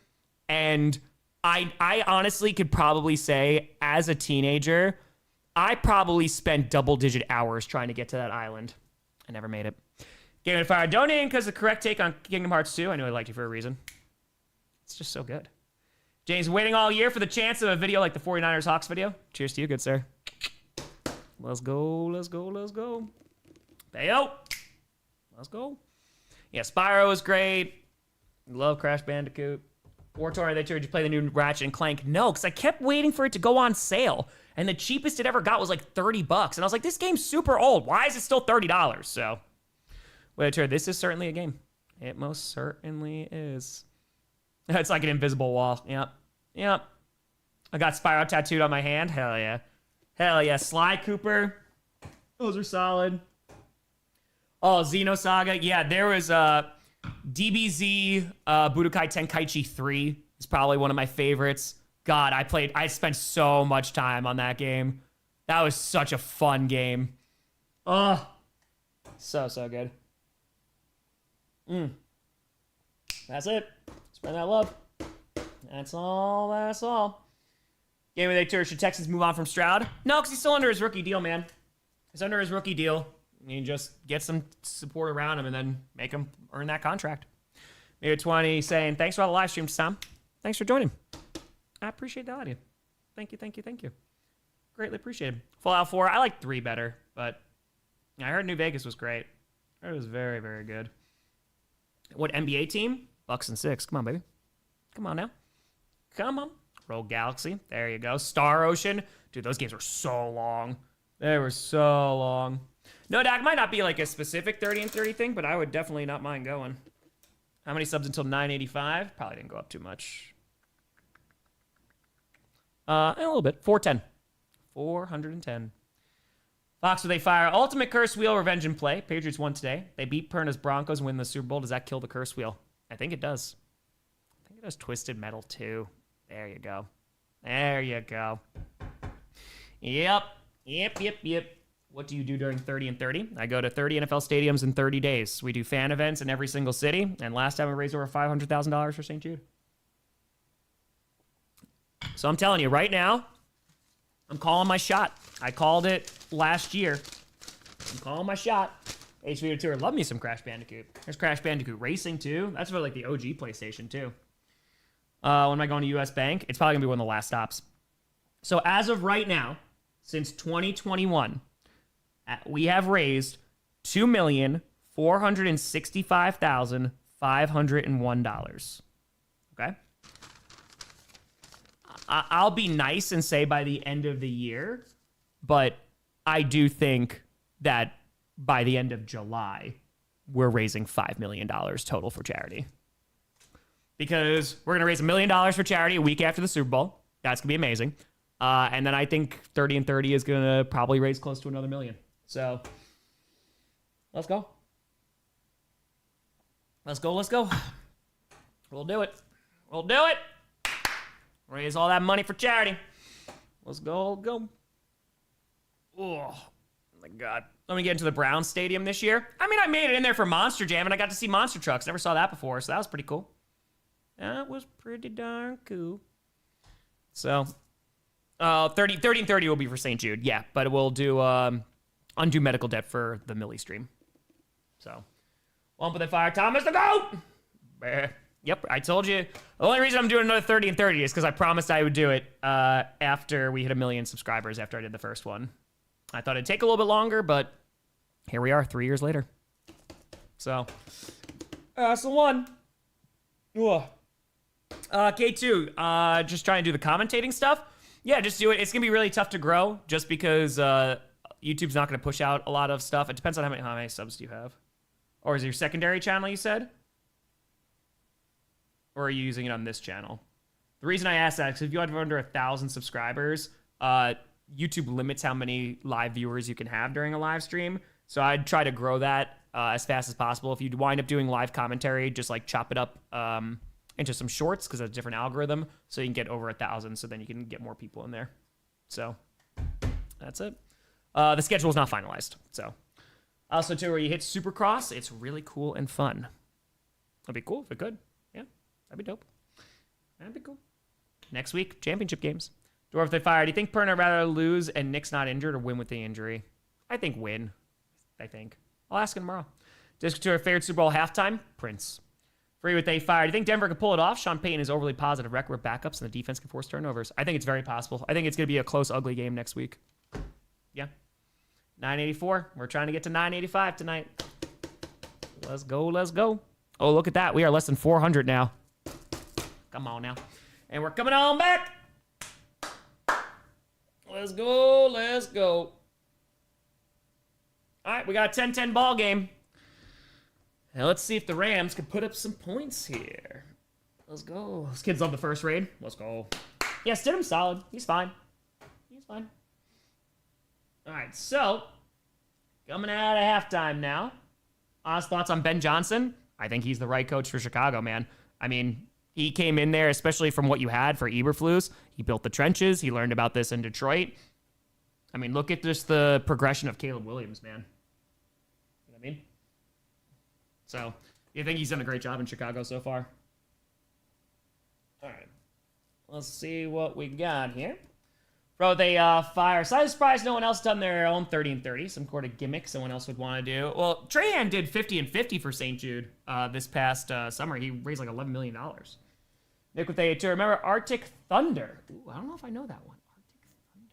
And I honestly could probably say as a teenager, I probably spent double-digit hours trying to get to that island. I never made it. Game and Fire donating because the correct take on Kingdom Hearts 2. I knew I liked you for a reason. It's just so good. James, waiting all year for the chance of a video like the 49ers Hawks video. Cheers to you, good sir. Let's go, let's go, let's go. Bayo. Let's go. Yeah, Spyro is great. Love Crash Bandicoot. Wartor, they told you play the new Ratchet and Clank. No, because I kept waiting for it to go on sale. And the cheapest it ever got was like $30. And I was like, this game's super old. Why is it still $30? So, Wartor, this is certainly a game. It most certainly is. It's like an invisible wall. Yep. Yep. I got Spyro tattooed on my hand. Hell yeah. Hell yeah. Sly Cooper. Those are solid. Oh, Xenosaga. Yeah, there was DBZ Budokai Tenkaichi 3. It's probably one of my favorites. God, I spent so much time on that game. That was such a fun game. Oh, so good. That's it. Spread that love. That's all. Game of the tour. Should Texans move on from Stroud? No, because he's still under his rookie deal, man. He's under his rookie deal. You just get some support around him and then make him earn that contract. Mayor 20 saying, thanks for all the live streams, Tom. Thanks for joining. I appreciate that, audio. Thank you. Greatly appreciated. Fallout 4, I like 3 better, but I heard New Vegas was great. I heard it was very, very good. What NBA team? Bucks and 6. Come on, baby. Come on now. Come on. Rogue Galaxy. There you go. Star Ocean. Dude, those games were so long. They were so long. No, Dak, might not be like a specific 30 and 30 thing, but I would definitely not mind going. How many subs until 985? Probably didn't go up too much. A little bit. 410. 410. Fox, will they fire ultimate curse wheel, revenge and play? Patriots won today. They beat Perna's Broncos and win the Super Bowl. Does that kill the curse wheel? I think it does. I think it does Twisted Metal too. There you go. There you go. Yep. What do you do during 30 and 30? I go to 30 NFL stadiums in 30 days. We do fan events in every single city. And last time we raised over $500,000 for St. Jude. So I'm telling you right now, I'm calling my shot. I called it last year. I'm calling my shot. HV Tour, love me some Crash Bandicoot. There's Crash Bandicoot Racing too. That's for like the OG PlayStation too. When am I going to US Bank? It's probably gonna be one of the last stops. So as of right now, since 2021, we have raised $2,465,501. Okay? I'll be nice and say by the end of the year, but I do think that by the end of July, we're raising $5 million total for charity. Because we're going to raise $1 million for charity a week after the Super Bowl. That's going to be amazing. And then I think 30 and 30 is going to probably raise close to another $1 million. So, let's go. Let's go. We'll do it. Raise all that money for charity. Let's go. Oh, my God. Let me get into the Browns Stadium this year. I mean, I made it in there for Monster Jam, and I got to see monster trucks. Never saw that before, so that was pretty cool. That was pretty darn cool. So, 30 and 30 will be for St. Jude. Yeah, but we'll do undo medical debt for the Millie stream. So, one for the fire. Thomas the GOAT! Yep, I told you. The only reason I'm doing another 30 and 30 is because I promised I would do it after we hit 1 million subscribers after I did the first one. I thought it'd take a little bit longer, but here we are 3 years later. So, that's the one. K2, just trying to do the commentating stuff. Yeah, just do it. It's going to be really tough to grow just because YouTube's not going to push out a lot of stuff. It depends on how many subs do you have. Or is it your secondary channel, you said? Or are you using it on this channel? The reason I asked that is if you have under 1,000 subscribers, YouTube limits how many live viewers you can have during a live stream. So I'd try to grow that as fast as possible. If you wind up doing live commentary, just like chop it up into some shorts because it's a different algorithm. So you can get over 1,000 so then you can get more people in there. So that's it. The schedule is not finalized. So also too, where you hit Supercross, it's really cool and fun. That'd be cool if it could. That'd be dope. That'd be cool. Next week, championship games. Dwarf, they fired. Do you think Perna would rather lose and Nick's not injured or win with the injury? I think win. I'll ask him tomorrow. Disc Tour, favorite Super Bowl halftime? Prince. Free with they fired. Do you think Denver could pull it off? Sean Payton is overly positive record with backups and the defense can force turnovers. I think it's very possible. I think it's going to be a close, ugly game next week. Yeah. 984. We're trying to get to 985 tonight. Let's go. Oh, look at that. We are less than 400 now. Come on now. And we're coming on back. Let's go. All right, we got a 10-10 ball game. Now let's see if the Rams can put up some points here. Let's go. This kid's on the first raid. Let's go. Yeah, Stidham's solid. He's fine. All right, so coming out of halftime now. Honest thoughts on Ben Johnson? I think he's the right coach for Chicago, man. I mean, he came in there, especially from what you had for Eberflus. He built the trenches. He learned about this in Detroit. I mean, look at just the progression of Caleb Williams, man. You know what I mean? So, you think he's done a great job in Chicago so far? All right. Let's see what we got here. Bro, they fire. So I was surprised no one else done their own 30 and 30. Some sort of gimmick someone else would want to do. Well, Trahan did 50 and 50 for St. Jude this past summer. He raised like $11 million. Nick with a to remember Arctic Thunder. Ooh, I don't know if I know that one. Arctic Thunder.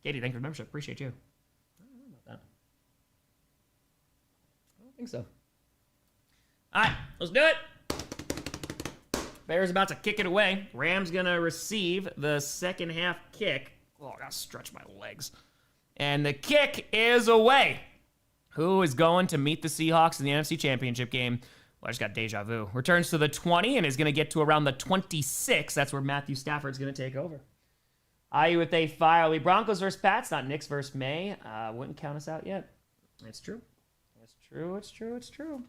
Katie, thank you for the membership. Appreciate you. I don't know about that. I don't think so. All right, let's do it. Bears about to kick it away. Rams gonna receive the second half kick. Oh, I gotta stretch my legs. And the kick is away. Who is going to meet the Seahawks in the NFC Championship game? Well, I just got deja vu. Returns to the 20 and is gonna get to around the 26. That's where Matthew Stafford's gonna take over. IU with a fire. It'll be Broncos versus Pats, not Knicks versus May. Wouldn't count us out yet. It's true. It's true.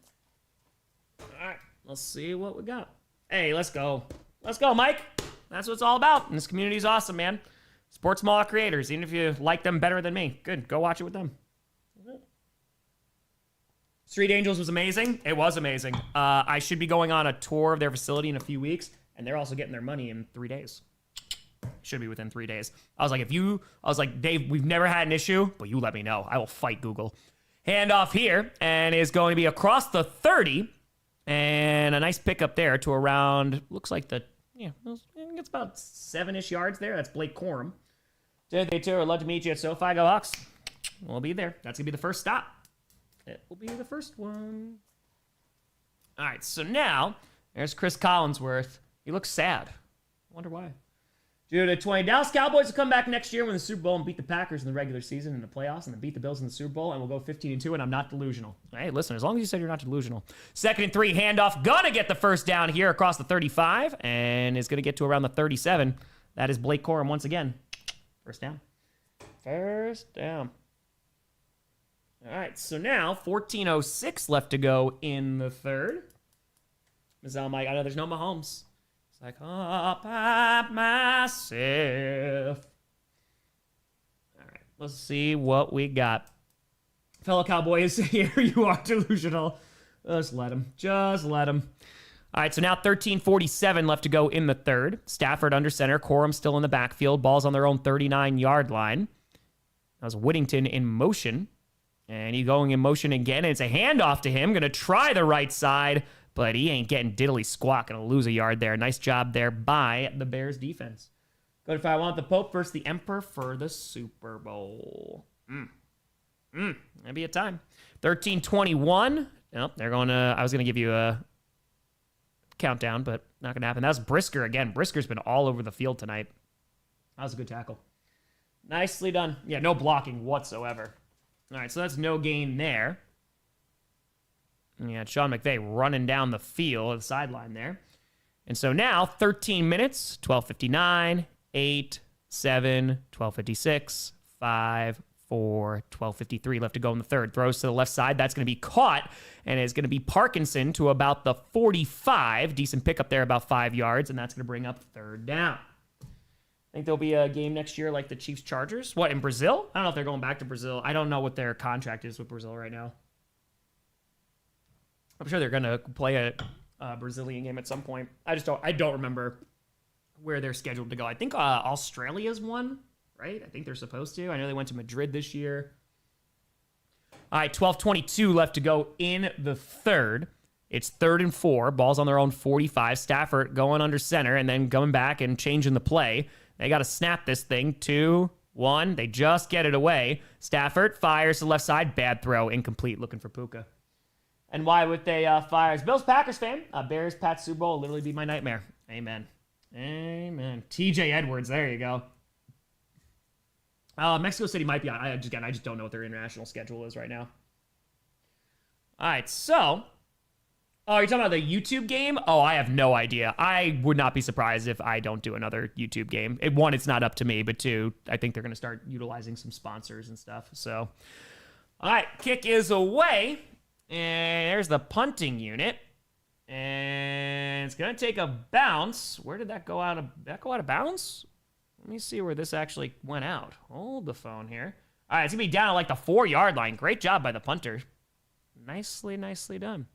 All right, let's see what we got. Hey, let's go. Let's go, Mike. That's what it's all about. And this community is awesome, man. Sports mall creators, even if you like them better than me. Good, go watch it with them. Street Angels was amazing. It was amazing. I should be going on a tour of their facility in a few weeks, and they're also getting their money in 3 days. Should be within 3 days. I was like, Dave, we've never had an issue, but you let me know. I will fight Google. Handoff here, and is going to be across the 30, and a nice pickup there to around, looks like it's about 7-ish yards there. That's Blake Corum. They too, I'd love to meet you at SoFi. Go Hawks. We'll be there. That's going to be the first stop. It will be the first one. All right, so now there's Chris Collinsworth. He looks sad. I wonder why. Dude, at 20. Dallas Cowboys will come back next year, win the Super Bowl, and beat the Packers in the regular season in the playoffs, and then beat the Bills in the Super Bowl, and we'll go 15-2, and I'm not delusional. Hey, listen, as long as you said you're not delusional. 2nd and 3, handoff. Gonna get the first down here across the 35, and is gonna get to around the 37. That is Blake Corum once again. First down. All right, so now 14:06 left to go in the third. Mike, I know there's no Mahomes. It's like, oh, pop myself. All right, let's see what we got. Fellow Cowboys, here you are delusional. Just let him. All right, so now 13:47 left to go in the third. Stafford under center. Corum still in the backfield. Ball's on their own 39-yard line. That was Whittington in motion. And he's going in motion again. And it's a handoff to him. Going to try the right side, but he ain't getting diddly squat. Going to lose a yard there. Nice job there by the Bears defense. Go to 5. I want the Pope versus the Emperor for the Super Bowl. That'd be a time. 13:21. Nope, they're going to... I was going to give you a countdown, but not going to happen. That was Brisker again. Brisker's been all over the field tonight. That was a good tackle. Nicely done. Yeah, no blocking whatsoever. All right, so that's no gain there. Yeah, Sean McVay running down the field, the sideline there. And so now 13 minutes, 12:59, 8, 7, 12:56, 5, 4, 12:53 left to go in the third. Throws to the left side. That's going to be caught, and it's going to be Parkinson to about the 45. Decent pickup there, about 5 yards, and that's going to bring up third down. I think there'll be a game next year like the Chiefs-Chargers. What, in Brazil? I don't know if they're going back to Brazil. I don't know what their contract is with Brazil right now. I'm sure they're going to play a Brazilian game at some point. I don't remember where they're scheduled to go. I think Australia's one, right? I think they're supposed to. I know they went to Madrid this year. All right, 12:22 left to go in the third. It's 3rd and 4. Ball's on their own 45. Stafford going under center and then going back and changing the play. They got to snap this thing. 2, 1. They just get it away. Stafford fires to the left side. Bad throw. Incomplete. Looking for Puka. And why would they fire? Bills Packers fan. Bears Pats Super Bowl will literally be my nightmare. Amen. TJ Edwards. There you go. Mexico City might be on. I just don't know what their international schedule is right now. All right, so... Oh, you're talking about the YouTube game? Oh, I have no idea. I would not be surprised if I don't do another YouTube game. One, it's not up to me, but two, I think they're going to start utilizing some sponsors and stuff. So, all right, kick is away. And there's the punting unit. And it's going to take a bounce. Where did that go out of bounds? Let me see where this actually went out. Hold the phone here. All right, it's going to be down at like the 4-yard line. Great job by the punter. Nicely done.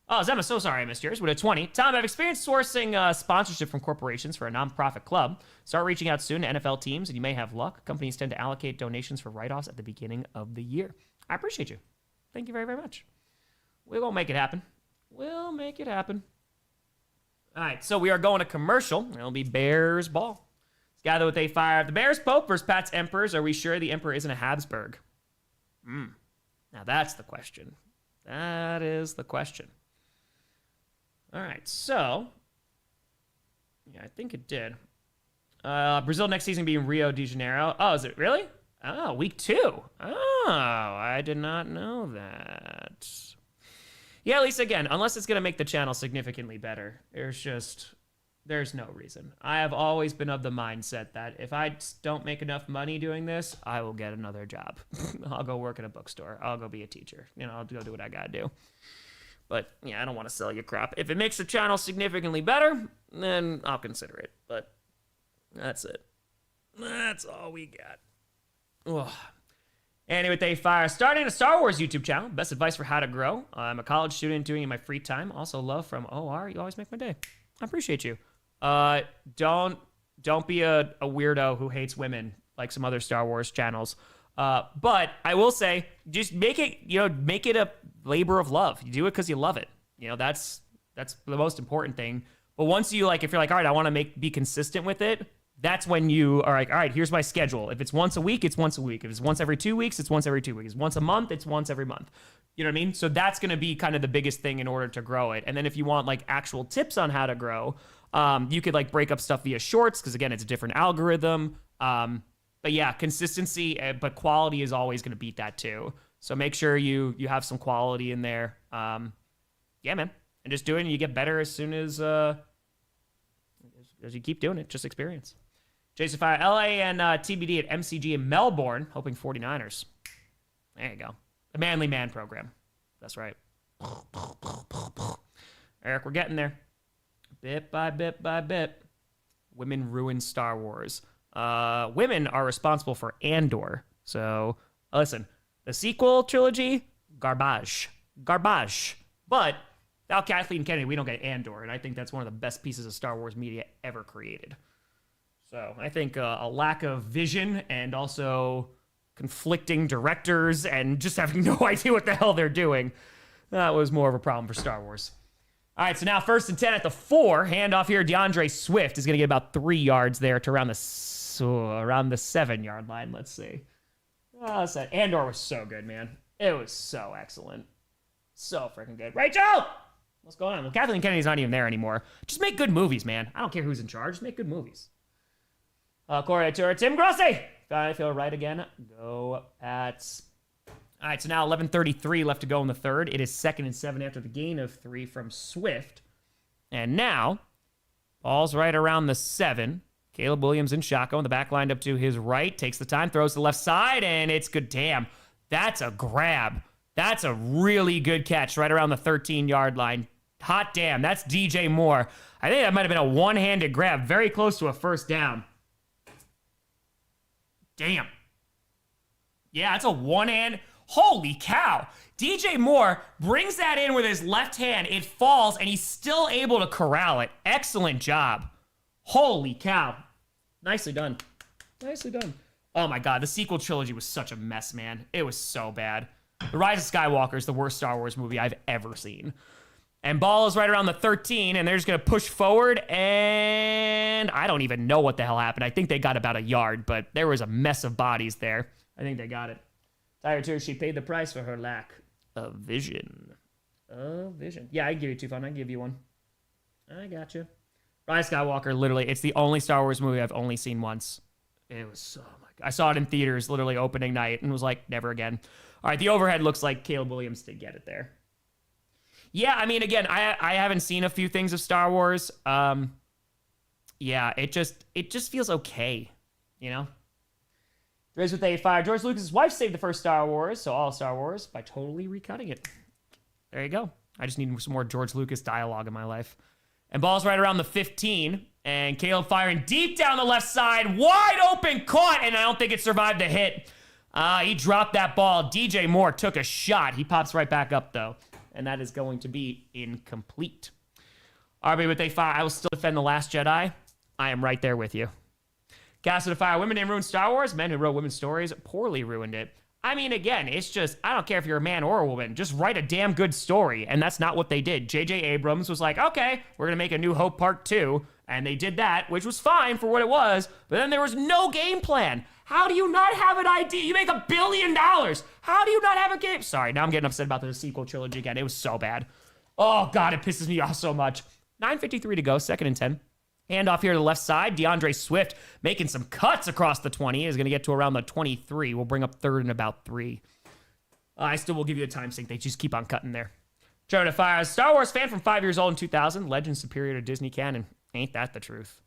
Oh, Zema, so sorry I missed yours. With a 20. Tom, I've experienced sourcing sponsorship from corporations for a nonprofit club. Start reaching out soon to NFL teams, and you may have luck. Companies tend to allocate donations for write-offs at the beginning of the year. I appreciate you. Thank you very, very much. We're going to make it happen. We'll make it happen. All right, so we are going to commercial. It'll be Bears ball. Let's gather with a fire. The Bears Pope versus Pat's Emperors. Are we sure the Emperor isn't a Habsburg? Now that's the question. That is the question. All right, so, yeah, I think it did. Brazil next season being Rio de Janeiro. Oh, is it really? Oh, week 2. Oh, I did not know that. Yeah, at least, again, unless it's going to make the channel significantly better. There's just There's no reason. I have always been of the mindset that if I don't make enough money doing this, I will get another job. I'll go work at a bookstore. I'll go be a teacher. I'll go do what I gotta do. But yeah, I don't want to sell you crap. If it makes the channel significantly better, then I'll consider it. But that's it. That's all we got. Ugh. Anyway, they fire. Starting a Star Wars YouTube channel. Best advice for how to grow. I'm a college student doing it in my free time. Also love from OR. You always make my day. I appreciate you. Don't be a weirdo who hates women like some other Star Wars channels. But I will say, just make it a labor of love. You do it because you love it. That's the most important thing. But once you if you're like, all right, I want to be consistent with it. That's when you are like, all right, here's my schedule. If it's once a week, it's once a week. If it's once every 2 weeks, it's once every 2 weeks. If it's once a month, it's once every month. You know what I mean? So that's going to be kind of the biggest thing in order to grow it. And then if you want actual tips on how to grow, you could break up stuff via shorts because again, it's a different algorithm. But yeah, consistency, but quality is always going to beat that too. So make sure you have some quality in there. Yeah, man. And just do it and you get better as soon as you keep doing it. Just experience. Jason Fire, LA and TBD at MCG in Melbourne, hoping 49ers. There you go. The Manly Man program. That's right. Eric, we're getting there. Bit by bit by bit. Women ruin Star Wars. Women are responsible for Andor. So, listen, the sequel trilogy, garbage. Garbage. But without Kathleen Kennedy, we don't get Andor. And I think that's one of the best pieces of Star Wars media ever created. So I think a lack of vision and also conflicting directors and just having no idea what the hell they're doing, that was more of a problem for Star Wars. All right, so now 1st and 10 at the 4. Handoff here. DeAndre Swift is going to get about 3 yards there to around the 7-yard line. Let's see. Andor was so good, man. It was so excellent. So freaking good. Rachel! What's going on? Well, Kathleen Kennedy's not even there anymore. Just make good movies, man. I don't care who's in charge. Just make good movies. Corey Tour, Tim Grossi. I feel right again. Go Pats. All right, so now 11:33 left to go in the third. It is 2nd and 7 after the gain of 3 from Swift. And now, ball's right around the 7. Caleb Williams in shotgun. The back lined up to his right. Takes the time, throws to the left side, and it's good. Damn, that's a grab. That's a really good catch right around the 13-yard line. Hot damn, that's DJ Moore. I think that might have been a one-handed grab, very close to a first down. Damn. Yeah, it's a one-hand. Holy cow. DJ Moore brings that in with his left hand. It falls, and he's still able to corral it. Excellent job. Holy cow. Nicely done. Nicely done. Oh, my God. The sequel trilogy was such a mess, man. It was so bad. The Rise of Skywalker is the worst Star Wars movie I've ever seen. And ball is right around the 13, and they're just going to push forward, and I don't even know what the hell happened. I think they got about a yard, but there was a mess of bodies there. I think they got it. Tyler too, she paid the price for her lack of vision. Yeah, I give you 2 fun. I give you 1. I got you. Rise of Skywalker, literally, it's the only Star Wars movie I've only seen once. It was so much. I saw it in theaters, literally opening night, and was like, never again. All right, the overhead looks like Caleb Williams did get it there. Yeah, I mean, again, I haven't seen a few things of Star Wars. Yeah, it just feels okay, you know? There's with a fire. George Lucas' wife saved the first Star Wars, so all Star Wars, by totally recutting it. There you go. I just need some more George Lucas dialogue in my life. And ball's right around the 15, and Caleb firing deep down the left side, wide open, caught, and I don't think it survived the hit. He dropped that ball. DJ Moore took a shot. He pops right back up, though. And that is going to be incomplete. RB with a fire. I will still defend The Last Jedi. I am right there with you. Cast of Fire. Women didn't ruin Star Wars. Men who wrote women's stories poorly ruined it. I mean, again, it's just, I don't care if you're a man or a woman. Just write a damn good story. And that's not what they did. J.J. Abrams was like, okay, we're going to make a New Hope Part 2. And they did that, which was fine for what it was. But then there was no game plan. How do you not have an idea? You make $1 billion. How do you not have a game? Sorry, now I'm getting upset about the sequel trilogy again. It was so bad. Oh, God, it pisses me off so much. 9:53 to go, 2nd and 10. Handoff here to the left side. DeAndre Swift making some cuts across the 20. Is going to get to around the 23. We'll bring up 3rd and about 3. I still will give you a time sync. They just keep on cutting there. Trevor to Fire. Star Wars fan from 5 years old in 2000. Legend superior to Disney canon. Ain't that the truth?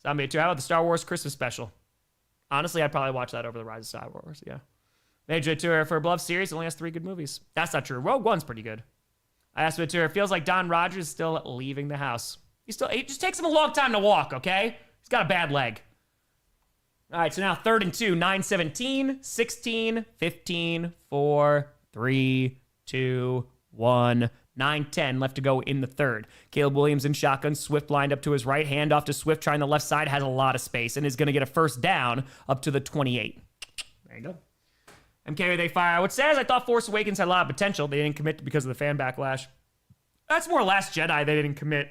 Zombie 2, how about the Star Wars Christmas special? Honestly, I'd probably watch that over the Rise of Star Wars, yeah. Major Tour for a beloved series only has 3 good movies. That's not true. Rogue One's pretty good. I asked Tour, it feels like Don Rogers is still leaving the house. It just takes him a long time to walk, okay? He's got a bad leg. All right, so now 3rd and 2, 9-17, 16, 15, 4, 3, 2, 1, 9-10 left to go in the third. Caleb Williams in shotgun. Swift lined up to his right. Hand off to Swift, trying the left side. Has a lot of space and is going to get a first down up to the 28. There you go. MK, they fire. What says I thought Force Awakens had a lot of potential. They didn't commit because of the fan backlash. That's more Last Jedi. They didn't commit.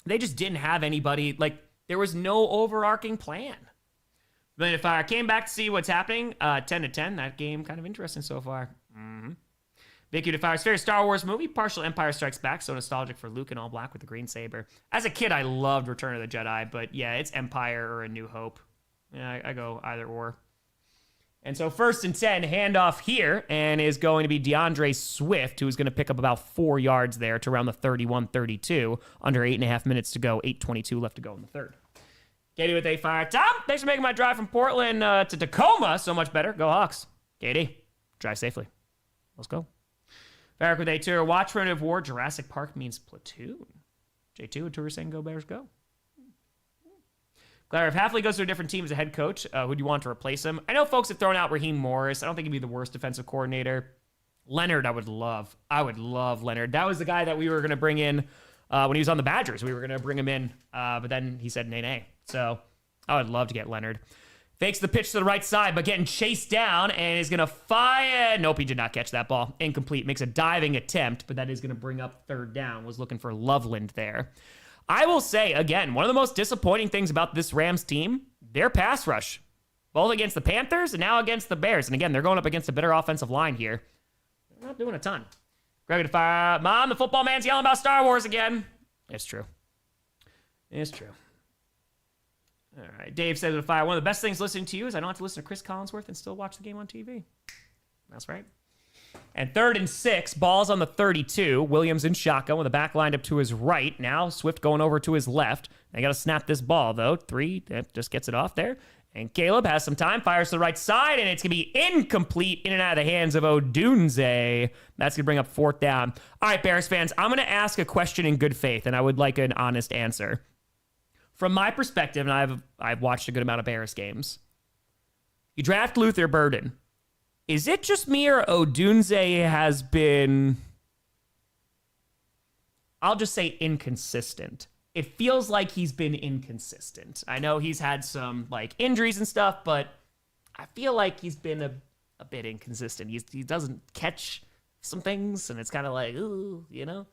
They just didn't have anybody. Like, there was no overarching plan. But if I came back to see what's happening, 10-10, that game kind of interesting so far. Mm-hmm. Vicky DeFire's favorite Star Wars movie, partial Empire Strikes Back, so nostalgic for Luke in all black with the green saber. As a kid, I loved Return of the Jedi, but yeah, it's Empire or A New Hope. Yeah, I go either or. And so 1st and 10, handoff here, and is going to be DeAndre Swift, who is going to pick up about 4 yards there to around the 31-32, under 8.5 minutes to go, 8:22 left to go in the third. Katie with a fire. Tom, thanks for making my drive from Portland to Tacoma so much better. Go Hawks. Katie, drive safely. Let's go. Farrick with a tour. Watch Primitive War. Jurassic Park means platoon. J2 with tour saying go Bears go. Claire, if Hafley goes to a different team as a head coach, who do you want to replace him? I know folks have thrown out Raheem Morris. I don't think he'd be the worst defensive coordinator. Leonard, I would love. I would love Leonard. That was the guy that we were going to bring in when he was on the Badgers. We were going to bring him in, but then he said nay. So I would love to get Leonard. Fakes the pitch to the right side, but getting chased down and is going to fire. Nope, he did not catch that ball. Incomplete. Makes a diving attempt, but that is going to bring up 3rd down. Was looking for Loveland there. I will say, again, one of the most disappointing things about this Rams team, their pass rush. Both against the Panthers and now against the Bears. And again, they're going up against a better offensive line here. They're not doing a ton. Greg to fire. Mom, the football man's yelling about Star Wars again. It's true. It's true. All right. Dave says to fire. One of the best things listening to you is I don't have to listen to Chris Collinsworth and still watch the game on TV. That's right. And 3rd and 6, balls on the 32. Williams in shotgun with the back lined up to his right. Now Swift going over to his left. They got to snap this ball, though. 3, that just gets it off there. And Caleb has some time, fires to the right side, and it's going to be incomplete in and out of the hands of Odunze. That's going to bring up 4th down. All right, Bears fans, I'm going to ask a question in good faith, and I would like an honest answer. From my perspective, and I've watched a good amount of Bears games, you draft Luther Burden. Is it just me or Odunze has been, I'll just say inconsistent? It feels like he's been inconsistent. I know he's had some like injuries and stuff, but I feel like he's been a bit inconsistent. He doesn't catch some things, and it's kind of like, ooh, you know,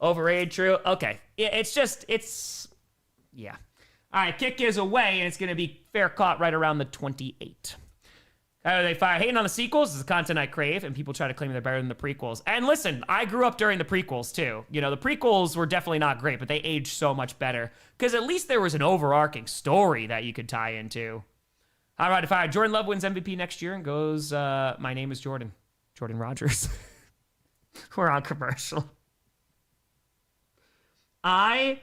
overrated. True. Okay, yeah. All right, kick is away, and it's going to be fair caught right around the 28. They fire. Hating on the sequels is the content I crave, and people try to claim they're better than the prequels. And listen, I grew up during the prequels, too. You know, the prequels were definitely not great, but they aged so much better. Because at least there was an overarching story that you could tie into. All right, fire. Jordan Love wins MVP next year and goes, my name is Jordan. Jordan Rogers. We're on commercial. I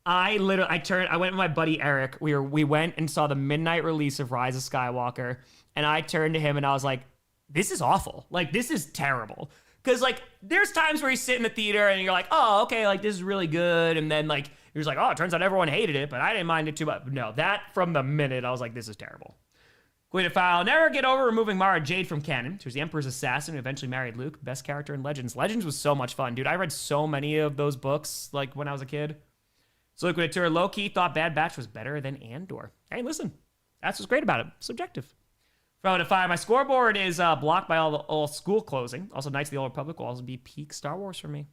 went with my buddy Eric. We went and saw the midnight release of Rise of Skywalker. And I turned to him and I was like, this is awful. Like, this is terrible. Because, like, there's times where you sit in the theater and you're like, oh, okay, like, this is really good. And then, like, you're just like, oh, it turns out everyone hated it, but I didn't mind it too much. No, that from the minute, I was like, this is terrible. Queen of File. Never get over removing Mara Jade from canon. She was the Emperor's assassin who eventually married Luke. Best character in Legends. Legends was so much fun, dude. I read so many of those books, like, when I was a kid. So Liquid Tour low-key thought Bad Batch was better than Andor. Hey, listen, that's what's great about it. Subjective. Throw to fire. My scoreboard is blocked by all school closing. Also, Knights of the Old Republic will also be peak Star Wars for me.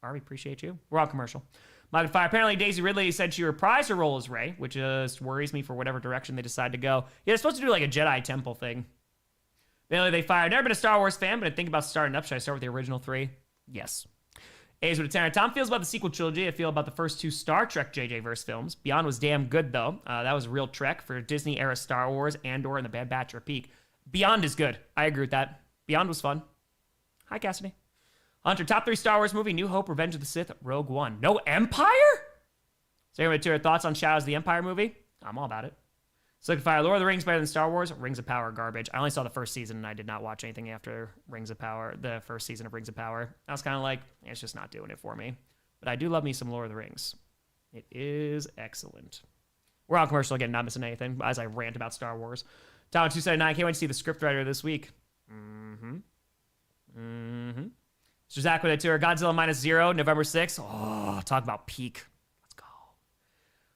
Ari, appreciate you. We're on commercial. Michael Fire. Apparently, Daisy Ridley said she reprised her role as Rey, which just worries me for whatever direction they decide to go. Yeah, they're supposed to do like a Jedi Temple thing. Mainly, they fired. Never been a Star Wars fan, but I think about starting up. Should I start with the original 3? Yes. A's with a 10. Tom feels about the sequel trilogy. I feel about the first 2 Star Trek JJ-verse films. Beyond was damn good, though. That was a real trek for Disney-era Star Wars, Andor, and The Bad Batch are peak. Beyond is good. I agree with that. Beyond was fun. Hi, Cassidy. Hunter, top 3 Star Wars movie, New Hope, Revenge of the Sith, Rogue One. No Empire? So anyway, to your thoughts on Shadows of the Empire movie? I'm all about it. So Fire, Lord of the Rings better than Star Wars? Rings of Power garbage. I only saw the first season and I did not watch anything after Rings of Power, the first season of Rings of Power. I was kind of like, it's just not doing it for me. But I do love me some Lord of the Rings. It is excellent. We're on commercial again, not missing anything as I rant about Star Wars. Town 279, can't wait to see the scriptwriter this week. Mr. Zach with a tour. Godzilla -0, November 6th. Oh, talk about peak. Let's go.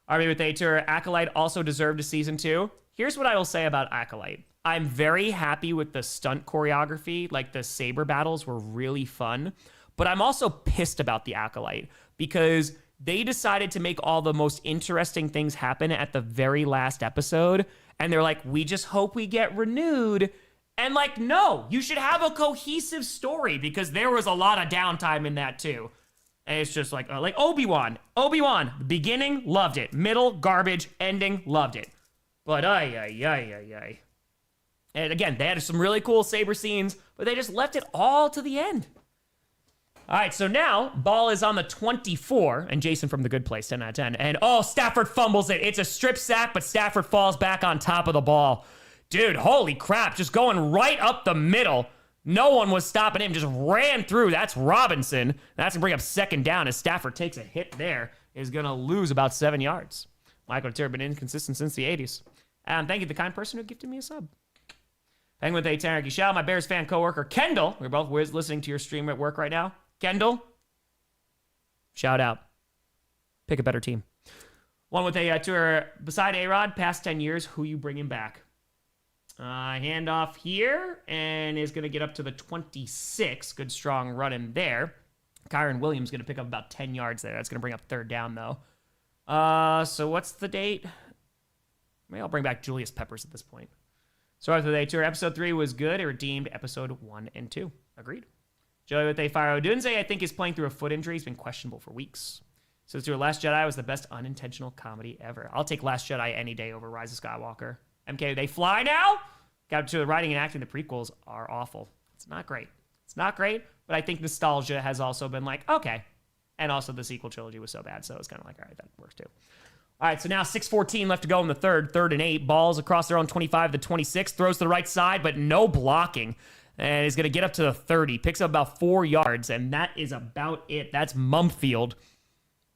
RB with a tour. Acolyte also deserved a season 2. Here's what I will say about Acolyte. I'm very happy with the stunt choreography. Like, the saber battles were really fun. But I'm also pissed about the Acolyte because they decided to make all the most interesting things happen at the very last episode. And they're like, we just hope we get renewed. And like, no, you should have a cohesive story because there was a lot of downtime in that too. And it's just like Obi-Wan, the beginning, loved it. Middle, garbage. Ending, loved it. But ay. And again, they had some really cool saber scenes, but they just left it all to the end. All right, so now, ball is on the 24, and Jason from The Good Place, 10 out of 10. And, Stafford fumbles it. It's a strip sack, but Stafford falls back on top of the ball. Dude, holy crap, just going right up the middle. No one was stopping him, just ran through. That's Robinson. That's going to bring up second down as Stafford takes a hit there. Is going to lose about 7 yards. Michael Turr been inconsistent since the 80s. And thank you to the kind person who gifted me a sub. Penguin with a Tarek Shout, my Bears fan coworker, Kendall. We're both listening to your stream at work right now. Kendall, shout out. Pick a better team. One with a tour beside A-Rod, past 10 years, who you bringing back? Handoff here, and is going to get up to the 26. Good strong run in there. Kyron Williams going to pick up about 10 yards there. That's going to bring up third down, though. So what's the date? Maybe I'll bring back Julius Peppers at this point. So after the tour, episode 3 was good. It redeemed episode 1 and 2. Agreed. Joey with a Fire Odunze, I think, is playing through a foot injury. He's been questionable for weeks. So through Last Jedi was the best unintentional comedy ever. I'll take Last Jedi any day over Rise of Skywalker. MK, they fly now? Got to the writing and acting. The prequels are awful. It's not great. It's not great, but I think nostalgia has also been like, okay. And also the sequel trilogy was so bad, so it's kind of like, all right, that works too. All right, so now 6:14 left to go in the third and 8. Balls across their own 25 to 26. Throws to the right side, but no blocking. And he's going to get up to the 30. Picks up about 4 yards, and that is about it. That's Mumfield.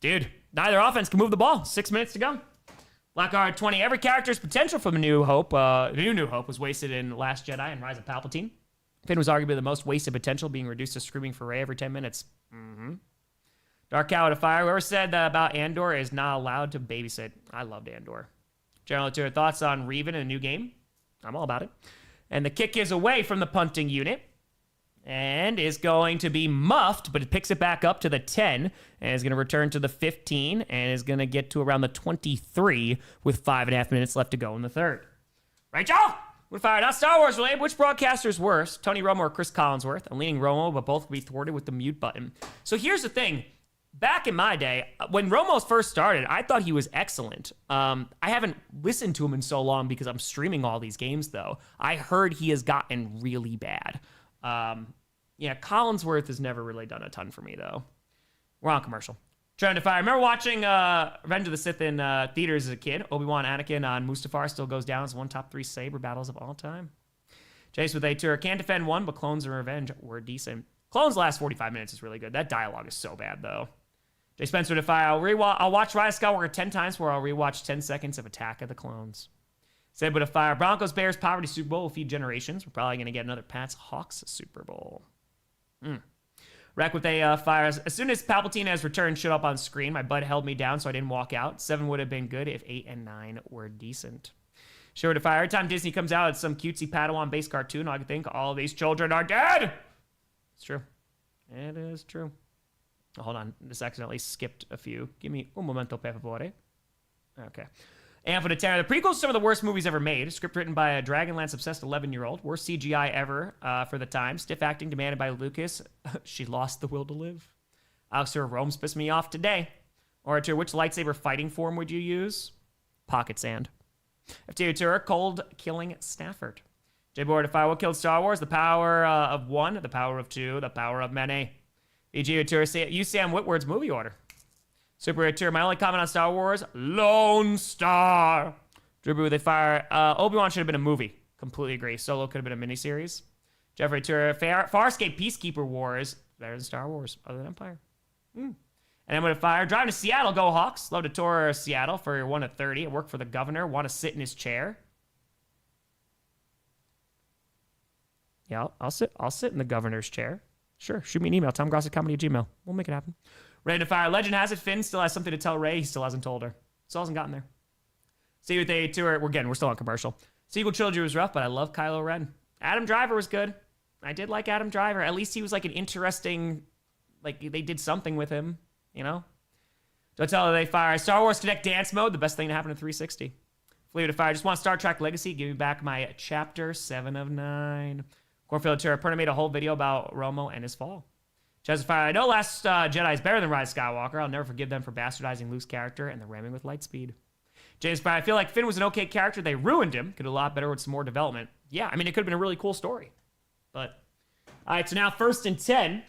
Dude, neither offense can move the ball. 6 minutes to go. Blackguard 20. Every character's potential from New Hope was wasted in Last Jedi and Rise of Palpatine. Finn was arguably the most wasted potential, being reduced to screaming for Rey every 10 minutes. Dark Cow to Fire. Whoever said that about Andor is not allowed to babysit. I loved Andor. General, to your thoughts on Reven in a new game? I'm all about it. And the kick is away from the punting unit and is going to be muffed, but it picks it back up to the 10 and is going to return to the 15 and is going to get to around the 23 with 5.5 minutes left to go in the third. Rachel, with Fire, not Star Wars related. Which broadcaster's worse, Tony Romo or Chris Collinsworth? I'm leaning Romo, but both will be thwarted with the mute button. So here's the thing. Back in my day, when Romo first started, I thought he was excellent. I haven't listened to him in so long because I'm streaming all these games, though. I heard he has gotten really bad. Collinsworth has never really done a ton for me, though. We're on commercial. Trying to Fire. I remember watching Revenge of the Sith in theaters as a kid. Obi-Wan Anakin on Mustafar still goes down as one top 3 saber battles of all time. Chase with a tour. Can't defend one, but Clones and Revenge were decent. Clones last 45 minutes is really good. That dialogue is so bad, though. Jay Spencer to Fire. I'll watch Rise of Skywalker 10 times where I'll rewatch 10 seconds of Attack of the Clones. Said with a Fire. Broncos Bears Poverty Super Bowl will feed generations. We're probably going to get another Pats Hawks Super Bowl. Wreck with a Fire. As soon as Palpatine has returned, showed up on screen, my bud held me down so I didn't walk out. 7 would have been good if 8 and 9 were decent. Sure to Fire. Every time Disney comes out, it's some cutesy Padawan-based cartoon. I think all of these children are dead. It's true. It is true. Hold on, just accidentally skipped a few. Give me un momento, per favore. Okay. And for the Terror, the prequels are some of the worst movies ever made. Script written by a Dragonlance-obsessed 11-year-old. Worst CGI ever for the time. Stiff acting demanded by Lucas. She lost the will to live. Alex Rome's pissed me off today. Or to which lightsaber fighting form would you use? Pocket sand. FTO Tour, cold killing Stafford. J. Board, if I what killed Star Wars? The power of 1, the power of 2, the power of many. EG Tour, use Sam Whitworth's movie order. Super Tour. My only comment on Star Wars: Lone Star. Drew, they fire. Obi-Wan should have been a movie. Completely agree. Solo could have been a miniseries. Jeffrey Tour. Farscape Peacekeeper Wars. Better than Star Wars, other than Empire. And I'm going to fire. Driving to Seattle, go Hawks. Love to tour Seattle for 1 at 30. I work for the governor. Want to sit in his chair. Yeah, I'll sit in the governor's chair. Sure, shoot me an email. TomGrossi@comedy@gmail. We'll make it happen. Ready to fire. Legend has it. Finn still has something to tell Ray. He still hasn't told her. Still hasn't gotten there. See what they tour. We're still on commercial. Sequel trilogy was rough, but I love Kylo Ren. Adam Driver was good. I did like Adam Driver. At least he was like an interesting, like they did something with him, you know? Don't tell her they fire. Star Wars Connect Dance Mode, the best thing to happen in 360. Flee to fire. Just want Star Trek Legacy. Give me back my chapter 7 of 9. Cornfield Tour. Perna made a whole video about Romo and his fall. Chaz fire. I know Last Jedi is better than Rise of Skywalker. I'll never forgive them for bastardizing Luke's character and the ramming with light speed. James Fire. I feel like Finn was an okay character. They ruined him. Could do a lot better with some more development. Yeah, I mean, it could have been a really cool story. But, all right, so now 1st and 10.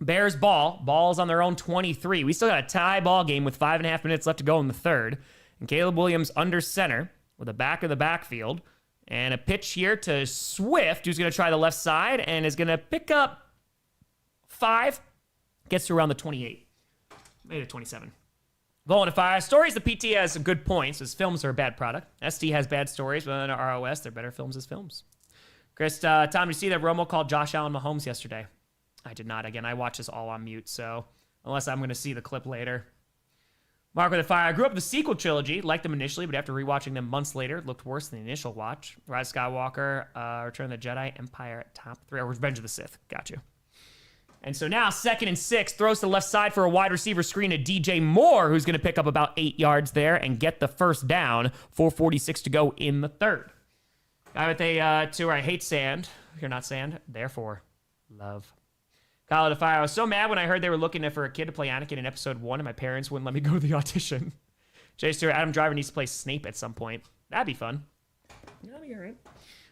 Bears ball. Ball's on their own 23. We still got a tie ball game with 5.5 minutes left to go in the third. And Caleb Williams under center with the back of the backfield. And a pitch here to Swift, who's going to try the left side and is going to pick up 5. Gets to around the 28. Maybe 27. Going to fire. Stories, the PT has some good points. His films are a bad product. ST has bad stories, but on ROS, they're better films as films. Chris, Tom, you see that Romo called Josh Allen Mahomes yesterday? I did not. Again, I watch this all on mute, so unless I'm going to see the clip later. Mark with the fire. I grew up with the sequel trilogy. Liked them initially, but after rewatching them months later, it looked worse than the initial watch. Rise of Skywalker, Return of the Jedi, Empire at top 3. Or Revenge of the Sith. Got you. And so now, 2nd and 6, throws to the left side for a wide receiver screen to DJ Moore, who's going to pick up about 8 yards there and get the first down. 4:46 to go in the third. Guy with a tour. I hate sand. You're not sand. Therefore, love. Kyle the fire. I was so mad when I heard they were looking for a kid to play Anakin in episode 1, and my parents wouldn't let me go to the audition. Jay Stewart, Adam Driver needs to play Snape at some point. That'd be fun. That'd be all right.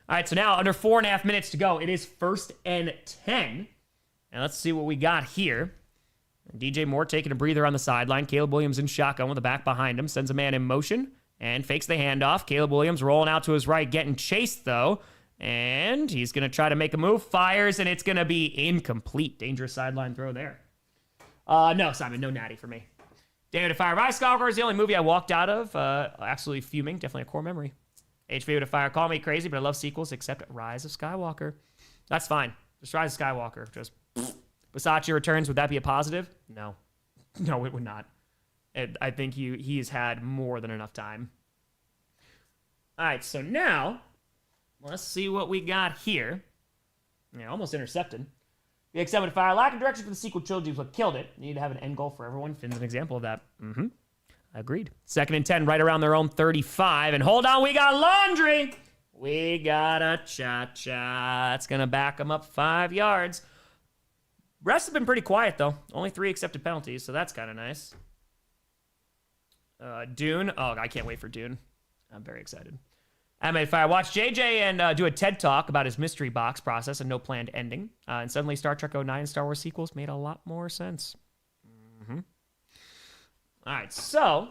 All right, so now under 4.5 minutes to go, it is 1st and 10. And let's see what we got here. DJ Moore taking a breather on the sideline. Caleb Williams in shotgun with the back behind him. Sends a man in motion and fakes the handoff. Caleb Williams rolling out to his right, getting chased, though. And he's going to try to make a move. Fires, and it's going to be incomplete. Dangerous sideline throw there. No, Simon, no natty for me. David to fire. Rise of Skywalker is the only movie I walked out of. Absolutely fuming. Definitely a core memory. HV to fire. Call me crazy, but I love sequels except Rise of Skywalker. That's fine. Just Rise of Skywalker. Just Versace returns. Would that be a positive? No. No, it would not. I think he's had more than enough time. All right, so now let's see what we got here. Yeah, almost intercepted. The X7 to fire. Lack of direction for the sequel trilogy is what killed it. You need to have an end goal for everyone. Finn's an example of that. Agreed. 2nd and 10, right around their own 35. And hold on, we got laundry. We got a cha-cha. It's going to back them up 5 yards. Rest have been pretty quiet, though. Only 3 accepted penalties, so that's kind of nice. Dune. Oh, I can't wait for Dune. I'm very excited. I made fire. Watch JJ and do a TED Talk about his mystery box process and no planned ending. And suddenly Star Trek 09 and Star Wars sequels made a lot more sense. All right, so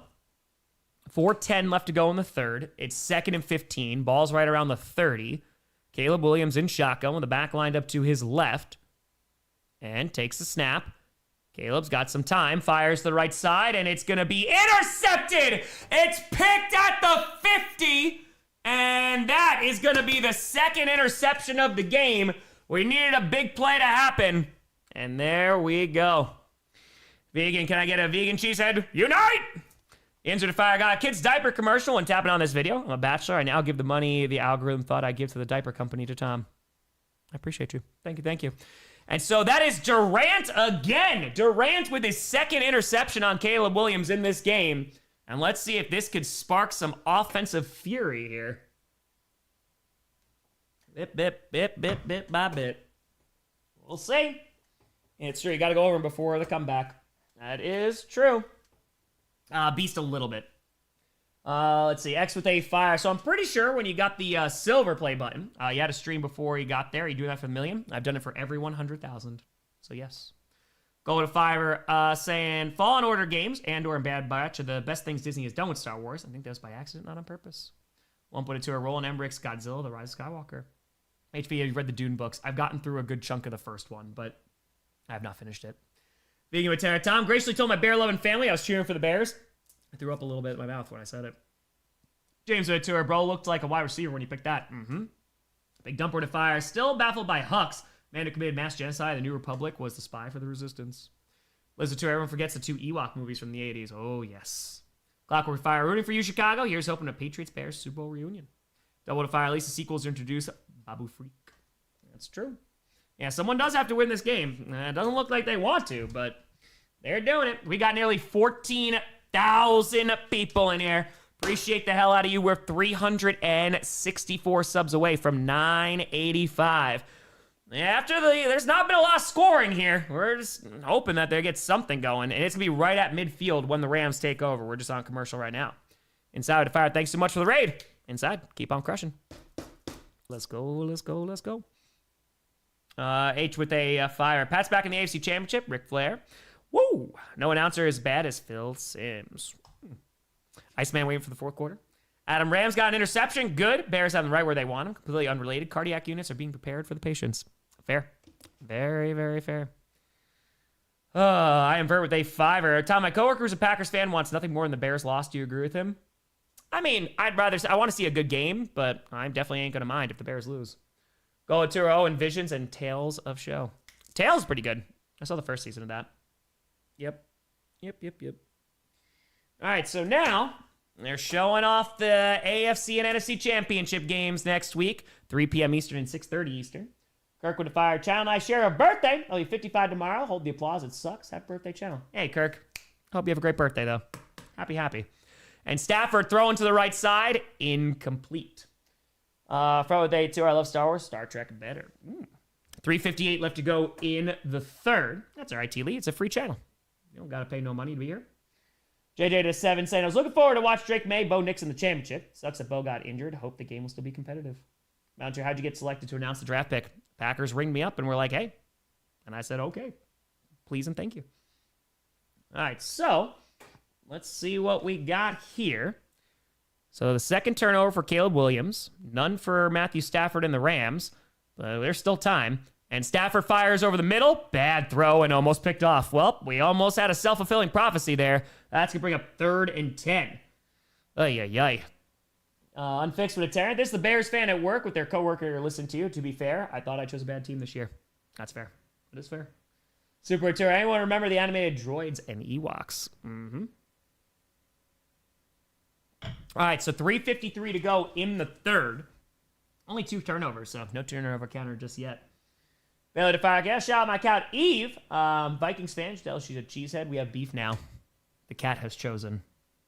4:10 left to go in the third. It's 2nd and 15. Ball's right around the 30. Caleb Williams in shotgun with the back lined up to his left. And takes the snap. Caleb's got some time. Fires to the right side, and it's going to be intercepted. It's picked at the 50. And that is going to be the 2nd interception of the game. We needed a big play to happen. And there we go. Vegan, can I get a vegan cheesehead? Unite! Answer to fire. I got a kid's diaper commercial when tapping on this video. I'm a bachelor. I now give the money the algorithm thought I'd give to the diaper company to Tom. I appreciate you. Thank you, thank you. And so that is Durant again. Durant with his 2nd interception on Caleb Williams in this game. And let's see if this could spark some offensive fury here. Bit by bit. We'll see. It's true. You got to go over him before the comeback. That is true. Beast a little bit. Let's see. X with a fire. So I'm pretty sure when you got the silver play button, you had a stream before you got there. You do that for 1 million. I've done it for every 100,000. So yes. Go to Fiverr saying Fallen Order games and or Bad Batch are the best things Disney has done with Star Wars. I think that was by accident, not on purpose. 1.2 a Roland Emmerich's Godzilla, The Rise of Skywalker. HB, have you read the Dune books? I've gotten through a good chunk of the first one, but I have not finished it. Vegan with Terra Tom graciously told my bear-loving family I was cheering for the Bears. I threw up a little bit in my mouth when I said it. James with Tour, bro, looked like a wide receiver when you picked that. Big dumper to fire. Still baffled by Hux. Man who committed mass genocide. The New Republic was the spy for the resistance. Liz with Tour, everyone forgets the 2 Ewok movies from the 80s. Oh, yes. Clockwork Fire, rooting for you, Chicago. Here's hoping a Patriots-Bears Super Bowl reunion. Double to Fire, at least the sequels introduce Babu Freak. That's true. Yeah, someone does have to win this game. It doesn't look like they want to, but they're doing it. We got nearly 14,000 people in here. Appreciate the hell out of you. We're 364 subs away from 985. There's not been a lot of scoring here. We're just hoping that they get something going, and it's going to be right at midfield when the Rams take over. We're just on commercial right now. Inside to Fire, thanks so much for the raid. Inside, keep on crushing. Let's go, let's go, let's go. H with a Fire. Pat's back in the AFC Championship. Ric Flair. Woo! No announcer as bad as Phil Simms. Iceman waiting for the fourth quarter. Adam Rams got an interception. Good. Bears have them right where they want them. Completely unrelated. Cardiac units are being prepared for the patients. Fair. Very, very fair. I am Vert with a Fiver. Tom, my coworker who's a Packers fan wants nothing more than the Bears loss. Do you agree with him? I mean, I want to see a good game, but I definitely ain't going to mind if the Bears lose. Go to and Visions and Tales of Show. Tales is pretty good. I saw the first season of that. Yep. All right, so now they're showing off the AFC and NFC Championship games next week, 3 p.m. Eastern and 6:30 Eastern. Kirk with the Fire. Channel and I share a birthday. I'll be 55 tomorrow. Hold the applause. It sucks. Happy birthday, Channel. Hey, Kirk. Hope you have a great birthday, though. Happy. And Stafford throwing to the right side. Incomplete. From day 2, I love Star Wars. Star Trek better. 3:58 left to go in the third. That's all right, T. Lee. It's a free channel. You don't got to pay no money to be here. JJ to 7 saying, I was looking forward to watch Drake May, Bo Nix in the championship. Sucks that Bo got injured. Hope the game will still be competitive. Mounter, how'd you get selected to announce the draft pick? Packers ringed me up and were like, hey. And I said, okay. Please and thank you. All right, so let's see what we got here. So the second turnover for Caleb Williams. None for Matthew Stafford and the Rams. There's still time. And Stafford fires over the middle. Bad throw and almost picked off. Well, we almost had a self-fulfilling prophecy there. That's going to bring up 3rd and 10. Ay. Unfixed with a Terran. This is the Bears fan at work with their coworker listening to you. To be fair, I thought I chose a bad team this year. That's fair. It is fair. Super Tour. Anyone remember the animated droids and Ewoks? All right, so 3:53 to go in the third. Only 2 turnovers, so no turnover counter just yet. Bailey to Fire. Shout out my cat, Eve. Vikings fan. She tells she's a cheesehead. We have beef now. The cat has chosen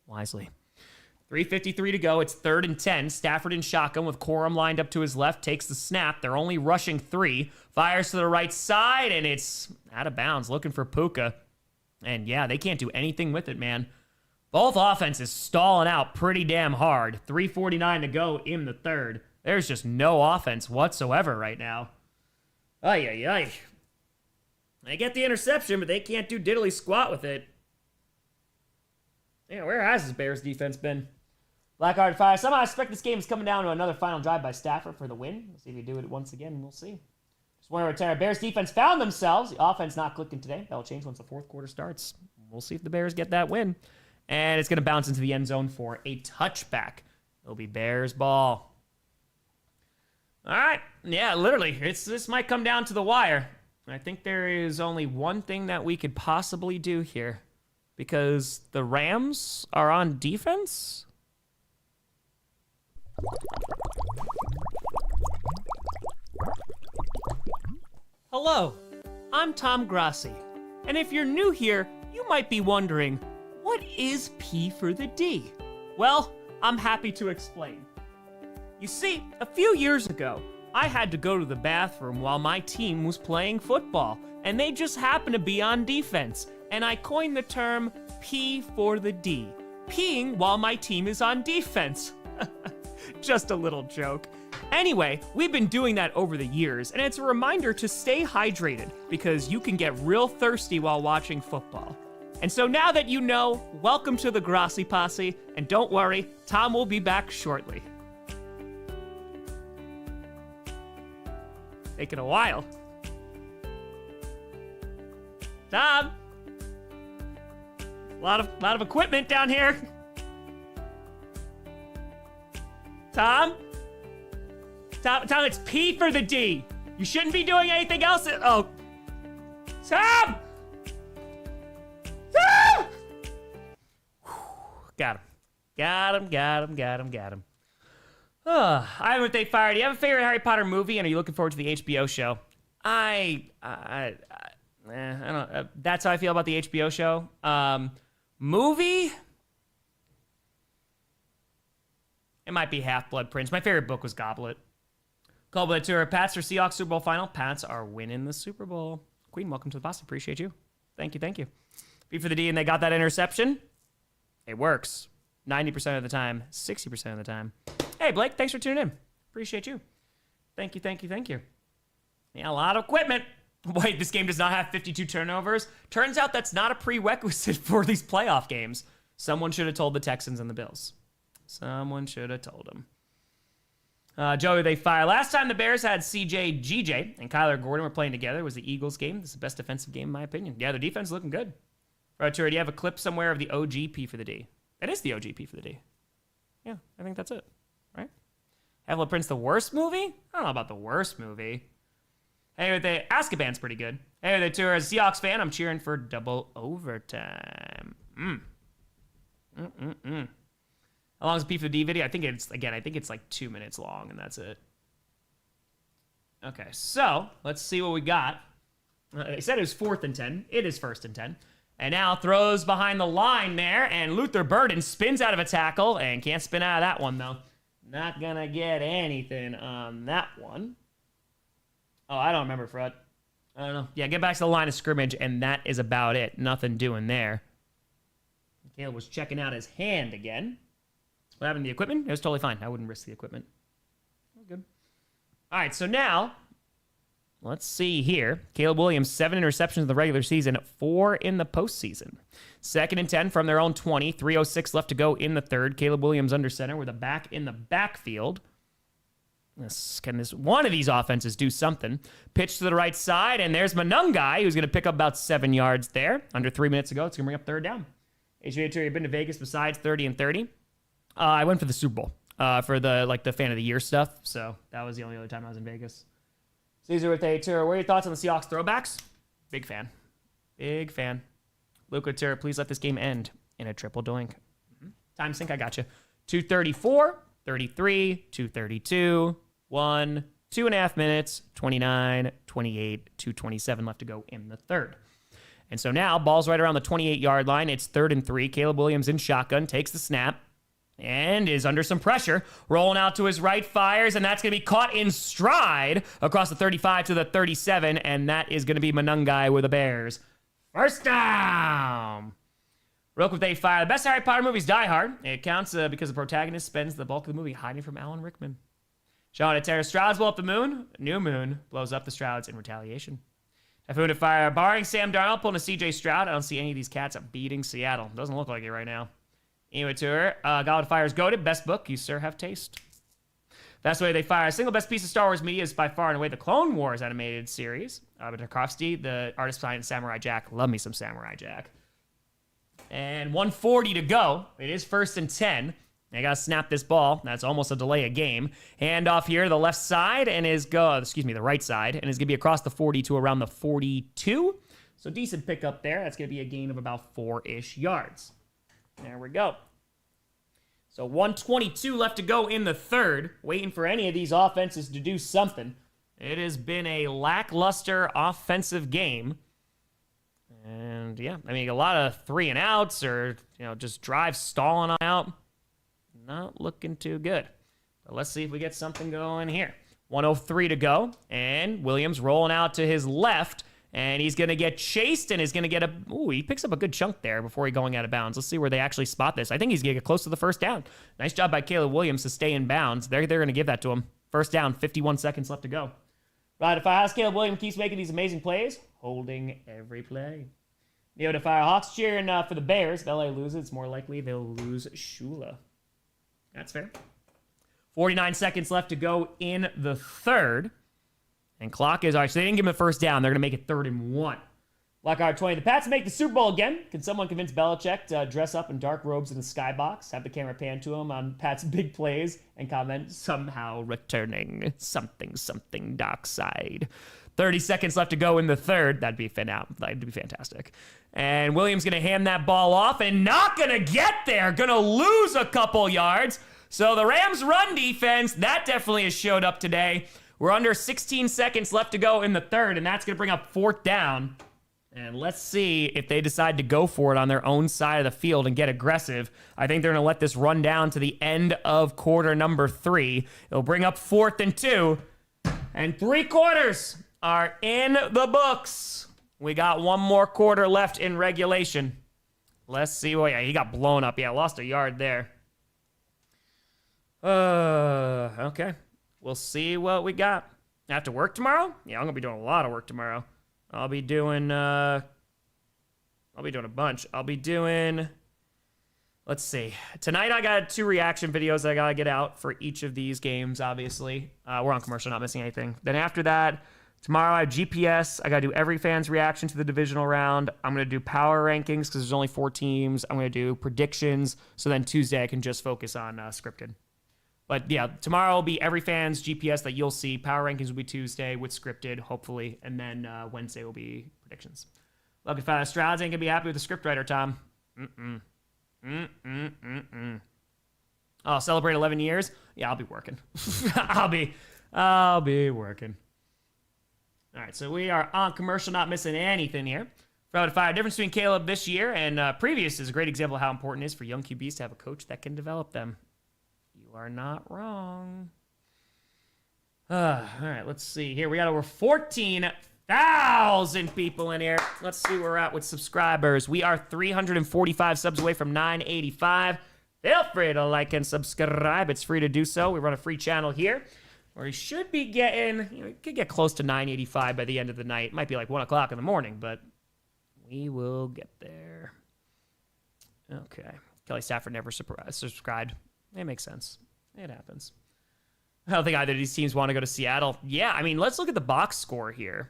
wisely. 3:53 to go. It's 3rd and 10. Stafford in shotgun with Corum lined up to his left. Takes the snap. They're only rushing 3. Fires to the right side, and it's out of bounds. Looking for Puka. And yeah, they can't do anything with it, man. Both offenses stalling out pretty damn hard. 3:49 to go in the third. There's just no offense whatsoever right now. Ay. They get the interception, but they can't do diddly squat with it. Yeah, where has this Bears defense been? Blackheart Fire. Somehow I expect this game is coming down to another final drive by Stafford for the win. We'll see if he do it once again, and we'll see. Just wondering where Bears defense found themselves. The offense not clicking today. That'll change once the fourth quarter starts. We'll see if the Bears get that win. And it's going to bounce into the end zone for a touchback. It'll be Bears ball. All right. Yeah, literally. This might come down to the wire. I think there is only one thing that we could possibly do here. Because the Rams are on defense? Hello, I'm Tom Grossi. And if you're new here, you might be wondering, what is P for the D? Well, I'm happy to explain. You see, a few years ago, I had to go to the bathroom while my team was playing football, and they just happened to be on defense, and I coined the term P for the D. Peeing while my team is on defense. Just a little joke. Anyway, we've been doing that over the years, and it's a reminder to stay hydrated because you can get real thirsty while watching football. And so now that you know, welcome to the Grossi Posse, and don't worry, Tom will be back shortly. Taking a while. Tom! A lot of equipment down here. Tom, it's P for the D. You shouldn't be doing anything else. Oh. Tom! Tom! Got him. I don't know if they fired. Do you have a favorite Harry Potter movie, and are you looking forward to the HBO show? I don't. That's how I feel about the HBO show. Movie? It might be Half-Blood Prince. My favorite book was Goblet. Goblet Tour. Pats for Seahawks Super Bowl final. Pats are winning the Super Bowl. Queen, welcome to the boss. Appreciate you. Thank you. B for the D, and they got that interception. It works. 90% of the time. 60% of the time. Hey, Blake, thanks for tuning in. Appreciate you. Thank you. Yeah, a lot of equipment. Wait, this game does not have 52 turnovers? Turns out that's not a prerequisite for these playoff games. Someone should have told the Texans and the Bills. Someone should have told them. Joey, they fire. Last time the Bears had CJ, GJ, and Kyler Gordon were playing together was the Eagles game. This is the best defensive game in my opinion. Yeah, their defense is looking good. Right, do you have a clip somewhere of the OGP for the D? It is the OGP for the D. Yeah, I think that's it. Right? Half-Blood Prince, the worst movie? I don't know about the worst movie. Anyway, Azkaban's pretty good. Anyway, too, as a Seahawks fan, I'm cheering for double overtime. How long is the P for the D video? I think it's like 2 minutes long, and that's it. Okay, so let's see what we got. They said it was 4th and 10. It is 1st and 10. And now throws behind the line there, and Luther Burden spins out of a tackle, and can't spin out of that one, though. Not gonna get anything on that one. Oh, I don't remember, Fred. I don't know. Yeah, get back to the line of scrimmage, and that is about it. Nothing doing there. Caleb was checking out his hand again. What happened to the equipment? It was totally fine. I wouldn't risk the equipment. Good. All right, so now, let's see here. Caleb Williams, 7 interceptions in the regular season, 4 in the postseason. 2nd and 10 from their own 20, 3:06 left to go in the third. Caleb Williams under center with a back in the backfield. Can one of these offenses do something? Pitch to the right side, and there's Manungai, who's going to pick up about 7 yards there. Under 3 minutes ago, it's going to bring up 3rd down. HVA Tour, you've been to Vegas besides 30 and 30? I went for the Super Bowl for the fan of the year stuff. So that was the only other time I was in Vegas. Caesar with a tour. What are your thoughts on the Seahawks throwbacks? Big fan. Luca Tour, please let this game end in a triple doink. Time sync, I got you. 2:34, 33, 2:32, 1, 2.5 minutes, 29, 28, 2:27 left to go in the third. And so now, ball's right around the 28-yard line. It's 3rd and 3. Caleb Williams in shotgun, takes the snap, and is under some pressure. Rolling out to his right, fires, and that's going to be caught in stride across the 35 to the 37, and that is going to be Manungai with the Bears. 1st down. Real quick, they fire. The best Harry Potter movie is Die Hard. It counts because the protagonist spends the bulk of the movie hiding from Alan Rickman. Sean at Terra, Strouds blow up the moon. New moon blows up the Strouds in retaliation. Typhoon to fire. Barring Sam Darnold pulling a CJ Stroud, I don't see any of these cats beating Seattle. Doesn't look like it right now. Anyway, tour. Goblet Fire's goated. Best book. You, sir, have taste. That's the way they fire. Single best piece of Star Wars media is by far and away the Clone Wars animated series. But Tarkovsky, the artist behind Samurai Jack. Love me some Samurai Jack. And 1:40 to go. It is 1st and 10. They got to snap this ball. That's almost a delay of game. Hand off here to the left side and the right side. And is going to be across the 40 to around the 42. So decent pickup there. That's going to be a gain of about 4-ish yards. There we go. So 1:22 left to go in the third. Waiting for any of these offenses to do something. It has been a lackluster offensive game. And yeah, I mean, a lot of 3 and outs or, just drives stalling on out. Not looking too good. But let's see if we get something going here. 1:03 to go. And Williams rolling out to his left. And he's going to get chased and is going to get he picks up a good chunk there before he going out of bounds. Let's see where they actually spot this. I think he's going to get close to the 1st down. Nice job by Caleb Williams to stay in bounds. They're going to give that to him. First down, 51 seconds left to go. Right, if our house Caleb Williams keeps making these amazing plays, holding every play. Neo to Fire Hawks cheering for the Bears. If LA loses, it's more likely they'll lose Shula. That's fair. 49 seconds left to go in the third. And clock is, all right, so they didn't give him a first down. They're going to make it 3rd and 1. Lockhart 20. The Pats make the Super Bowl again. Can someone convince Belichick to dress up in dark robes in the skybox? Have the camera pan to him on Pat's big plays and comment, somehow returning something dark side. 30 seconds left to go in the third. That'd be fantastic. And Williams going to hand that ball off and not going to get there. Going to lose a couple yards. So the Rams' run defense, that definitely has showed up today. We're under 16 seconds left to go in the third, and that's going to bring up 4th down. And let's see if they decide to go for it on their own side of the field and get aggressive. I think they're going to let this run down to the end of quarter number 3. It'll bring up 4th and 2. And 3 quarters are in the books. We got 1 more quarter left in regulation. Let's see. Well, yeah, he got blown up. Yeah, lost a yard there. Okay. We'll see what we got. I have to work tomorrow? Yeah, I'm going to be doing a lot of work tomorrow. I'll be doing a bunch. Let's see. Tonight I got 2 reaction videos that I got to get out for each of these games, obviously. We're on commercial, not missing anything. Then after that, tomorrow I have GPS. I got to do every fan's reaction to the divisional round. I'm going to do power rankings because there's only 4 teams. I'm going to do predictions. So then Tuesday I can just focus on scripted. But yeah, tomorrow will be every fan's GPS that you'll see. Power rankings will be Tuesday with scripted, hopefully. And then Wednesday will be predictions. Look, if Stroud's ain't going to be happy with the scriptwriter, Tom. Oh, celebrate 11 years? Yeah, I'll be working. I'll be working. All right, so we are on commercial, not missing anything here. Proud to fire. Difference between Caleb this year and previous is a great example of how important it is for young QBs to have a coach that can develop them. You are not wrong. All right, let's see here. We got over 14,000 people in here. Let's see where we're at with subscribers. We are 345 subs away from 985. Feel free to like and subscribe. It's free to do so. We run a free channel here where you should be getting, you could get close to 985 by the end of the night. It might be like 1 o'clock in the morning, but we will get there. Okay. Kelly Stafford never subscribed. It makes sense. It happens. I don't think either of these teams want to go to Seattle. Yeah, I mean, let's look at the box score here.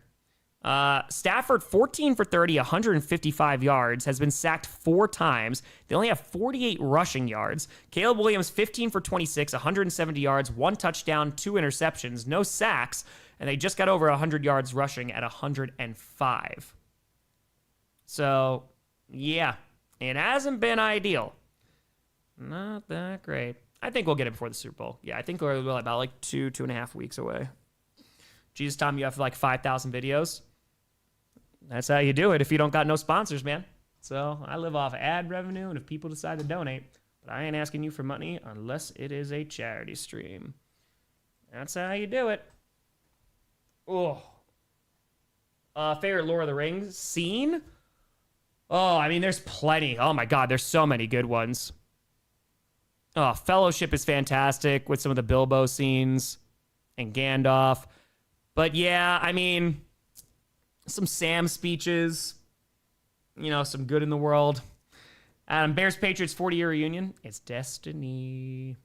Stafford, 14 for 30, 155 yards, has been sacked 4 times. They only have 48 rushing yards. Caleb Williams, 15 for 26, 170 yards, 1 touchdown, 2 interceptions, no sacks, and they just got over 100 yards rushing at 105. So, yeah, it hasn't been ideal. Not that great. I think we'll get it before the Super Bowl. Yeah, I think we're about like 2.5 weeks away. Jesus, Tom, you have like 5,000 videos. That's how you do it if you don't got no sponsors, man. So I live off ad revenue, and if people decide to donate, but I ain't asking you for money unless it is a charity stream. That's how you do it. Oh. Favorite Lord of the Rings scene? Oh, I mean, there's plenty. Oh my God, there's so many good ones. Oh, Fellowship is fantastic with some of the Bilbo scenes and Gandalf. But yeah, I mean, some Sam speeches, some good in the world. Bears Patriots 40-year reunion. It's destiny.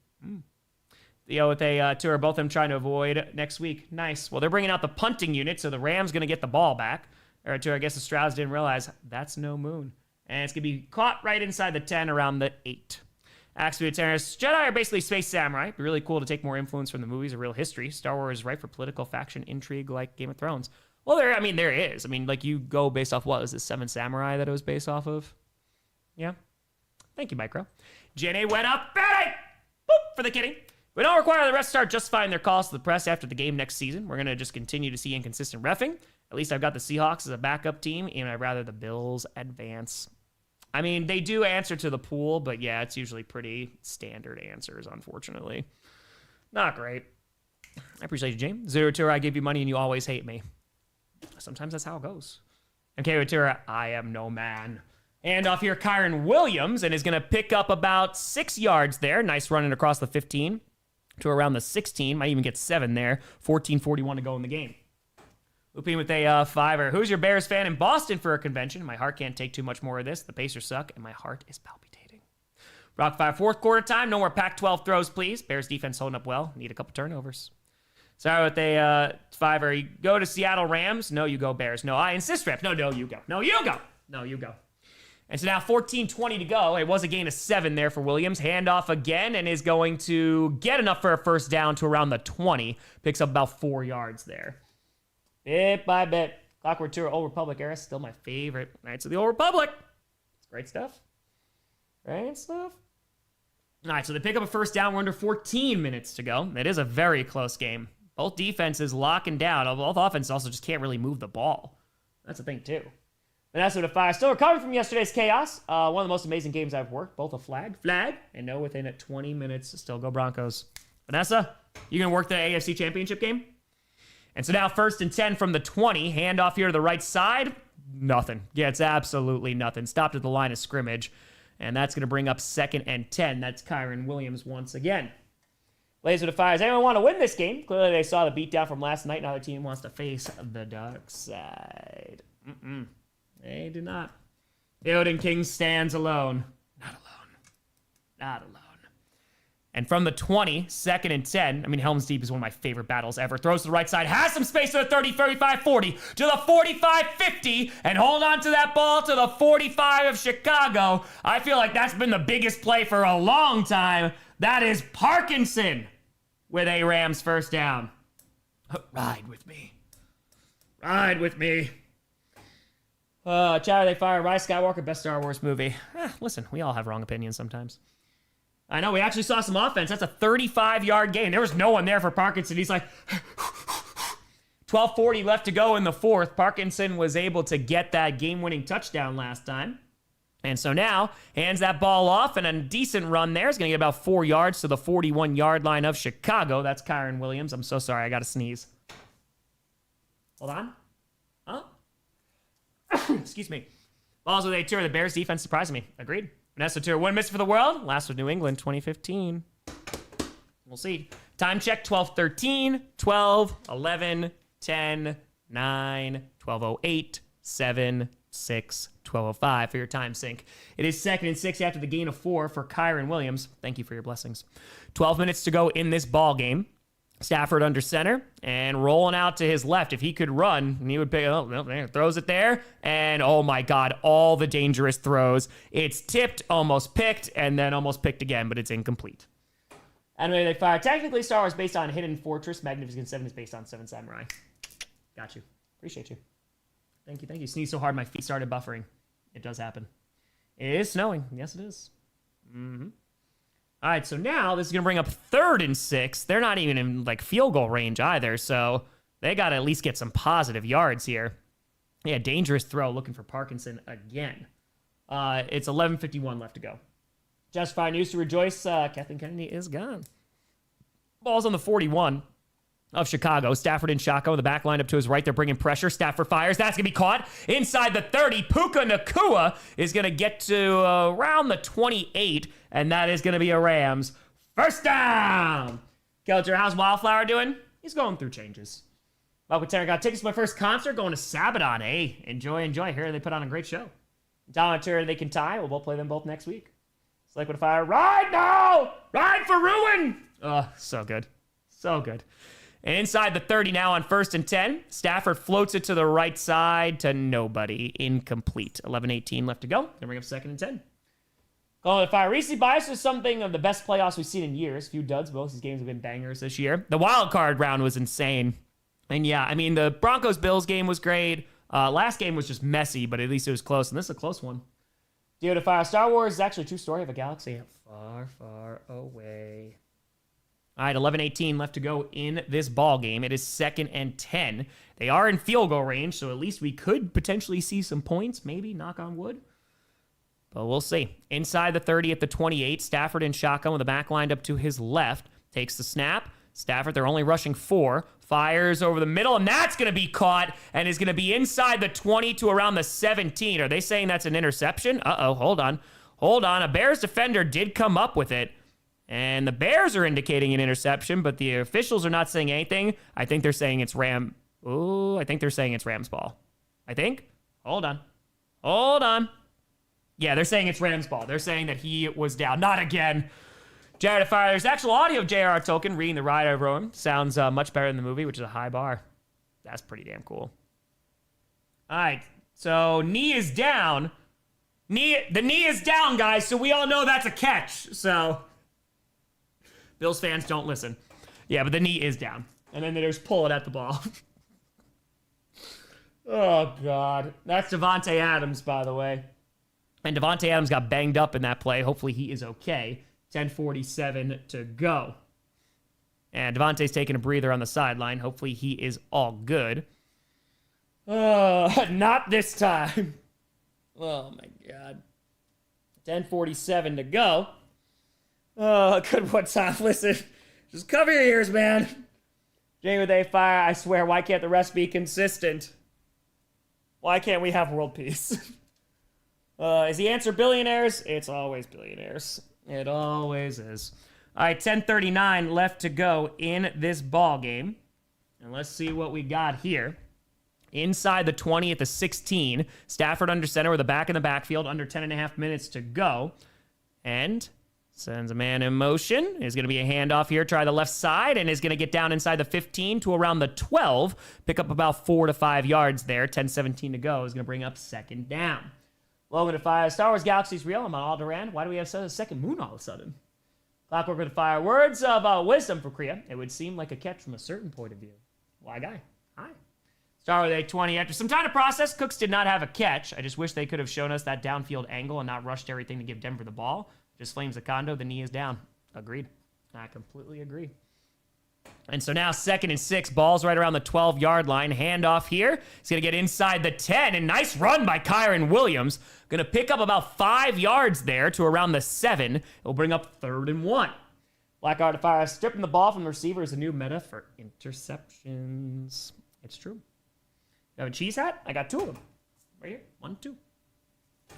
What they two are both of them trying to avoid next week. Nice. Well, they're bringing out the punting unit, so the Rams going to get the ball back. Or two, I guess the Strouds didn't realize that's no moon. And it's going to be caught right inside the 10 around the 8. Axby Terrorists. Jedi are basically space samurai. It'd be really cool to take more influence from the movies of real history. Star Wars is right for political faction intrigue like Game of Thrones. Well, there is. I mean, like, you go based off what? Was it 7 Samurai that it was based off of? Yeah. Thank you, Micro. JNA went up. Betty! Boop! For the kitty. We don't require the refs to start justifying their calls to the press after the game next season. We're going to just continue to see inconsistent reffing. At least I've got the Seahawks as a backup team, and I'd rather the Bills advance. I mean, they do answer to the pool, but yeah, it's usually pretty standard answers, unfortunately. Not great. I appreciate you, James. Zero Tour, I give you money and you always hate me. Sometimes that's how it goes. Okay, Watura, I am no man. And off here, Kyron Williams, and is going to pick up about 6 yards there. Nice running across the 15. to around the 16. Might even get 7 there. 14:41 to go in the game. Looping with a fiver. Who's your Bears fan in Boston for a convention? My heart can't take too much more of this. The Pacers suck, and my heart is palpitating. Rock 5, fourth quarter time. No more Pac-12 throws, please. Bears defense holding up well. Need a couple turnovers. Sorry with a fiver. You go to Seattle Rams. No, you go Bears. No, I insist, Rep. No, you go. No, you go. No, you go. And so now 14:20 to go. It was a gain of 7 there for Williams. Handoff again and is going to get enough for a first down to around the 20. Picks up about 4 yards there. Bit by bit. Clockwork Tour, Old Republic era. Still my favorite. Knights of the Old Republic. It's great stuff. Great stuff. All right, so they pick up a first down. We're under 14 minutes to go. It is a very close game. Both defenses locking down. Both offenses also just can't really move the ball. That's the thing, too. Vanessa with a 5. Still recovering from yesterday's chaos. One of the most amazing games I've worked. Both a flag, and no within 20 minutes. Still go Broncos. Vanessa, you going to work the AFC Championship game? And so now 1st and 10 from the 20. Handoff here to the right side. Nothing. Yeah, it's absolutely nothing. Stopped at the line of scrimmage. And that's going to bring up 2nd and 10. That's Kyren Williams once again. Laser to fire. Does anyone want to win this game? Clearly they saw the beatdown from last night. Now their team wants to face the dark side. They do not. The Odin King stands alone. Not alone. Not alone. And from the 20, 2nd and 10. I mean, Helm's Deep is one of my favorite battles ever. Throws to the right side. Has some space to the 30, 35, 40. To the 45, 50. And hold on to that ball to the 45 of Chicago. I feel like that's been the biggest play for a long time. That is Parkinson with a Rams first down. Ride with me. Ride with me. Chatter, they fire Rise Skywalker, best Star Wars movie. Listen, we all have wrong opinions sometimes. I know, we actually saw some offense. That's a 35-yard gain. There was no one there for Parkinson. He's like, 12:40 left to go in the 4th. Parkinson was able to get that game-winning touchdown last time. And so now, hands that ball off, and a decent run there is going to get about 4 yards to the 41-yard line of Chicago. That's Kyren Williams. I'm so sorry, I got to sneeze. Hold on. Huh? Excuse me. Balls with a tour. The Bears defense surprised me. Agreed. Vanessa Tour, one miss for the world. Last with New England, 2015. We'll see. Time check, 12:13, 12, 11, 10, 9, 12:08, 7, 6, 12:05 for your time sync. It is 2nd and 6 after the gain of 4 for Kyren Williams. Thank you for your blessings. 12 minutes to go in this ball game. Stafford under center and rolling out to his left. If he could run, he would pick. Oh, well, throws it there, and oh my God, all the dangerous throws. It's tipped, almost picked, and then almost picked again, but it's incomplete. Anyway, they fire. Technically, Star Wars based on Hidden Fortress. Magnificent Seven is based on Seven Samurai. Got you. Appreciate you. Thank you. Thank you. Sneezed so hard, my feet started buffering. It does happen. It is snowing. Yes, it is. All right, so now this is going to bring up 3rd and 6. They're not even in, like, field goal range either, so they got to at least get some positive yards here. Yeah, dangerous throw, looking for Parkinson again. It's 11:51 left to go. Justified news to rejoice. Kathleen Kennedy is gone. Ball's on the 41 of Chicago. Stafford and Shotgun with the back line up to his right. They're bringing pressure. Stafford fires. That's going to be caught inside the 30. Puka Nacua is going to get to around the 28, and that is going to be a Rams first down. Kelter, how's Wildflower doing? He's going through changes. Welcome, Terry. Got tickets to my first concert going to Sabaton. Hey, enjoy. Here they put on a great show. Down they can tie. We'll play them both next week. Select with a fire. Ride now! Ride for ruin! Oh, so good. So good. And inside the 30 now on 1st and 10. Stafford floats it to the right side to nobody. Incomplete. 11:18 left to go. Gonna bring up 2nd and 10. Calling the fire. Recency bias is something of the best playoffs we've seen in years. Few duds. Both these games have been bangers this year. The wild card round was insane. And yeah, I mean, the Broncos-Bills game was great. Last game was just messy, but at least it was close. And this is a close one. Dio to fire. Star Wars is actually a true story of a galaxy far, far away. All right, 11:18 left to go in this ball game. It is 2nd and 10. They are in field goal range, so at least we could potentially see some points, maybe, knock on wood. But we'll see. Inside the 30 at the 28, Stafford and Shotgun with the back lined up to his left. Takes the snap. Stafford, they're only rushing 4. Fires over the middle, and that's going to be caught and is going to be inside the 20 to around the 17. Are they saying that's an interception? Uh-oh, hold on. A Bears defender did come up with it. And the Bears are indicating an interception, but the officials are not saying anything. I think they're saying it's I think they're saying it's Rams ball. I think. Hold on. Yeah, they're saying it's Rams ball. They're saying that he was down. Not again. Jared Fire. There's actual audio of J.R. Tolkien reading the ride over him. Sounds much better than the movie, which is a high bar. That's pretty damn cool. All right. So knee is down. The knee is down, guys. So we all know that's a catch. So Bills fans, don't listen. Yeah, but the knee is down. And then there's pull it at the ball. Oh, God. That's Devontae Adams, by the way. And Devontae Adams got banged up in that play. Hopefully he is okay. 10:47 to go. And Devontae's taking a breather on the sideline. Hopefully he is all good. Not this time. Oh, my God. 10:47 to go. Oh, good one time. Listen, just cover your ears, man. Jamie with A Fire, I swear, why can't the rest be consistent? Why can't we have world peace? Is the answer billionaires? It's always billionaires. It always is. All right, 10:39 left to go in this ball game. And let's see what we got here. Inside the 20 at the 16. Stafford under center with a back in the backfield. Under 10.5 minutes to go. And sends a man in motion. Is going to be a handoff here. Try the left side. And is going to get down inside the 15 to around the 12. Pick up about 4 to 5 yards there. 10:17 to go. Is going to bring up second down. Logan to Fire. Star Wars Galaxy's real. I'm on Alderaan. Why do we have a second moon all of a sudden? Clockwork with Fire. Words of wisdom for Kriya. It would seem like a catch from a certain point of view. Why, guy? Hi. Star with A20. After some time to process, Cooks did not have a catch. I just wish they could have shown us that downfield angle and not rushed everything to give Denver the ball. Just flames the condo. The knee is down. Agreed. I completely agree. And so now 2nd and 6. Ball's right around the 12-yard line. Handoff here. He's going to get inside the 10. And nice run by Kyron Williams. Going to pick up about 5 yards there to around the 7. It'll bring up 3rd and 1. Blackheart to Fire. Stripping the ball from the receiver is a new meta for interceptions. It's true. You have a cheese hat? I got 2 of them. Right here. 1, 2.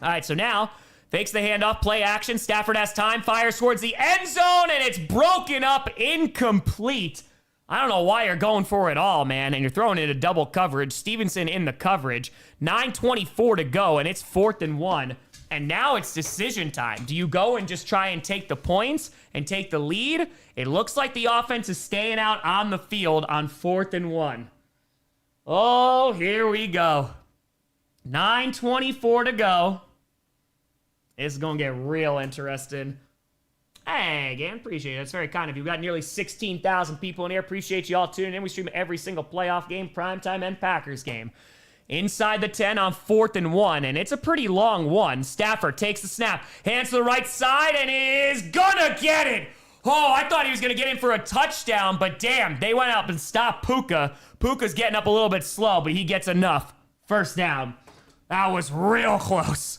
All right, so now fakes the handoff, play action. Stafford has time, fires towards the end zone, and it's broken up, incomplete. I don't know why you're going for it all, man, and you're throwing it into double coverage. Stevenson in the coverage. 9:24 to go, and it's 4th and 1. And now it's decision time. Do you go and just try and take the points and take the lead? It looks like the offense is staying out on the field on 4th and 1. Oh, here we go. 9:24 to go. It's going to get real interesting. Hey, again, appreciate it. It's very kind of you. We've got nearly 16,000 people in here. Appreciate you all tuning in. We stream every single playoff game, primetime, and Packers game. Inside the 10 on 4th and 1, and it's a pretty long one. Stafford takes the snap, hands to the right side, and is gonna get it. Oh, I thought he was gonna get in for a touchdown, but damn, they went up and stopped Puka. Puka's getting up a little bit slow, but he gets enough. First down. That was real close.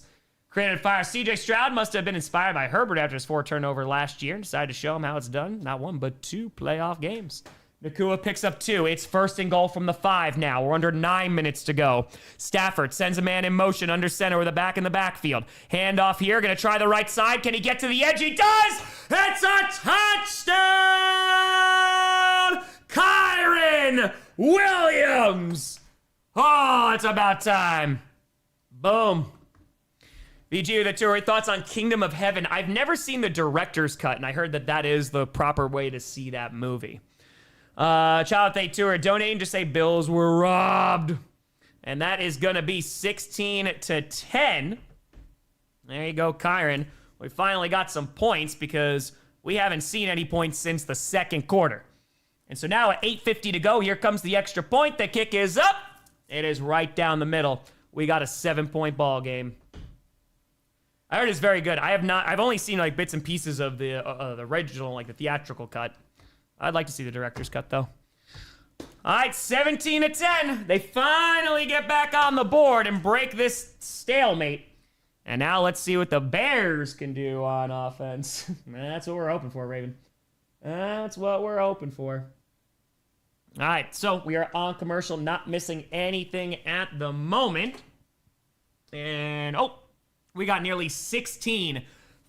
Created fire. CJ Stroud must have been inspired by Herbert after his 4 turnover last year and decided to show him how it's done. Not 1, but 2 playoff games. Nakua picks up 2. It's 1st and goal from the 5 now. We're under 9 minutes to go. Stafford sends a man in motion under center with a back in the backfield. Handoff here. Going to try the right side. Can he get to the edge? He does! It's a touchdown! Kyron Williams! Oh, it's about time. Boom. VG with the tour. Thoughts on Kingdom of Heaven. I've never seen the director's cut, and I heard that that is the proper way to see that movie. Child Fate Tour, donating to say Bills were robbed. And that is going to be 16-10. There you go, Kyron. We finally got some points because we haven't seen any points since the 2nd quarter. And so now at 8:50 to go, here comes the extra point. The kick is up. It is right down the middle. We got a 7-point ball game. I heard it's very good. I've only seen like bits and pieces of the original, like the theatrical cut. I'd like to see the director's cut, though. All right, 17-10. They finally get back on the board and break this stalemate. And now let's see what the Bears can do on offense. That's what we're hoping for, Raven. That's what we're hoping for. All right, so we are on commercial, not missing anything at the moment. And, we got nearly 16,000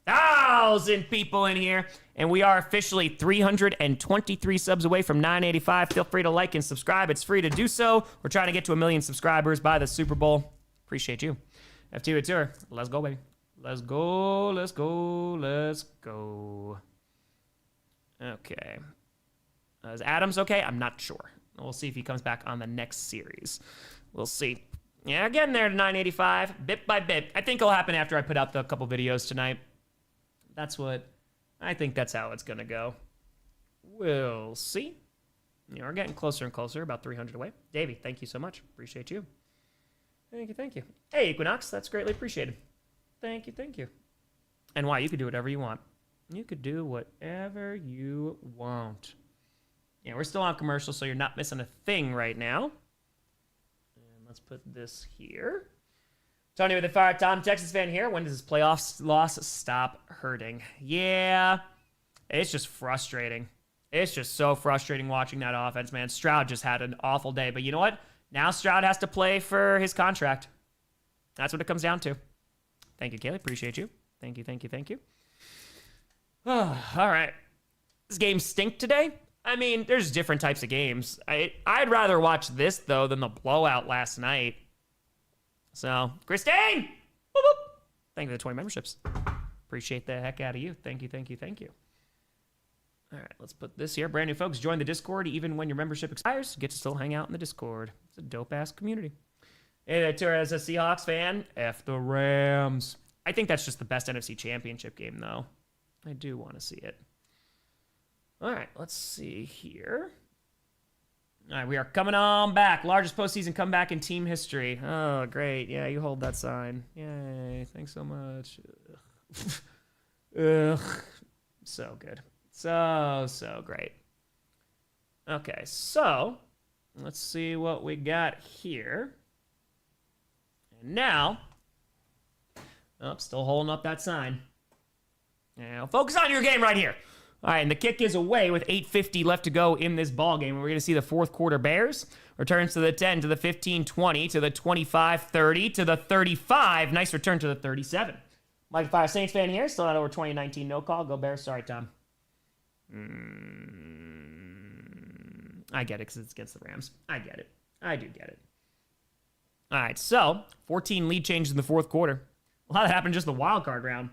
1,000 people in here, and we are officially 323 subs away from 985. Feel free to like and subscribe. It's free to do so. We're trying to get to 1 million subscribers by the Super Bowl. Appreciate you. F2 tour. Let's go, baby. Let's go. Let's go. Let's go. Okay. Is Adams okay? I'm not sure. We'll see if he comes back on the next series. We'll see. Yeah, getting there to 985, bit by bit. I think it'll happen after I put out the couple videos tonight. I think that's how it's going to go. We'll see. You know, we're getting closer and closer, about 300 away. Davey, thank you so much. Appreciate you. Thank you, thank you. Hey, Equinox, that's greatly appreciated. Thank you, thank you. And why? You could do whatever you want. You could do whatever you want. Yeah, we're still on commercial, so you're not missing a thing right now. And let's put this here. Tony with the Fire Tom, Texas fan here. When does this playoffs loss stop hurting? Yeah, it's just frustrating. It's just so frustrating watching that offense, man. Stroud just had an awful day. But you know what? Now Stroud has to play for his contract. That's what it comes down to. Thank you, Kaylee. Appreciate you. Thank you, thank you, thank you. All right. This game stink today? I mean, there's different types of games. I'd rather watch this, though, than the blowout last night. So, Christine! Whoop, whoop. Thank you for the 20 memberships. Appreciate the heck out of you. Thank you, thank you, thank you. All right, let's put this here. Brand new folks, join the Discord even when your membership expires. Get to still hang out in the Discord. It's a dope-ass community. Hey there, as a Seahawks fan, F the Rams. I think that's just the best NFC Championship game, though. I do want to see it. All right, let's see here. All right, we are coming on back. Largest postseason comeback in team history. Oh, great. Yeah, you hold that sign. Yay. Thanks so much. Ugh. So good. So great. Okay, so let's see what we got here. And now, still holding up that sign. Now, focus on your game right here. All right, and the kick is away with 8:50 left to go in this ball game. We're going to see the fourth quarter Bears. Returns to the 10, to the 15-20, to the 25-30, to the 35. Nice return to the 37. Mike Fire Saints fan here. Still not over 2019. No call. Go Bears. Sorry, Tom. I get it because it's against the Rams. I get it. I do get it. All right, so 14 lead changes in the fourth quarter. A lot happened just the wild card round.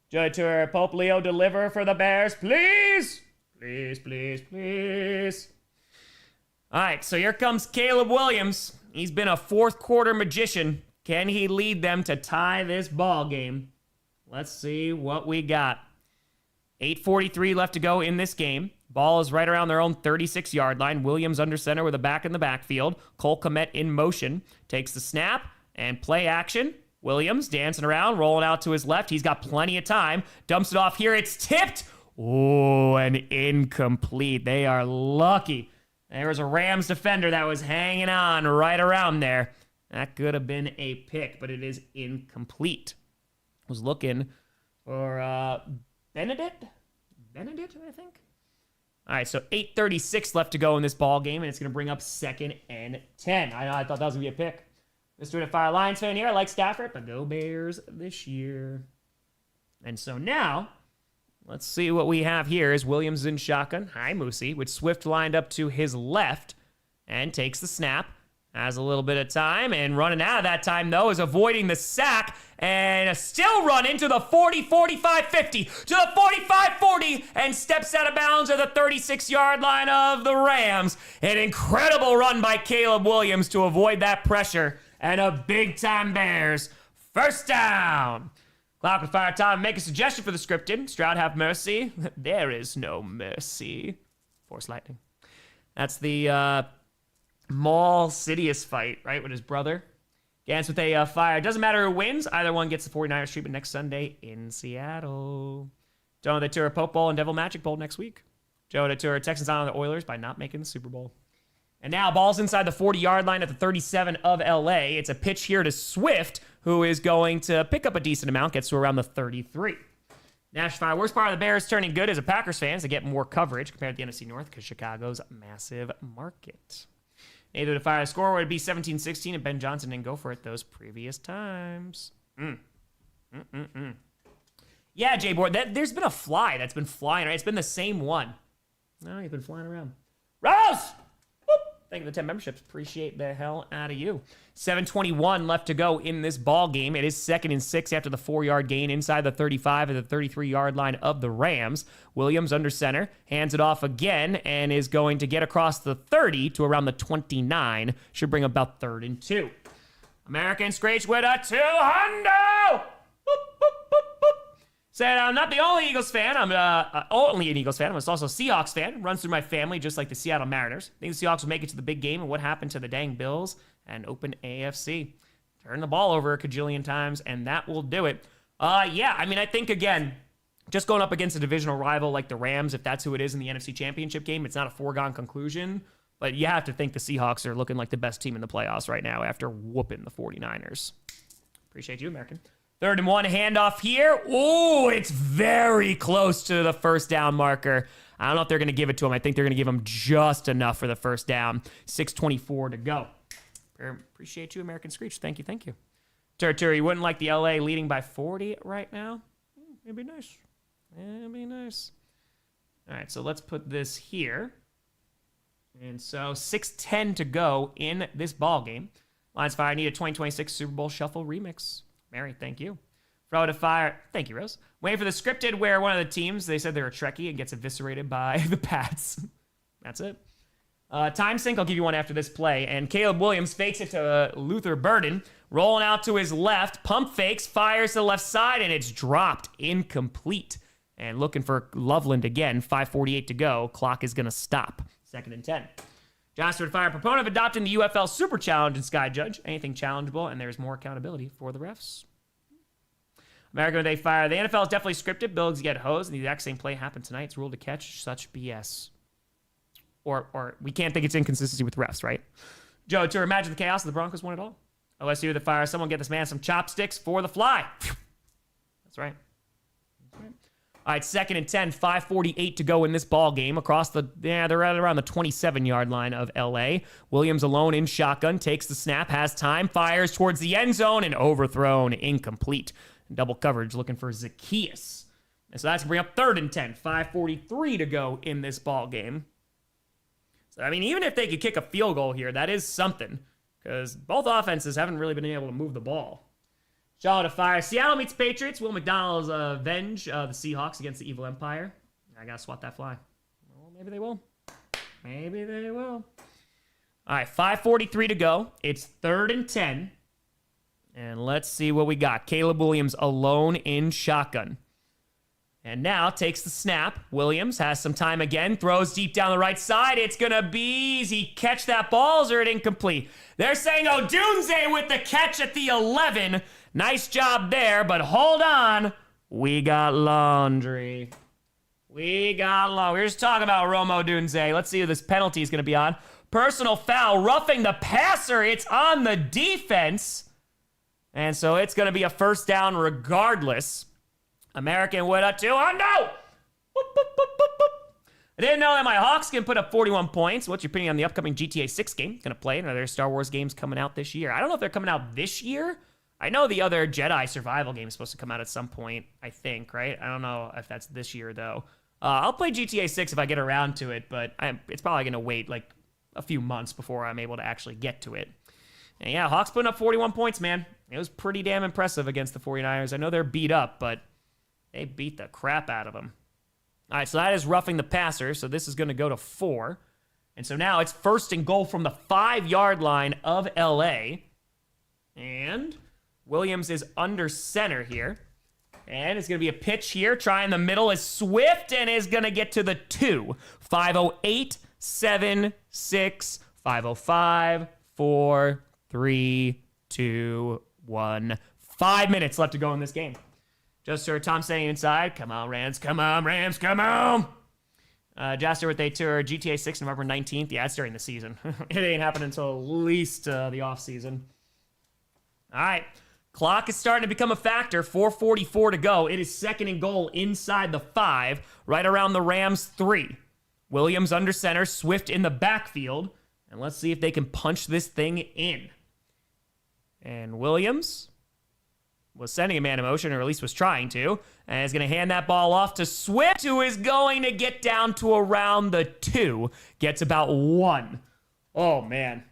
Joy Tour, Pope Leo, deliver for the Bears, please. Please, please, please. All right, so here comes Caleb Williams. He's been a fourth quarter magician. Can he lead them to tie this ball game? Let's see what we got. 8:43 left to go in this game. Ball is right around their own 36-yard line. Williams under center with a back in the backfield. Cole Kmet in motion. Takes the snap and play action. Williams dancing around, rolling out to his left. He's got plenty of time. Dumps it off here. It's tipped. Oh, and incomplete. They are lucky. There was a Rams defender that was hanging on right around there. That could have been a pick, but it is incomplete. Was looking for Benedict, I think. All right, so 8:36 left to go in this ball game, and it's going to bring up 2nd and 10. I thought that was going to be a pick. Mr. Fire Lions fan here. I like Stafford, but go Bears this year. And so now, let's see what we have here. Is Williams in shotgun. Hi, Moosey. With Swift lined up to his left and takes the snap. Has a little bit of time, and running out of that time, though, is avoiding the sack and still run into the 40, 45, 50 to the 45, 40 and steps out of bounds at the 36-yard line of the Rams. An incredible run by Caleb Williams to avoid that pressure. And a big-time Bears first down. Cloud with Fire Tom, make a suggestion for the scripted. Stroud have mercy. There is no mercy. Force lightning. That's the Maul Sidious fight, right, with his brother. Gans with a fire. Doesn't matter who wins. Either one gets the 49ers treatment next Sunday in Seattle. Joe the Tour Pope Bowl and Devil Magic Bowl next week. Joe the Tour Texans on the Oilers by not making the Super Bowl. And now ball's inside the 40-yard line at the 37 of LA. It's a pitch here to Swift, who is going to pick up a decent amount, gets to around the 33. Nash Fire, worst part of the Bears turning good as a Packers fan is to get more coverage compared to the NFC North because Chicago's massive market. Neither the Fire score would be 17-16 and Ben Johnson didn't go for it those previous times. Yeah, J-Board, there's been a fly that's been flying, right? It's been the same one. No, he's been flying around. Rose! Whoop! Thank you for the 10 memberships. Appreciate the hell out of you. 7:21 left to go in this ball game. It is 2nd and 6 after the 4-yard gain inside the 35 at the 33-yard line of the Rams. Williams under center, hands it off again, and is going to get across the 30 to around the 29. Should bring about 3rd and 2. American Screech with a 2-hundo! Said, I'm not the only Eagles fan. I'm only an Eagles fan. I'm also a Seahawks fan. Runs through my family, just like the Seattle Mariners. Think the Seahawks will make it to the big game, and what happened to the dang Bills and open AFC? Turn the ball over a cajillion times, and that will do it. Yeah, I mean, I think, again, just going up against a divisional rival like the Rams, if that's who it is in the NFC Championship game, it's not a foregone conclusion. But you have to think the Seahawks are looking like the best team in the playoffs right now after whooping the 49ers. Appreciate you, American. 3rd and 1, handoff here. Ooh, it's very close to the first down marker. I don't know if they're going to give it to him. I think they're going to give him just enough for the first down. 6:24 to go. Appreciate you, American Screech. Thank you, thank you. Tur, you wouldn't like the LA leading by 40 right now? It'd be nice. It'd be nice. All right, so let's put this here. And so 6:10 to go in this ball game. Lines fire, I need a 2026 Super Bowl Shuffle remix. Mary, thank you. Throw to fire. Thank you, Rose. Waiting for the scripted where one of the teams, they said they're a Trekkie and gets eviscerated by the Pats. That's it. Time sync, I'll give you one after this play. And Caleb Williams fakes it to Luther Burden. Rolling out to his left. Pump fakes, fires to the left side, and it's dropped. Incomplete. And looking for Loveland again. 5:48 to go. Clock is going to stop. 2nd and 10. Josh would fire, proponent of adopting the UFL Super Challenge and Sky Judge. Anything challengeable, and there's more accountability for the refs. American, they fire. The NFL is definitely scripted. Bills get hosed, and the exact same play happened tonight. It's ruled to catch. Such BS. Or we can't think it's inconsistency with refs, right? Joe, to imagine the chaos of the Broncos won it all. OSU, the fire. Someone get this man some chopsticks for the fly. That's right. All right, 2nd and 10, 5:48 to go in this ball game. Across they're right around the 27-yard line of LA. Williams alone in shotgun, takes the snap, has time, fires towards the end zone, and overthrown, incomplete. Double coverage looking for Zacchaeus. And so that's going to bring up 3rd and 10, 5:43 to go in this ball game. So, I mean, even if they could kick a field goal here, that is something, because both offenses haven't really been able to move the ball. Shaw to fire. Seattle meets Patriots. Will McDonald's avenge the Seahawks against the Evil Empire? I got to swat that fly. Well, maybe they will. Maybe they will. All right, 5:43 to go. It's 3rd and 10. And let's see what we got. Caleb Williams alone in shotgun. And now takes the snap. Williams has some time again. Throws deep down the right side. It's going to be easy. Catch that ball, or it incomplete? They're saying Odunze with the catch at the 11. Nice job there, but hold on. We got laundry. We were just talking about Romo Odunze. Let's see who this penalty is going to be on. Personal foul, roughing the passer. It's on the defense. And so it's going to be a first down regardless. American with a 2-0. I didn't know that my Hawks can put up 41 points. What's your opinion on the upcoming GTA 6 game? Going to play? Are there Star Wars games coming out this year? I don't know if they're coming out this year. I know the other Jedi Survival game is supposed to come out at some point, I think, right? I don't know if that's this year, though. I'll play GTA 6 if I get around to it, but it's probably going to wait like a few months before I'm able to actually get to it. And yeah, Hawks putting up 41 points, man. It was pretty damn impressive against the 49ers. I know they're beat up, but they beat the crap out of them. All right, so that is roughing the passer, so this is going to go to 4. And so now it's 1st and goal from the 5-yard line of LA. And Williams is under center here. And it's going to be a pitch here. Trying the middle is Swift and is going to get to the 2. 5:08, 7, 6, 5:05, 4, 3, 2, 1. 5 minutes left to go in this game. Just heard Tom saying inside, come on, Rams, come on, Rams, come on. Jaster with a tour, GTA 6, November 19th. Yeah, it's during the season. It ain't happening until at least the offseason. All right. Clock is starting to become a factor. 4:44 to go. It is 2nd and goal inside the 5, right around the Rams 3. Williams under center, Swift in the backfield. And let's see if they can punch this thing in. And Williams was sending a man in motion, or at least was trying to, and is going to hand that ball off to Swift, who is going to get down to around the 2. Gets about 1. Oh, man.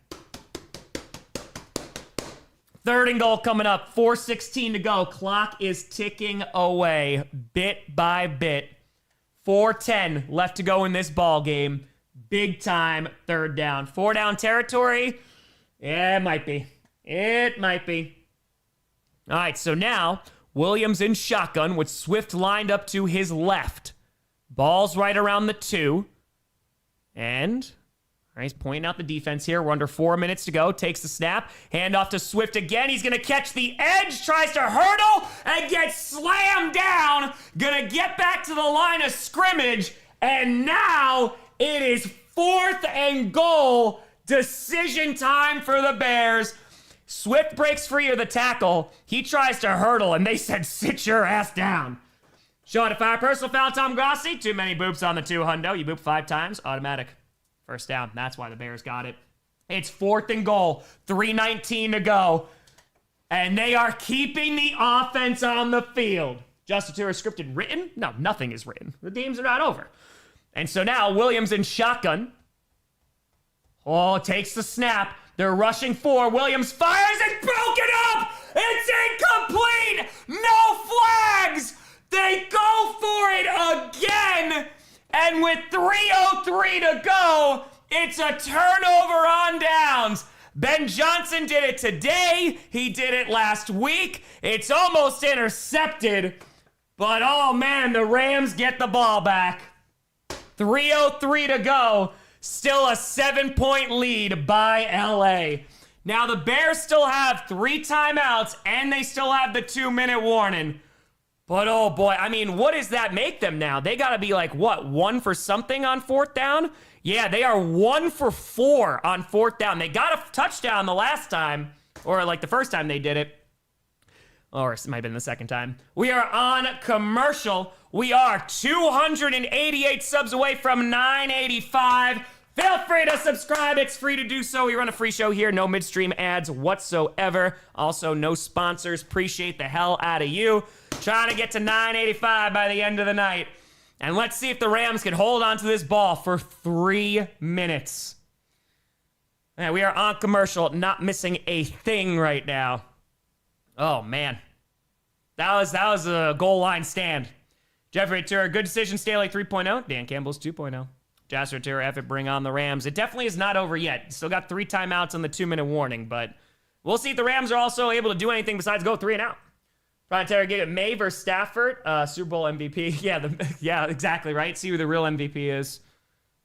3rd and goal coming up. 4:16 to go. Clock is ticking away bit by bit. 4:10 left to go in this ball game. Big time 3rd down. 4 down territory? Yeah, it might be. It might be. All right, so now Williams in shotgun with Swift lined up to his left. Ball's right around the 2. And he's pointing out the defense here. We're under 4 minutes to go. Takes the snap. Hand off to Swift again. He's going to catch the edge. Tries to hurdle and gets slammed down. Going to get back to the line of scrimmage. And now it is 4th and goal. Decision time for the Bears. Swift breaks free of the tackle. He tries to hurdle, and they said, sit your ass down. Showing a 5 personal foul, Tom Grossi. Too many boops on the 2 hundo. You boop 5 times, automatic. 1st down. That's why the Bears got it. It's 4th and goal. 3:19 to go. And they are keeping the offense on the field. Justin Tour scripted written? No, nothing is written. The games are not over. And so now Williams in shotgun. Oh, takes the snap. They're rushing 4. Williams fires and broken up. It's incomplete. No flags. They go for it again. And with 3:03 to go, it's a turnover on downs. Ben Johnson did it today. He did it last week. It's almost intercepted. But, oh, man, the Rams get the ball back. 3:03 to go. Still a 7-point lead by LA. Now, the Bears still have 3 timeouts, and they still have the 2-minute warning. But, oh, boy, I mean, what does that make them now? They got to be like, what, 1 for something on 4th down? Yeah, they are 1 for 4 on 4th down. They got a touchdown the last time, or like the first time they did it. Or it might have been the second time. We are on commercial. We are 288 subs away from 985. Feel free to subscribe. It's free to do so. We run a free show here. No midstream ads whatsoever. Also, no sponsors. Appreciate the hell out of you. Trying to get to 985 by the end of the night. And let's see if the Rams can hold on to this ball for 3 minutes. Man, we are on commercial, not missing a thing right now. Oh, man. That was a goal line stand. Jeffrey Turner, good decision. Staley 3.0. Dan Campbell's 2.0. Jasper Turner, effort, bring on the Rams. It definitely is not over yet. Still got 3 timeouts on the 2-minute warning, but we'll see if the Rams are also able to do anything besides go 3 and out. Brian Terry gave it May versus Stafford, Super Bowl MVP. Yeah, exactly, right? See who the real MVP is.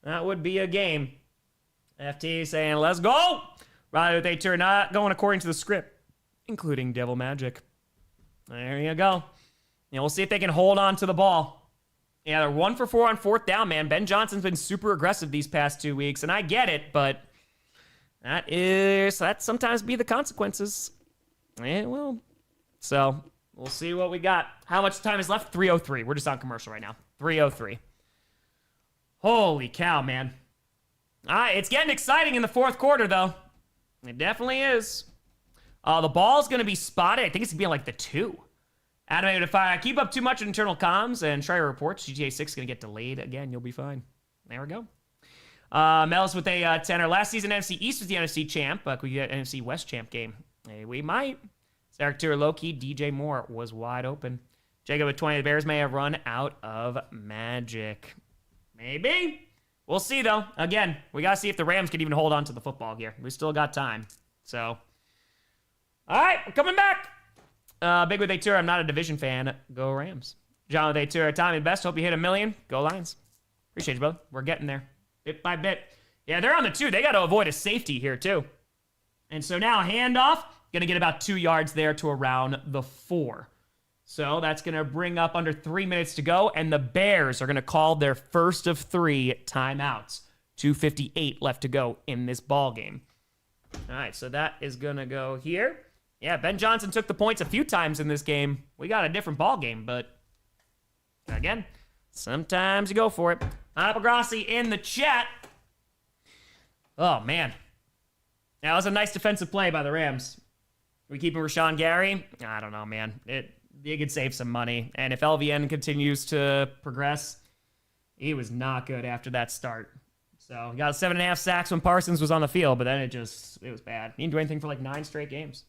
That would be a game. FT saying, let's go. Rather, they turn not going according to the script, including Devil Magic. There you go. We'll see if they can hold on to the ball. Yeah, they're 1 for 4 on 4th down, man. Ben Johnson's been super aggressive these past 2 weeks, and I get it, but that sometimes be the consequences. It will. So we'll see what we got. How much time is left? 3:03. We're just on commercial right now. 3:03. Holy cow, man. It's getting exciting in the 4th quarter, though. It definitely is. The ball's going to be spotted. I think it's going to be like the 2. Animated if I keep up too much internal comms and try reports, GTA 6 is going to get delayed again. You'll be fine. There we go. Mel's with a 10er. Last season, NFC East was the NFC champ, but we get NFC West champ game. Hey, we might. Eric Tour, low-key, DJ Moore was wide open. Jacob with 20. The Bears may have run out of magic. Maybe. We'll see, though. Again, we got to see if the Rams can even hold on to the football here. We still got time. So, all right, we're coming back. Big with a tour. I'm not a division fan. Go Rams. John with a tour. Tommy Best. Hope you hit 1 million. Go Lions. Appreciate you, brother. We're getting there. Bit by bit. Yeah, they're on the 2. They got to avoid a safety here, too. And so now handoff. Going to get about 2 yards there to around the 4. So that's going to bring up under 3 minutes to go. And the Bears are going to call their first of 3 timeouts. 2:58 left to go in this ball game. All right, so that is going to go here. Yeah, Ben Johnson took the points a few times in this game. We got a different ball game, but again, sometimes you go for it. Grossi in the chat. Oh, man. That was a nice defensive play by the Rams. we keeping Rashawn Gary? I don't know, man. You could save some money. And if LVN continues to progress, he was not good after that start. So he got 7.5 sacks when Parsons was on the field, but then it was bad. He didn't do anything for like 9 straight games.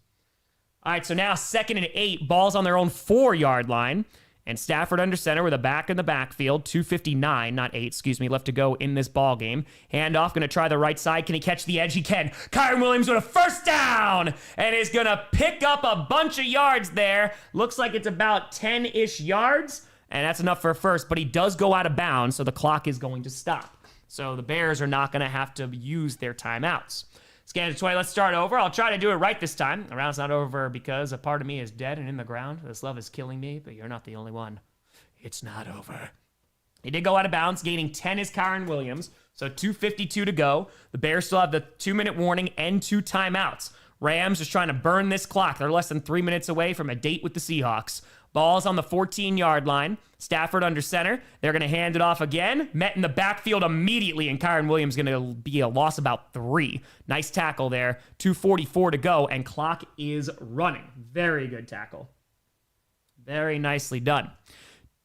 All right, so now 2nd and 8, balls on their own 4-yard line. And Stafford under center with a back in the backfield, 2:59, not 8, left to go in this ball game. Handoff, going to try the right side. Can he catch the edge? He can. Kyren Williams with a first down and is going to pick up a bunch of yards there. Looks like it's about 10-ish yards, and that's enough for a first, but he does go out of bounds, so the clock is going to stop. So the Bears are not going to have to use their timeouts. Scan to 20, let's start over. I'll try to do it right this time. The round's not over because a part of me is dead and in the ground. This love is killing me, but you're not the only one. It's not over. He did go out of bounds. Gaining 10 is Kyren Williams. So 2:52 to go. The Bears still have the 2-minute warning and 2 timeouts. Rams just trying to burn this clock. They're less than 3 minutes away from a date with the Seahawks. Ball's on the 14-yard line. Stafford under center. They're going to hand it off again. Met in the backfield immediately, and Kyren Williams going to be a loss about 3. Nice tackle there. 2:44 to go, and clock is running. Very good tackle. Very nicely done.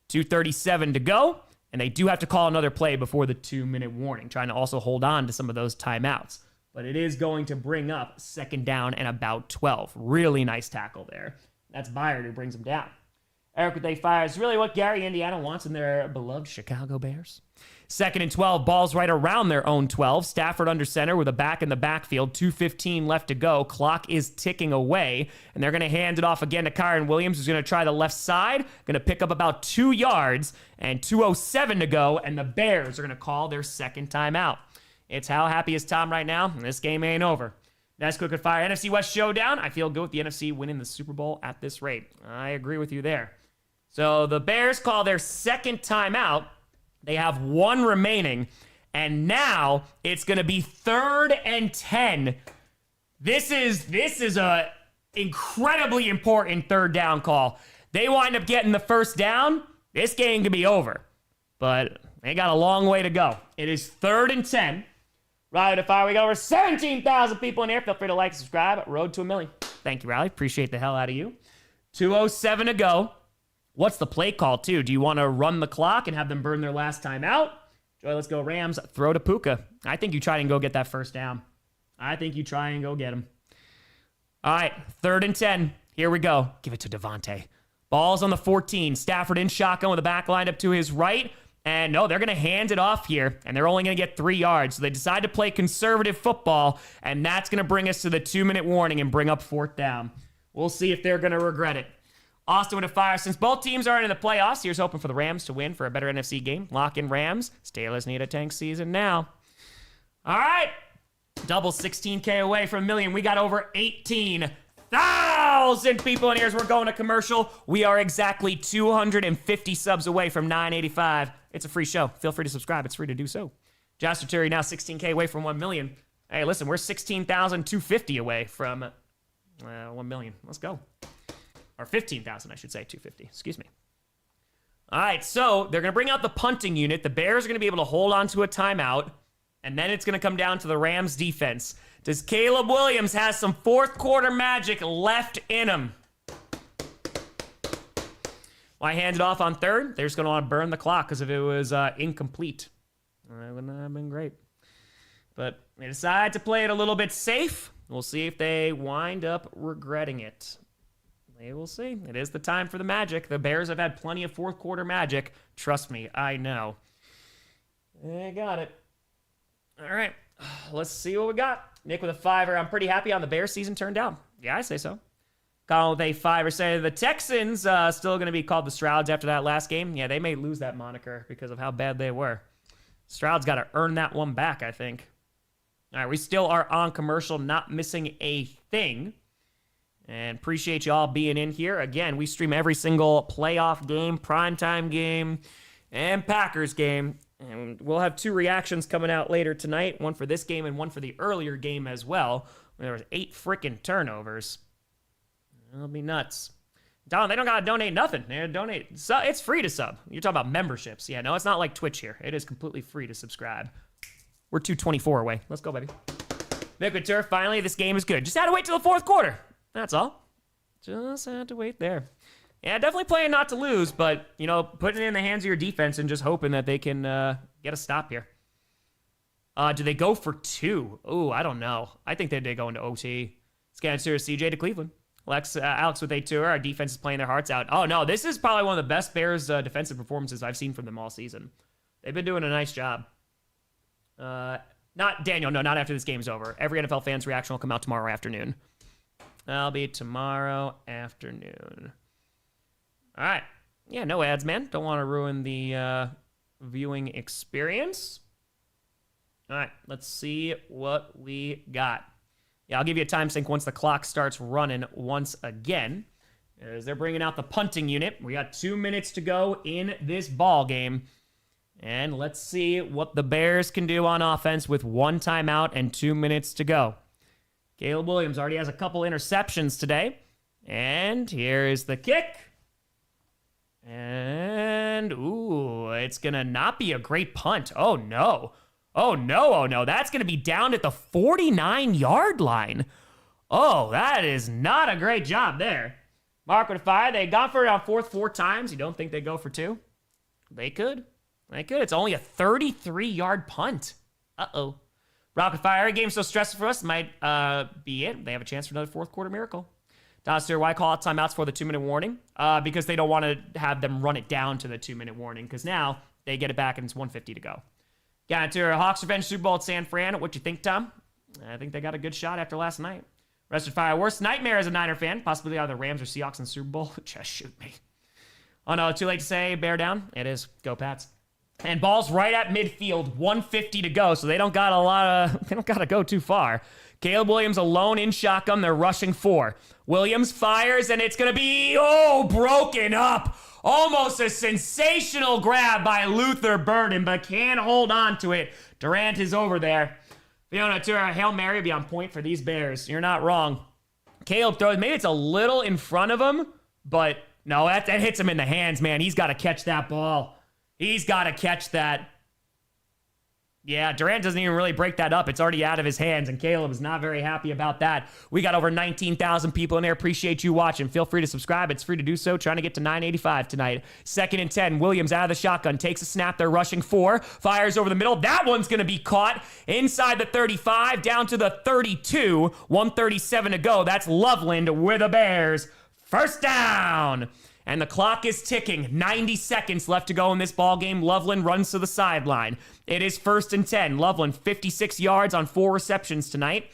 2:37 to go, and they do have to call another play before the 2-minute warning, trying to also hold on to some of those timeouts. But it is going to bring up 2nd down and about 12. Really nice tackle there. That's Byard who brings him down. Eric with a fire is really what Gary, Indiana wants in their beloved Chicago Bears. 2nd and 12, balls right around their own 12. Stafford under center with a back in the backfield. 2:15 left to go. Clock is ticking away, and they're going to hand it off again to Kyren Williams, who's going to try the left side. Going to pick up about 2 yards, and 2:07 to go, and the Bears are going to call their 2nd timeout. It's how happy is Tom right now, and this game ain't over. Nice quick and fire NFC West showdown. I feel good with the NFC winning the Super Bowl at this rate. I agree with you there. So the Bears call their 2nd timeout. They have 1 remaining, and now it's going to be 3rd and 10. This is a incredibly important 3rd down call. They wind up getting the first down. This game could be over, but they got a long way to go. It is 3rd and 10. Riley to fire. We got over 17,000 people in here. Feel free to like, subscribe. Road to 1 million. Thank you, Riley. Appreciate the hell out of you. 2:07 to go. What's the play call, too? Do you want to run the clock and have them burn their last time out? Joy, let's go Rams. Throw to Puka. I think you try and go get that first down. I think you try and go get him. All right, 3rd and 10. Here we go. Give it to Devontae. Ball's on the 14. Stafford in shotgun with the back lined up to his right. And no, they're going to hand it off here, and they're only going to get 3 yards. So they decide to play conservative football, and that's going to bring us to the 2-minute warning and bring up 4th down. We'll see if they're going to regret it. Austin with a fire. Since both teams are in the playoffs, here's hoping for the Rams to win for a better NFC game. Lock in Rams. Steelers need a tank season now. All right. Double 16K away from 1 million. We got over 18,000 people in here as we're going to commercial. We are exactly 250 subs away from 985. It's a free show. Feel free to subscribe. It's free to do so. Josh Turry now 16K away from 1 million. Hey, listen, we're 16,250 away from 1 million. Let's go. Or 15,000, I should say, 250. Excuse me. All right, so they're going to bring out the punting unit. The Bears are going to be able to hold on to a timeout, and then it's going to come down to the Rams defense. Does Caleb Williams have some 4th quarter magic left in him? Well, I hand it off on 3rd. They're just going to want to burn the clock because if it was incomplete, that would not have been great. But they decide to play it a little bit safe. We'll see if they wind up regretting it. They will see. It is the time for the magic. The Bears have had plenty of 4th quarter magic. Trust me, I know. They got it. All right, let's see what we got. Nick with a 5er. I'm pretty happy on the Bears season turned out. Yeah, I say so. Colin with a 5er saying the Texans still going to be called the Strouds after that last game. Yeah, they may lose that moniker because of how bad they were. Strouds got to earn that one back, I think. All right, we still are on commercial, not missing a thing. And appreciate you all being in here. Again, we stream every single playoff game, primetime game, and Packers game. And we'll have 2 reactions coming out later tonight. One for this game and one for the earlier game as well. There was 8 freaking turnovers. It'll be nuts. Don, they don't got to donate nothing. They donate. It's free to sub. You're talking about memberships. Yeah, no, it's not like Twitch here. It is completely free to subscribe. We're 224 away. Let's go, baby. Vic with Turf, finally, this game is good. Just had to wait till the 4th quarter. That's all. Just had to wait there. Yeah, definitely playing not to lose, but, putting it in the hands of your defense and just hoping that they can get a stop here. Do they go for 2? Ooh, I don't know. I think they did go into OT. Scanner CJ to Cleveland. Alex with a tour. Our defense is playing their hearts out. Oh, no, this is probably one of the best Bears defensive performances I've seen from them all season. They've been doing a nice job. Not Daniel, no, not after this game's over. Every NFL fan's reaction will come out tomorrow afternoon. That'll be tomorrow afternoon. All right. Yeah, no ads, man. Don't want to ruin the viewing experience. All right, let's see what we got. Yeah, I'll give you a time sync once the clock starts running once again. As they're bringing out the punting unit. We got 2 minutes to go in this ball game. And let's see what the Bears can do on offense with 1 timeout and 2 minutes to go. Caleb Williams already has a couple interceptions today. And here is the kick. And, ooh, it's going to not be a great punt. Oh, no. Oh, no. That's going to be down at the 49-yard line. Oh, that is not a great job there. Mark with a fire. They've gone for it on 4th 4 times. You don't think they go for 2? They could. It's only a 33-yard punt. Uh-oh. Rocket fire. Game's so stressful for us. Might be it. They have a chance for another 4th quarter miracle. Doster, why call out timeouts for the 2-minute warning? Because they don't want to have them run it down to the 2-minute warning. Because now they get it back and it's 1:50 to go. Got to Hawks Revenge Super Bowl at San Fran. What you think, Tom? I think they got a good shot after last night. Rested fire. Worst nightmare as a Niner fan. Possibly either Rams or Seahawks in the Super Bowl. Just shoot me. Oh no, too late to say. Bear down. It is. Go Pats. And ball's right at midfield. 1:50 to go. So they don't got to go too far. Caleb Williams alone in shotgun. They're rushing 4. Williams fires and it's going to be, broken up. Almost a sensational grab by Luther Burden, but can't hold on to it. Durant is over there. Fiona Tura, Hail Mary be on point for these Bears. You're not wrong. Caleb throws, maybe it's a little in front of him, but no, that hits him in the hands, man. He's got to catch that ball. He's got to catch that. Yeah, Durant doesn't even really break that up. It's already out of his hands, and Caleb is not very happy about that. We got over 19,000 people in there. Appreciate you watching. Feel free to subscribe. It's free to do so. Trying to get to 985 tonight. 2nd and 10. Williams out of the shotgun. Takes a snap. They're rushing 4. Fires over the middle. That one's going to be caught inside the 35, down to the 32. 1:37 to go. That's Loveland with the Bears. First down. And the clock is ticking. 90 seconds left to go in this ball game. Loveland runs to the sideline. It is 1st and 10. Loveland 56 yards on 4 receptions tonight.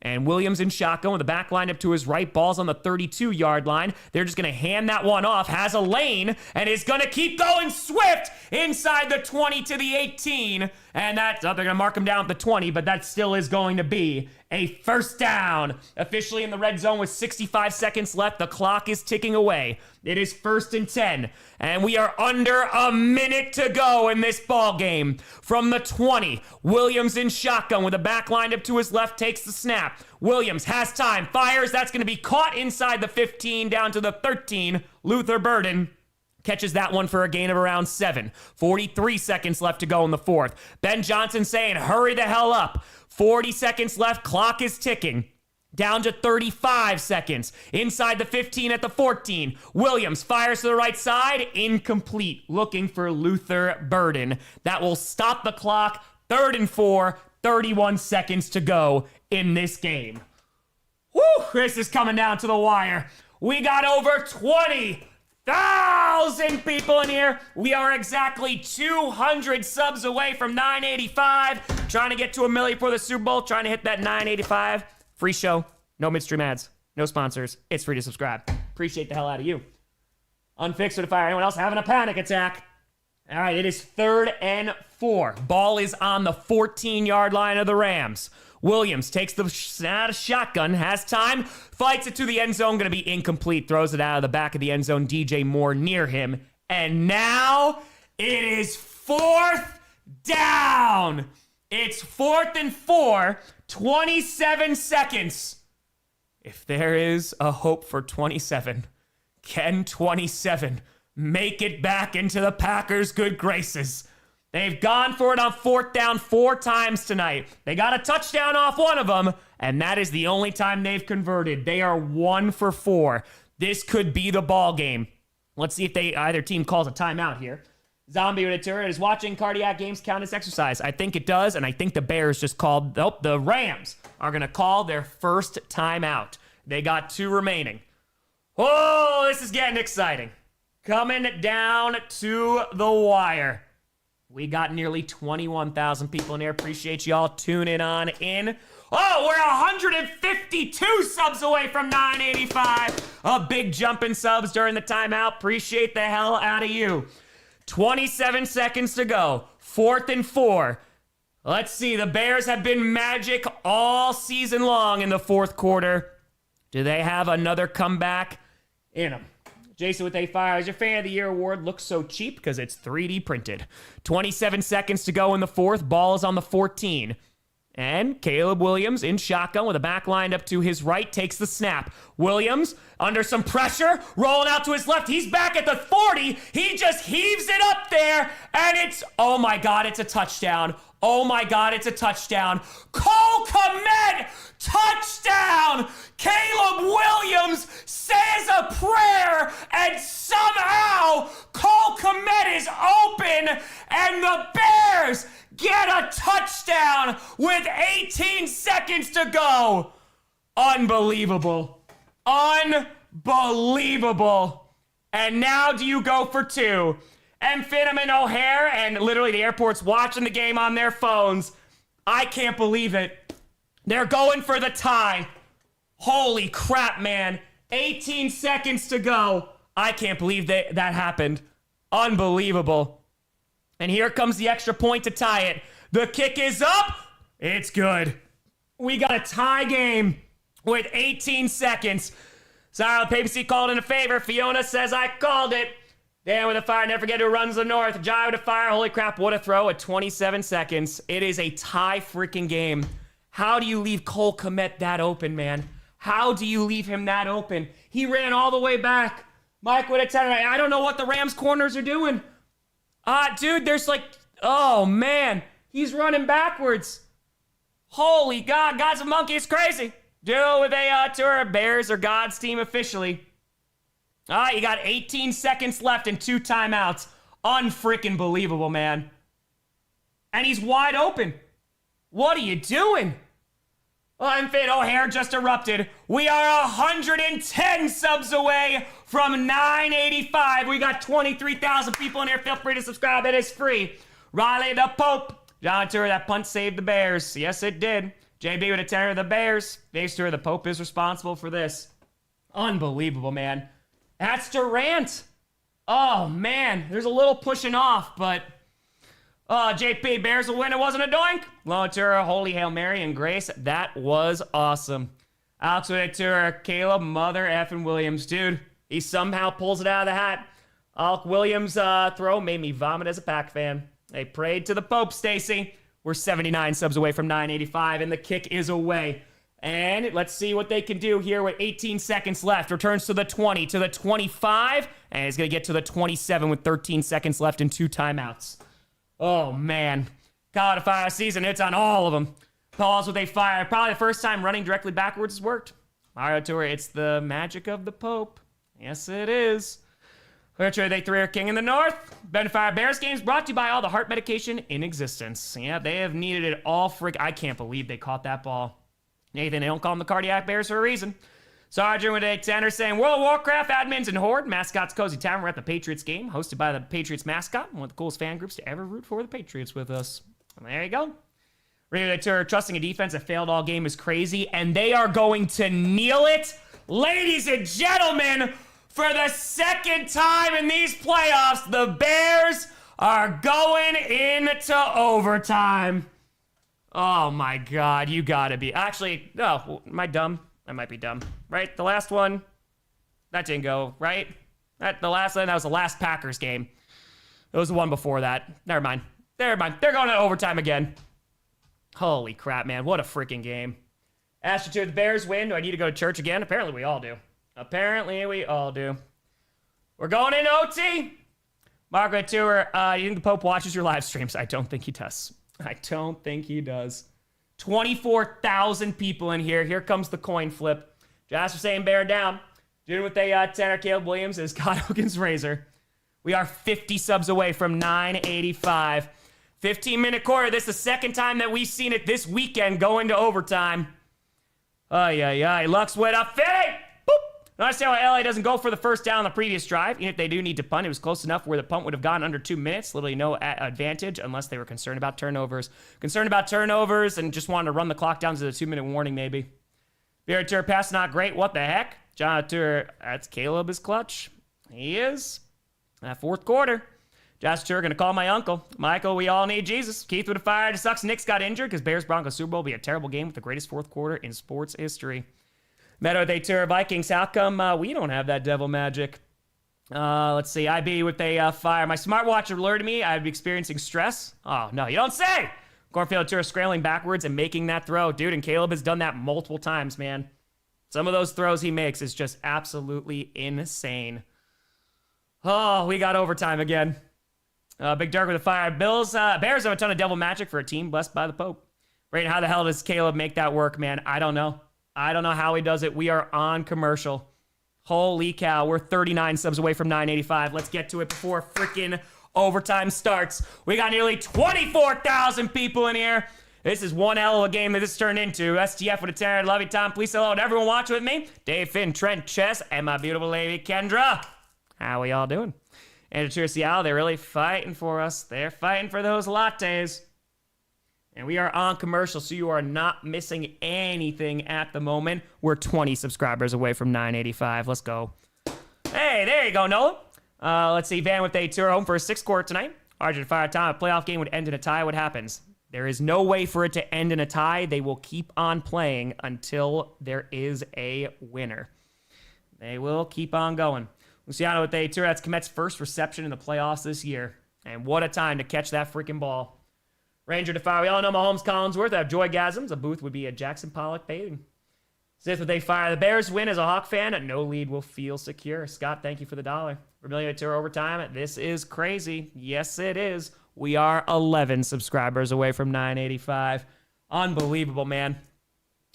And Williams in shotgun with the back line up to his right. Ball's on the 32-yard line. They're just going to hand that one off. Has a lane and is going to keep going swift inside the 20 to the 18. And that's, they're going to mark him down at the 20, but that still is going to be a first down. Officially in the red zone with 65 seconds left. The clock is ticking away. It is 1st and 10. And we are under a minute to go in this ball game. From the 20, Williams in shotgun with the back lined up to his left, takes the snap. Williams has time, fires. That's going to be caught inside the 15, down to the 13. Luther Burden catches that one for a gain of around 7. 43 seconds left to go in the 4th. Ben Johnson saying, hurry the hell up. 40 seconds left. Clock is ticking. Down to 35 seconds. Inside the 15 at the 14. Williams fires to the right side. Incomplete. Looking for Luther Burden. That will stop the clock. 3rd and 4. 31 seconds to go in this game. Woo! This is coming down to the wire. We got over 20,000 people in here. We are exactly 200 subs away from 985. Trying to get to 1 million for the Super Bowl. Trying to hit that 985. Free show, no midstream ads, no sponsors. It's free to subscribe. Appreciate the hell out of you. Unfixed to fire. Anyone else having a panic attack? All right, it is 3rd and 4. Ball is on the 14-yard line of the Rams. Williams takes the shotgun, has time, fights it to the end zone, going to be incomplete, throws it out of the back of the end zone. DJ Moore near him. And now it is 4th down. It's 4th and 4. 27 seconds. If there is a hope for 27, can 27 make it back into the Packers' good graces? They've gone for it on 4th down 4 times tonight. They got a touchdown off one of them, and that is the only time they've converted. They are 1 for 4. This could be the ball game. Let's see if either team calls a timeout here. Zombie with a turret is watching cardiac games count as exercise. I think it does, and I think the Bears just called. Nope, the Rams are going to call their first timeout. They got 2 remaining. Oh, this is getting exciting. Coming down to the wire. We got nearly 21,000 people in here. Appreciate y'all tuning on in. Oh, we're 152 subs away from 985. A big jump in subs during the timeout. Appreciate the hell out of you. 27 seconds to go. 4th and 4. Let's see. The Bears have been magic all season long in the 4th quarter. Do they have another comeback in them? Jason with A5, your Fan of the Year award looks so cheap because it's 3D printed. 27 seconds to go in the 4th. Ball is on the 14. And Caleb Williams in shotgun with a back lined up to his right takes the snap. Williams under some pressure, rolling out to his left. He's back at the 40. He just heaves it up there, and it's, oh my God, it's a touchdown. Oh my God, it's a touchdown. Cole Kmet, touchdown! Caleb Williams says a prayer, and somehow Cole Kmet is open, and the Bears get a touchdown with 18 seconds to go. Unbelievable. Unbelievable. And now do you go for 2? And Finham and O'Hare, and literally the airport's watching the game on their phones. I can't believe it. They're going for the tie. Holy crap, man. 18 seconds to go. I can't believe that happened. Unbelievable. And here comes the extra point to tie it. The kick is up. It's good. We got a tie game with 18 seconds. Sorry, the papacy called in a favor. Fiona says I called it. Dan with a fire. Never forget who runs the north. Jai with a fire. Holy crap, what a throw at 27 seconds. It is a tie freaking game. How do you leave Cole Kmet that open, man? How do you leave him that open? He ran all the way back. Mike with a 10. I don't know what the Rams corners are doing. Dude, there's like, oh man, he's running backwards. Holy God, God's a monkey, it's crazy. Dude with a tour, Bears are God's team officially. You got 18 seconds left and 2 timeouts. Unfreaking believable, man. And he's wide open. What are you doing? Unfit O'Hare just erupted. We are 110 subs away from 985. We got 23,000 people in here. Feel free to subscribe. It is free. Riley the Pope. John Tour, that punt saved the Bears. Yes, it did. JB with a tenor of the Bears. Face Tour, the Pope is responsible for this. Unbelievable, man. That's Durant. Oh, man. There's a little pushing off, but... JP, Bears will win. It wasn't a doink. Lonatura, Holy Hail Mary, and Grace. That was awesome. Alex Lonatura, Caleb, Mother effing Williams. Dude, he somehow pulls it out of the hat. Alec Williams' throw made me vomit as a Pack fan. They prayed to the Pope, Stacy. We're 79 subs away from 985, and the kick is away. And let's see what they can do here with 18 seconds left. Returns to the 20, to the 25, and he's going to get to the 27 with 13 seconds left and 2 timeouts. Oh, man. God, if I season, it's on all of them. Pause with a fire. Probably the first time running directly backwards has worked. Mario Tour, it's the magic of the Pope. Yes, it is. Richard, they 3 are king in the north. Benfire Bears games brought to you by all the heart medication in existence. Yeah, they have needed it all I can't believe they caught that ball. Nathan, they don't call them the cardiac bears for a reason. Sergeant with a tenor saying, World of Warcraft admins and Horde, Mascot's Cozy Tavern. We're at the Patriots game, hosted by the Patriots mascot, one of the coolest fan groups to ever root for the Patriots with us. And there you go. Tour, trusting a defense that failed all game is crazy, and they are going to kneel it. Ladies and gentlemen, for the second time in these playoffs, the Bears are going into overtime. Oh my God, you gotta be. Actually, no, am I dumb? I might be dumb, right? The last one, that didn't go, right? That was the last Packers game. It was the one before that. Never mind. They're going to overtime again. Holy crap, man. What a freaking game. Astro Tour, the Bears win. Do I need to go to church again? Apparently we all do. We're going in OT. Margaret Tour, you think the Pope watches your live streams? I don't think he does. 24,000 people in here. Here comes the coin flip. Jasper saying bear down. Doing with a Tanner Caleb Williams is Scott Hogan's Razor. We are 50 subs away from 985. 15-minute quarter. This is the second time that we've seen it this weekend go into overtime. Lux went up. Fade! Boop! I understand why LA doesn't go for the first down on the previous drive. Even if they do need to punt, it was close enough where the punt would have gone under 2 minutes. Literally no advantage unless they were concerned about turnovers. And just wanted to run the clock down to the 2-minute warning, maybe. Tour pass not great. What the heck? John Tour, that's Caleb is clutch. He is. That fourth quarter. Josh Tour going to call my uncle. Michael, we all need Jesus. Keith would have fired. It sucks Knicks got injured because Bears-Broncos Super Bowl will be a terrible game with the greatest fourth quarter in sports history. Meadow, they Tour Vikings. How come we don't have that devil magic? Let's see. IB with a fire. My smartwatch alerted me I'd be experiencing stress. Oh, no, you don't say. Cornfield Tour scrambling backwards and making that throw. Dude, and Caleb has done that multiple times, man. Some of those throws he makes is just absolutely insane. Oh, we got overtime again. Big Dirk with a fire. Bears have a ton of devil magic for a team blessed by the Pope. Brayden, how the hell does Caleb make that work, man? I don't know. I don't know how he does it. We are on commercial. Holy cow. We're 39 subs away from 985. Let's get to it before freaking overtime starts. We got nearly 24,000 people in here. This is one hell of a game that this turned into. STF with a terror. Love you, Tom. Please say hello to everyone watching with me. Dave, Finn, Trent, Chess, and my beautiful lady, Kendra. How we all doing? And to Seattle, they're really fighting for us. They're fighting for those lattes. And we are on commercial, so you are not missing anything at the moment. We're 20 subscribers away from 985. Let's go. Hey, there you go, Nolan. Let's see. Van with a tour home for a 6th quarter tonight. Argent fire time. A playoff game would end in a tie. What happens? There is no way for it to end in a tie. They will keep on playing until there is a winner. They will keep on going. Luciano with a tour. That's Komet's first reception in the playoffs this year. And what a time to catch that freaking ball. Ranger to fire. We all know Mahomes Collinsworth. I have joygasms. A booth would be a Jackson Pollock bathing. Sith with a fire. The Bears win as a Hawk fan. No lead will feel secure. Scott, thank you for the $1. Vermilion tour overtime. This is crazy. Yes, it is. We are 11 subscribers away from 985. Unbelievable, man.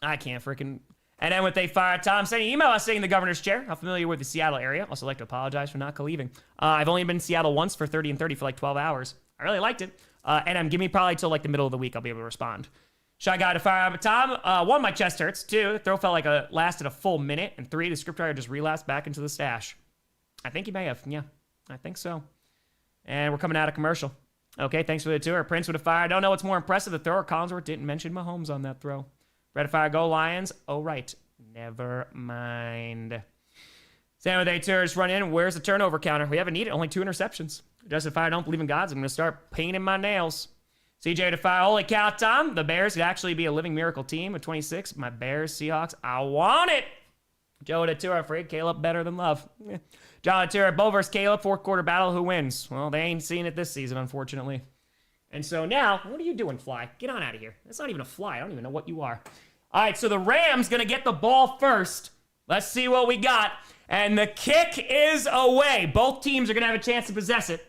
I can't freaking... And then with a fire, Tom sending an email us saying the governor's chair. I'm familiar with the Seattle area. Also like to apologize for not leaving. I've only been in Seattle once for 30 and 30 for like 12 hours. I really liked it. And I'm giving me probably till like the middle of the week I'll be able to respond. Shot guy to fire. Tom, 1, my chest hurts. 2, the throw felt like lasted a full minute. And 3, the scriptwriter just relapsed back into the stash. I think he may have. Yeah, I think so. And we're coming out of commercial. Okay, thanks for the tour. Prince with a fire. I don't know what's more impressive, the throw or Collinsworth didn't mention Mahomes on that throw. Red fire, go Lions. Oh, right. Never mind. Sam with a tour just run in. Where's the turnover counter? We haven't needed only 2 interceptions. Justin Fire, don't believe in gods. I'm going to start painting my nails. CJ to fire. Holy cow, Tom. The Bears could actually be a living miracle team at 26. My Bears, Seahawks. I want it. Joe to tour. Afraid Caleb better than love. John to tour. Bo versus Caleb. 4th quarter battle. Who wins? Well, they ain't seen it this season, unfortunately. And so now, what are you doing, Fly? Get on out of here. That's not even a fly. I don't even know what you are. All right, so the Rams going to get the ball first. Let's see what we got. And the kick is away. Both teams are going to have a chance to possess it.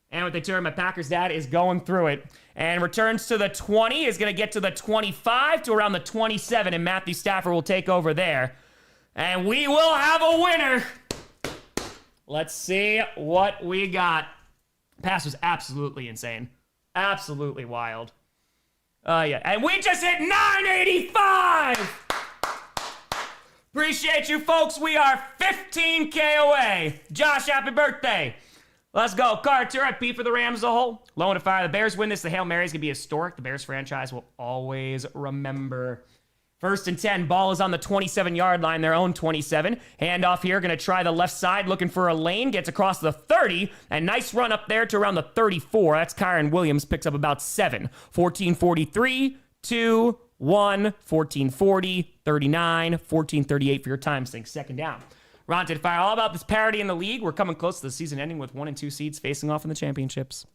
And with the turn, my Packers dad is going through it. And returns to the 20, is going to get to the 25 to around the 27, and Matthew Stafford will take over there. And we will have a winner. Let's see what we got. Pass was absolutely insane. Absolutely wild. Yeah, and we just hit 985! Appreciate you folks. We are 15K away. Josh, happy birthday. Let's go. Carter at P for the Rams as a whole. Low to fire. The Bears win this. The Hail Mary is going to be historic. The Bears franchise will always remember. 1st and 10. Ball is on the 27-yard line, their own 27. Handoff here. Going to try the left side, looking for a lane. Gets across the 30. And nice run up there to around the 34. That's Kyron Williams. Picks up about 7. 14:43, 2, 1, 14:40, 39, 14:38 for your time sync. 2nd down. Ron did fire. All about this parity in the league. We're coming close to the season ending with 1 and 2 seeds facing off in the championships.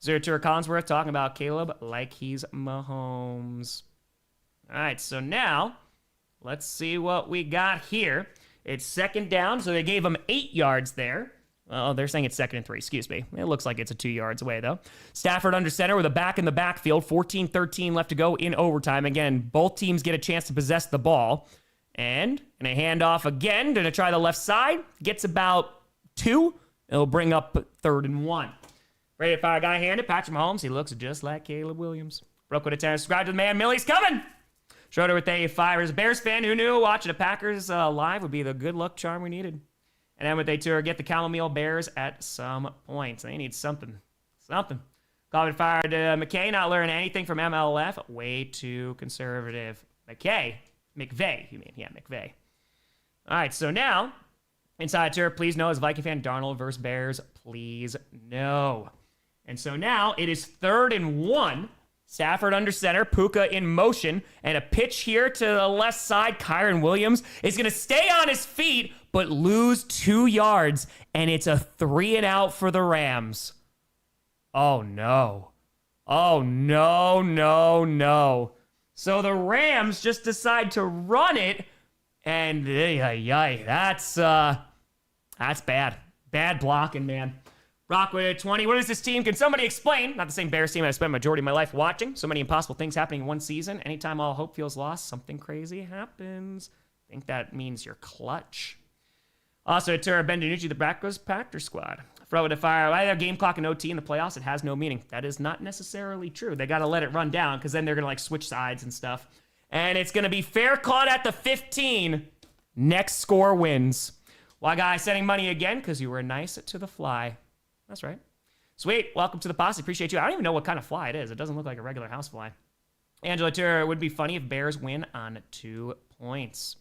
Zero Tour Collinsworth talking about Caleb like he's Mahomes. All right, so now let's see what we got here. It's 2nd down, so they gave him 8 yards there. Oh, they're saying it's 2nd and 3, excuse me. It looks like it's a 2 yards away, though. Stafford under center with a back in the backfield. 14-13 left to go in overtime. Again, both teams get a chance to possess the ball. And in a handoff again, going to try the left side. Gets about 2. It'll bring up 3rd and 1. Ready to fire guy handed. Patrick Mahomes. He looks just like Caleb Williams. Broke with a 10. Subscribe to the man. Millie's coming. Schroeder with a 5. As a Bears fan, who knew watching the Packers live would be the good luck charm we needed. And then with a 2, get the chamomile Bears at some point. They need something. Called and fired McKay, not learning anything from MLF. Way too conservative. McVay, you mean. Yeah, McVay. All right, so now, inside tour, please no. As a Viking fan, Darnold versus Bears, please no. And so now it is 3rd and 1. Stafford under center, Puka in motion, and a pitch here to the left side. Kyron Williams is going to stay on his feet, but lose 2 yards, and it's a 3 and out for the Rams. Oh, no. Oh, no, no, no. So the Rams just decide to run it, and that's bad. Bad blocking, man. Rockwood at 20. What is this team? Can somebody explain? Not the same Bears team I spent the majority of my life watching. So many impossible things happening in one season. Anytime all hope feels lost, something crazy happens. I think that means you're clutch. Also, to Ben DiNucci, the Broncos Packers squad. Throw it to fire. Either game clock and OT in the playoffs, it has no meaning. That is not necessarily true. They got to let it run down because then they're going to switch sides and stuff. And it's going to be fair caught at the 15. Next score wins. Why, guys, sending money again? Because you were nice to the fly. That's right. Sweet. Welcome to the posse. Appreciate you. I don't even know what kind of fly it is. It doesn't look like a regular house fly. Angela Turner, it would be funny if Bears win on 2 points.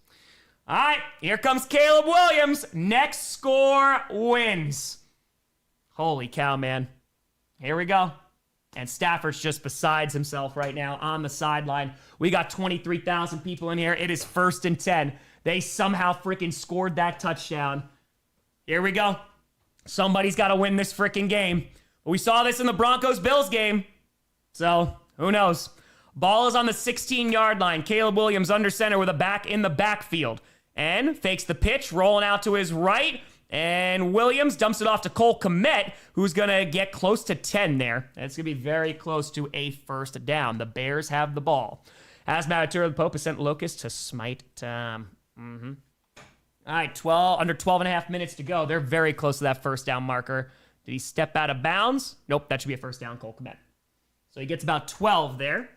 All right. Here comes Caleb Williams. Next score wins. Holy cow, man. Here we go. And Stafford's just besides himself right now on the sideline. We got 23,000 people in here. It is 1st and 10. They somehow freaking scored that touchdown. Here we go. Somebody's got to win this freaking game. But we saw this in the Broncos-Bills game. So, who knows? Ball is on the 16-yard line. Caleb Williams under center with a back in the backfield. And fakes the pitch, rolling out to his right. And Williams dumps it off to Cole Kmet, who's going to get close to 10 there. And it's going to be very close to a 1st down. The Bears have the ball. Hazmat Atura, the Pope has sent Locust to smite Tom. All right, under 12 and a half minutes to go. They're very close to that 1st down marker. Did he step out of bounds? Nope, that should be a 1st down, Cole Kmet. So he gets about 12 there.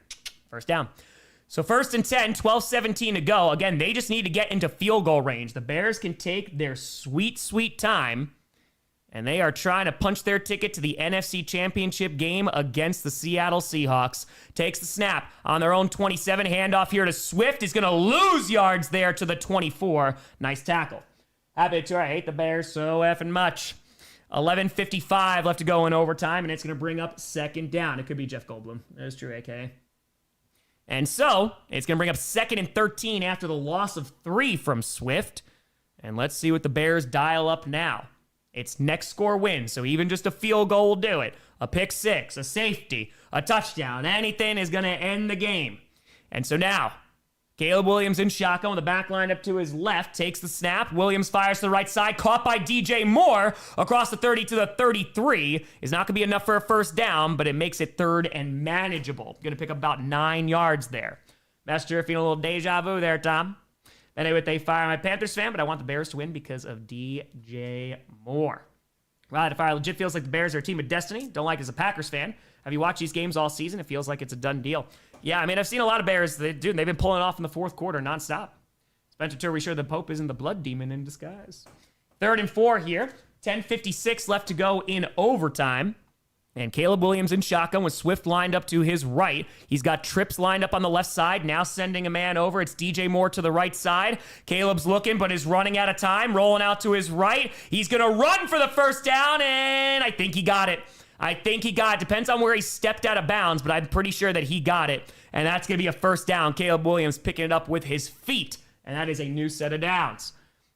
1st down. So 1st and 10, 12-17 to go. Again, they just need to get into field goal range. The Bears can take their sweet, sweet time, and they are trying to punch their ticket to the NFC Championship Game against the Seattle Seahawks. Takes the snap on their own 27. Handoff here to Swift. He's going to lose yards there to the 24. Nice tackle. Happy to. I hate the Bears so effing much. 11:55 left to go in overtime, and it's going to bring up 2nd down. It could be Jeff Goldblum. That is true, a.k.a. And so, it's going to bring up 2nd and 13 after the loss of 3 from Swift. And let's see what the Bears dial up now. It's next score wins, so even just a field goal will do it. A pick 6, a safety, a touchdown, anything is going to end the game. And so now, Caleb Williams in shotgun with the back line up to his left, takes the snap. Williams fires to the right side, caught by DJ Moore across the 30 to the 33. Is not going to be enough for a 1st down, but it makes it 3rd and manageable. Going to pick up about 9 yards there. Master, feeling a little deja vu there, Tom. Anyway, they fire. I'm a Panthers fan, but I want the Bears to win because of DJ Moore. Right, if I legit feels like the Bears are a team of destiny. Don't like as a Packers fan. Have you watched these games all season? It feels like it's a done deal. Yeah, I mean, I've seen a lot of Bears. They've been pulling off in the 4th quarter nonstop. Spencer Turner, sure the Pope isn't the blood demon in disguise. 3rd and 4 here. 10:56 left to go in overtime. And Caleb Williams in shotgun with Swift lined up to his right. He's got Trips lined up on the left side, now sending a man over. It's DJ Moore to the right side. Caleb's looking, but is running out of time, rolling out to his right. He's going to run for the 1st down, and I think he got it. Depends on where he stepped out of bounds, but I'm pretty sure that he got it. And that's going to be a 1st down. Caleb Williams picking it up with his feet, and that is a new set of downs.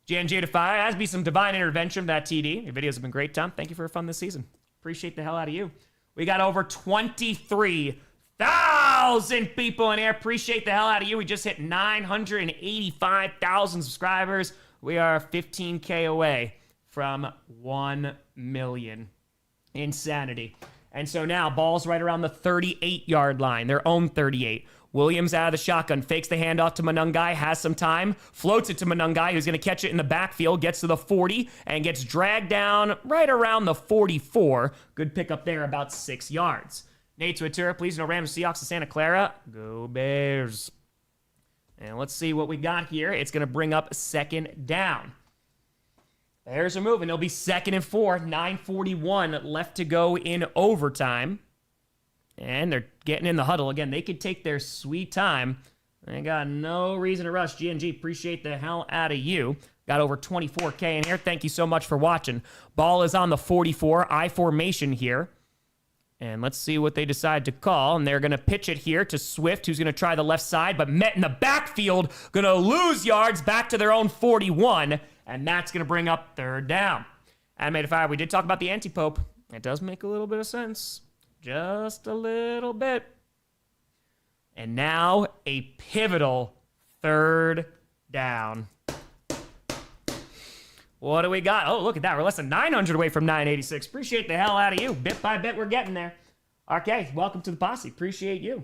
J&J to fire. Has to be some divine intervention of that TD. Your videos have been great, Tom. Thank you for fun this season. Appreciate the hell out of you. We got over 23,000 people in here. Appreciate the hell out of you. We just hit 985,000 subscribers. We are 15K away from 1 million. Insanity. And so now ball's right around the 38-yard line, their own 38. Williams out of the shotgun, fakes the handoff to Monungai, has some time, floats it to Monungai, who's going to catch it in the backfield, gets to the 40, and gets dragged down right around the 44. Good pickup there, about 6 yards. Nate Twitter, please no Rams, Seahawks to Santa Clara. Go Bears. And let's see what we got here. It's going to bring up 2nd down. Bears are moving. It'll be 2nd and 4. 9:41 left to go in overtime. And they're getting in the huddle. Again, they could take their sweet time. They got no reason to rush. GNG, appreciate the hell out of you. Got over 24K in here. Thank you so much for watching. Ball is on the 44. I formation here. And let's see what they decide to call. And they're going to pitch it here to Swift, who's going to try the left side, but met in the backfield. Going to lose yards back to their own 41. And that's going to bring up 3rd down. Animated Fire, we did talk about the anti-pope. It does make a little bit of sense. Just a little bit. And now a pivotal 3rd down. What do we got? Oh, look at that. We're less than 900 away from 986. Appreciate the hell out of you. Bit by bit, we're getting there. Okay, welcome to the posse. Appreciate you.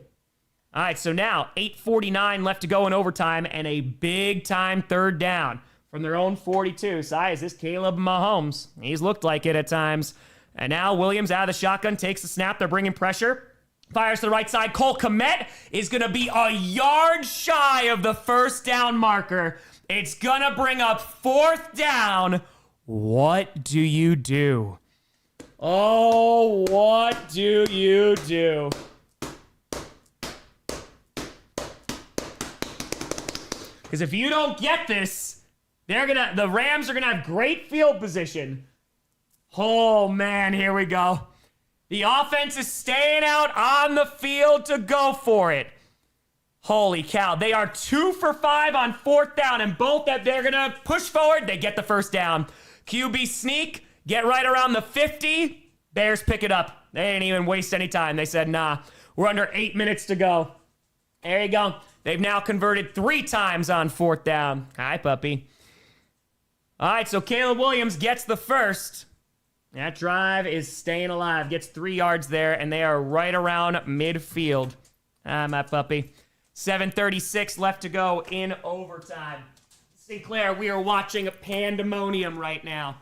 All right, so now 8:49 left to go in overtime and a big-time 3rd down from their own 42. Sai, is this Caleb Mahomes? He's looked like it at times. And now Williams out of the shotgun, takes the snap. They're bringing pressure. Fires to the right side. Cole Kmet is going to be a yard shy of the 1st down marker. It's going to bring up 4th down. What do you do? Oh, what do you do? Because if you don't get this, the Rams are going to have great field position. Oh, man, here we go. The offense is staying out on the field to go for it. Holy cow. They are 2 for 5 on 4th down, and both that they're going to push forward. They get the 1st down. QB sneak, get right around the 50. Bears pick it up. They didn't even waste any time. They said, nah, we're under 8 minutes to go. There you go. They've now converted 3 times on 4th down. Hi, puppy. All right, so Caleb Williams gets the 1st. That drive is staying alive. Gets 3 yards there, and they are right around midfield. My puppy. 7:36 left to go in overtime. Sinclair, we are watching a pandemonium right now.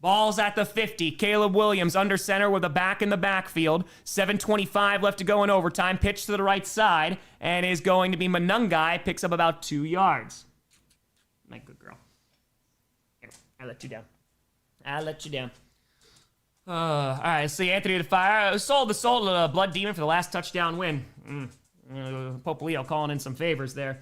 Ball's at the 50. Caleb Williams under center with a back in the backfield. 7:25 left to go in overtime. Pitch to the right side, and is going to be Monungai. Picks up about 2 yards. My good girl. Here, I let you down. I let you down. All right, see Anthony the Fire. Sold the soul to the Blood Demon for the last touchdown win. Pope Leo calling in some favors there.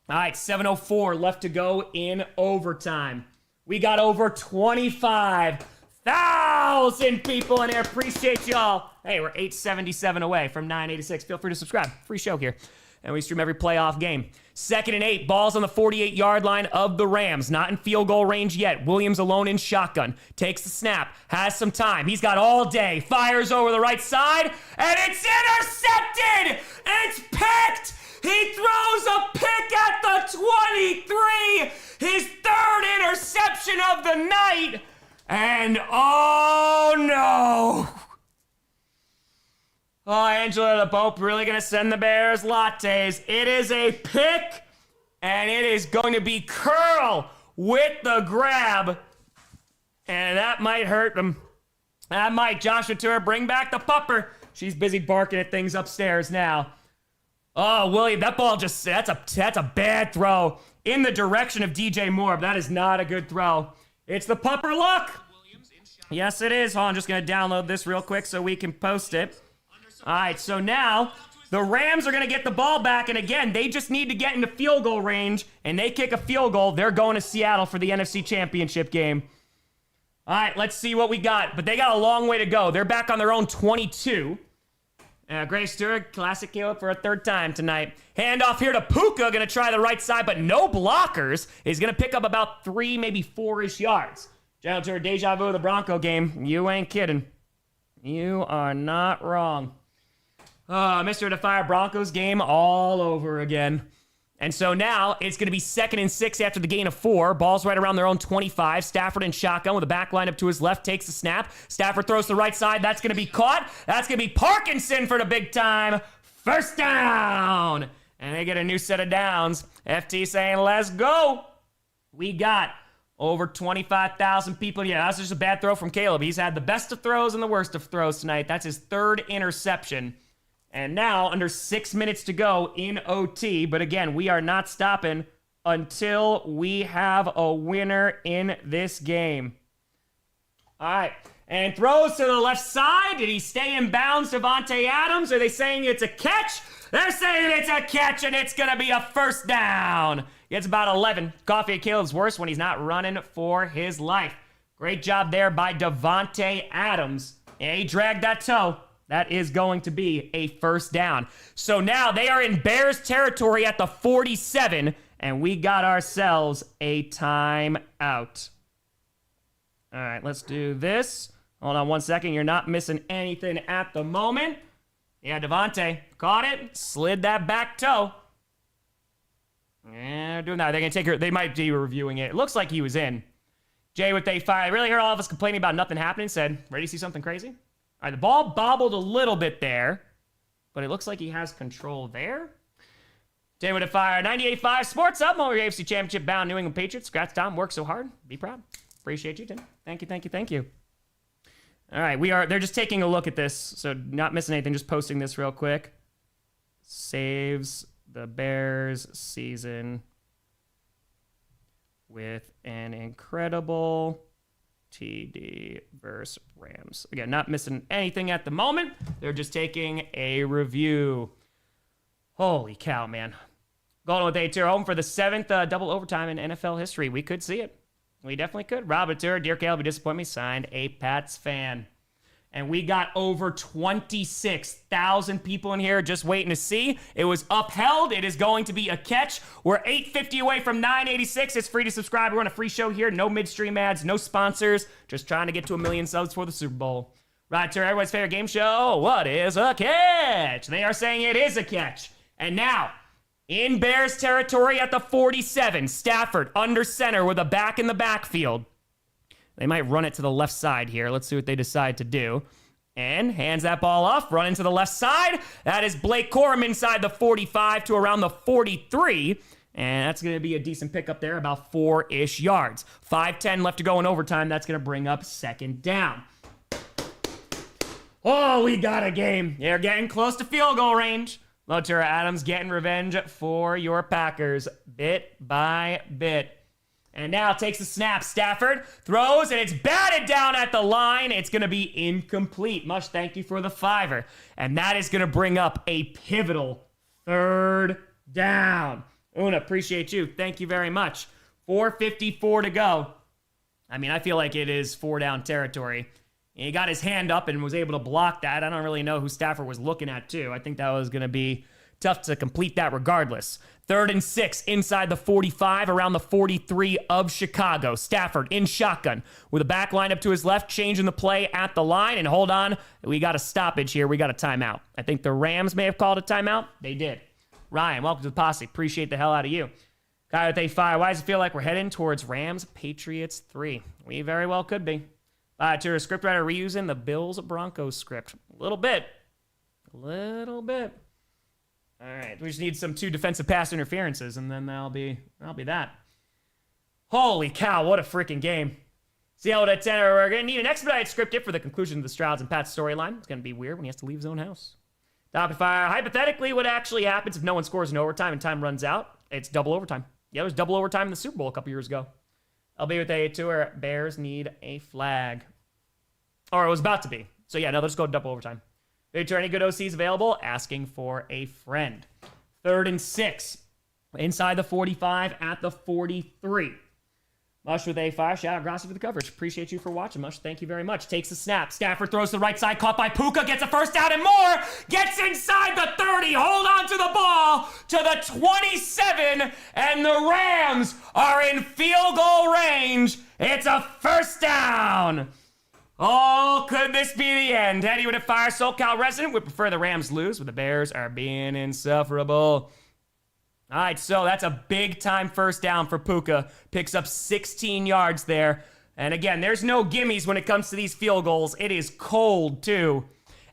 All right, 7:04 left to go in overtime. We got over 25,000 people in here. Appreciate y'all. Hey, we're 877 away from 986. Feel free to subscribe. Free show here. And we stream every playoff game. 2nd and 8. Ball's on the 48-yard line of the Rams. Not in field goal range yet. Williams alone in shotgun. Takes the snap. Has some time. He's got all day. Fires over the right side. And it's intercepted! It's picked! He throws a pick at the 23! His 3rd interception of the night! And oh no! Oh, Angela the Pope really going to send the Bears lattes. It is a pick, and it is going to be Curl with the grab. And that might hurt them. That might. Joshua Tour, bring back the pupper. She's busy barking at things upstairs now. Oh, William, that ball just, that's a bad throw in the direction of DJ Moore. That is not a good throw. It's the pupper look. Yes, it is. Hold on, I'm just going to download this real quick so we can post it. All right, so now the Rams are going to get the ball back, and again, they just need to get into field goal range, and they kick a field goal. They're going to Seattle for the NFC Championship game. All right, let's see what we got, but they got a long way to go. They're back on their own 22. Gray Stewart, classic Caleb for a 3rd time tonight. Handoff here to Puka, going to try the right side, but no blockers. He's going to pick up about 3, maybe 4-ish yards. General Tour, deja vu of the Bronco game. You ain't kidding. You are not wrong. Mr. Defire Broncos game all over again. And so now it's going to be 2nd and 6 after the gain of 4. Ball's right around their own 25. Stafford in shotgun with a back line up to his left, takes the snap. Stafford throws to the right side. That's going to be caught. That's going to be Parkinson for the big time. First down. And they get a new set of downs. FT saying, let's go. We got over 25,000 people. Yeah, that's just a bad throw from Caleb. He's had the best of throws and the worst of throws tonight. That's his 3rd interception. And now, under 6 minutes to go in OT. But again, we are not stopping until we have a winner in this game. All right. And throws to the left side. Did he stay in bounds, Davante Adams? Are they saying it's a catch? They're saying it's a catch, and it's going to be a first down. Gets about 11. Coffee at Caleb's worst when he's not running for his life. Great job there by Davante Adams. And he dragged that toe. That is going to be a first down. So now they are in Bears territory at the 47, and we got ourselves a timeout. All right, let's do this. Hold on one second. You're not missing anything at the moment. Yeah, Davante caught it, slid that back toe. Yeah, doing that. They're going to take her. They might be reviewing it. It looks like he was in. Jay with day 5. I really heard all of us complaining about nothing happening. Said, ready to see something crazy? All right, the ball bobbled a little bit there, but it looks like he has control there. Jay with a fire. 98.5 Sports Up. Over AFC Championship bound New England Patriots. Congrats, Tom. Worked so hard. Be proud. Appreciate you, Tim. Thank you, thank you, thank you. All right, they're just taking a look at this, so not missing anything, just posting this real quick. Saves the Bears season with an incredible TD versus Rams. Again, not missing anything at the moment. They're just taking a review. Holy cow, man. Golden with A-Tier home for the 7th double overtime in NFL history. We could see it. We definitely could. Rob Atura, dear Caleb, you disappoint me, signed a Pats fan. And we got over 26,000 people in here just waiting to see. It was upheld. It is going to be a catch. We're 850 away from 986. It's free to subscribe. We're on a free show here. No midstream ads, no sponsors. Just trying to get to 1 million subs for the Super Bowl. Right, to everyone's favorite game show. What is a catch? They are saying it is a catch. And now, in Bears territory at the 47, Stafford under center with a back in the backfield. They might run it to the left side here. Let's see what they decide to do. And hands that ball off, running to the left side. That is Blake Corum inside the 45 to around the 43. And that's going to be a decent pickup there, about 4-ish yards. 5:10 left to go in overtime. That's going to bring up 2nd down. Oh, we got a game. They're getting close to field goal range. Lotura Adams getting revenge for your Packers bit by bit. And now takes the snap. Stafford throws, and it's batted down at the line. It's going to be incomplete. Much thank you for the 5. And that is going to bring up a pivotal 3rd down. Una, appreciate you. Thank you very much. 4:54 to go. I mean, I feel like it is 4-down territory. He got his hand up and was able to block that. I don't really know who Stafford was looking at, too. I think that was going to be tough to complete that regardless. 3rd and 6 inside the 45, around the 43 of Chicago. Stafford in shotgun with a back line up to his left, changing the play at the line. And hold on, we got a stoppage here. We got a timeout. I think the Rams may have called a timeout. They did. Ryan, welcome to the posse. Appreciate the hell out of you. Guy with A5, why does it feel like we're heading towards Rams Patriots 3? We very well could be. To a scriptwriter reusing the Bills-Broncos script. A little bit. All right, we just need some 2 defensive pass interferences, and then that'll be that. Holy cow, what a freaking game. Seattle at 10, we're going to need an expedited script for the conclusion of the Strouds and Pats storyline. It's going to be weird when he has to leave his own house. Rapid fire. Hypothetically, what actually happens if no one scores in overtime and time runs out? It's double overtime. Yeah, it was double overtime in the Super Bowl a couple years ago. I'll be with A2 where Bears need a flag. Or it was about to be. So yeah, no, let's go double overtime. Any good OCs available? Asking for a friend. 3rd and 6. Inside the 45 at the 43. Mush with A5. Shout out Grossi for the coverage. Appreciate you for watching, Mush. Thank you very much. Takes the snap. Stafford throws to the right side. Caught by Puka. Gets a first down and more. Gets inside the 30. Hold on to the ball. To the 27. And the Rams are in field goal range. It's a first down. Oh, could this be the end? Eddie with a fire. SoCal resident would prefer the Rams lose, but the Bears are being insufferable. All right, so that's a big-time first down for Puka. Picks up 16 yards there. And again, there's no gimmies when it comes to these field goals. It is cold, too.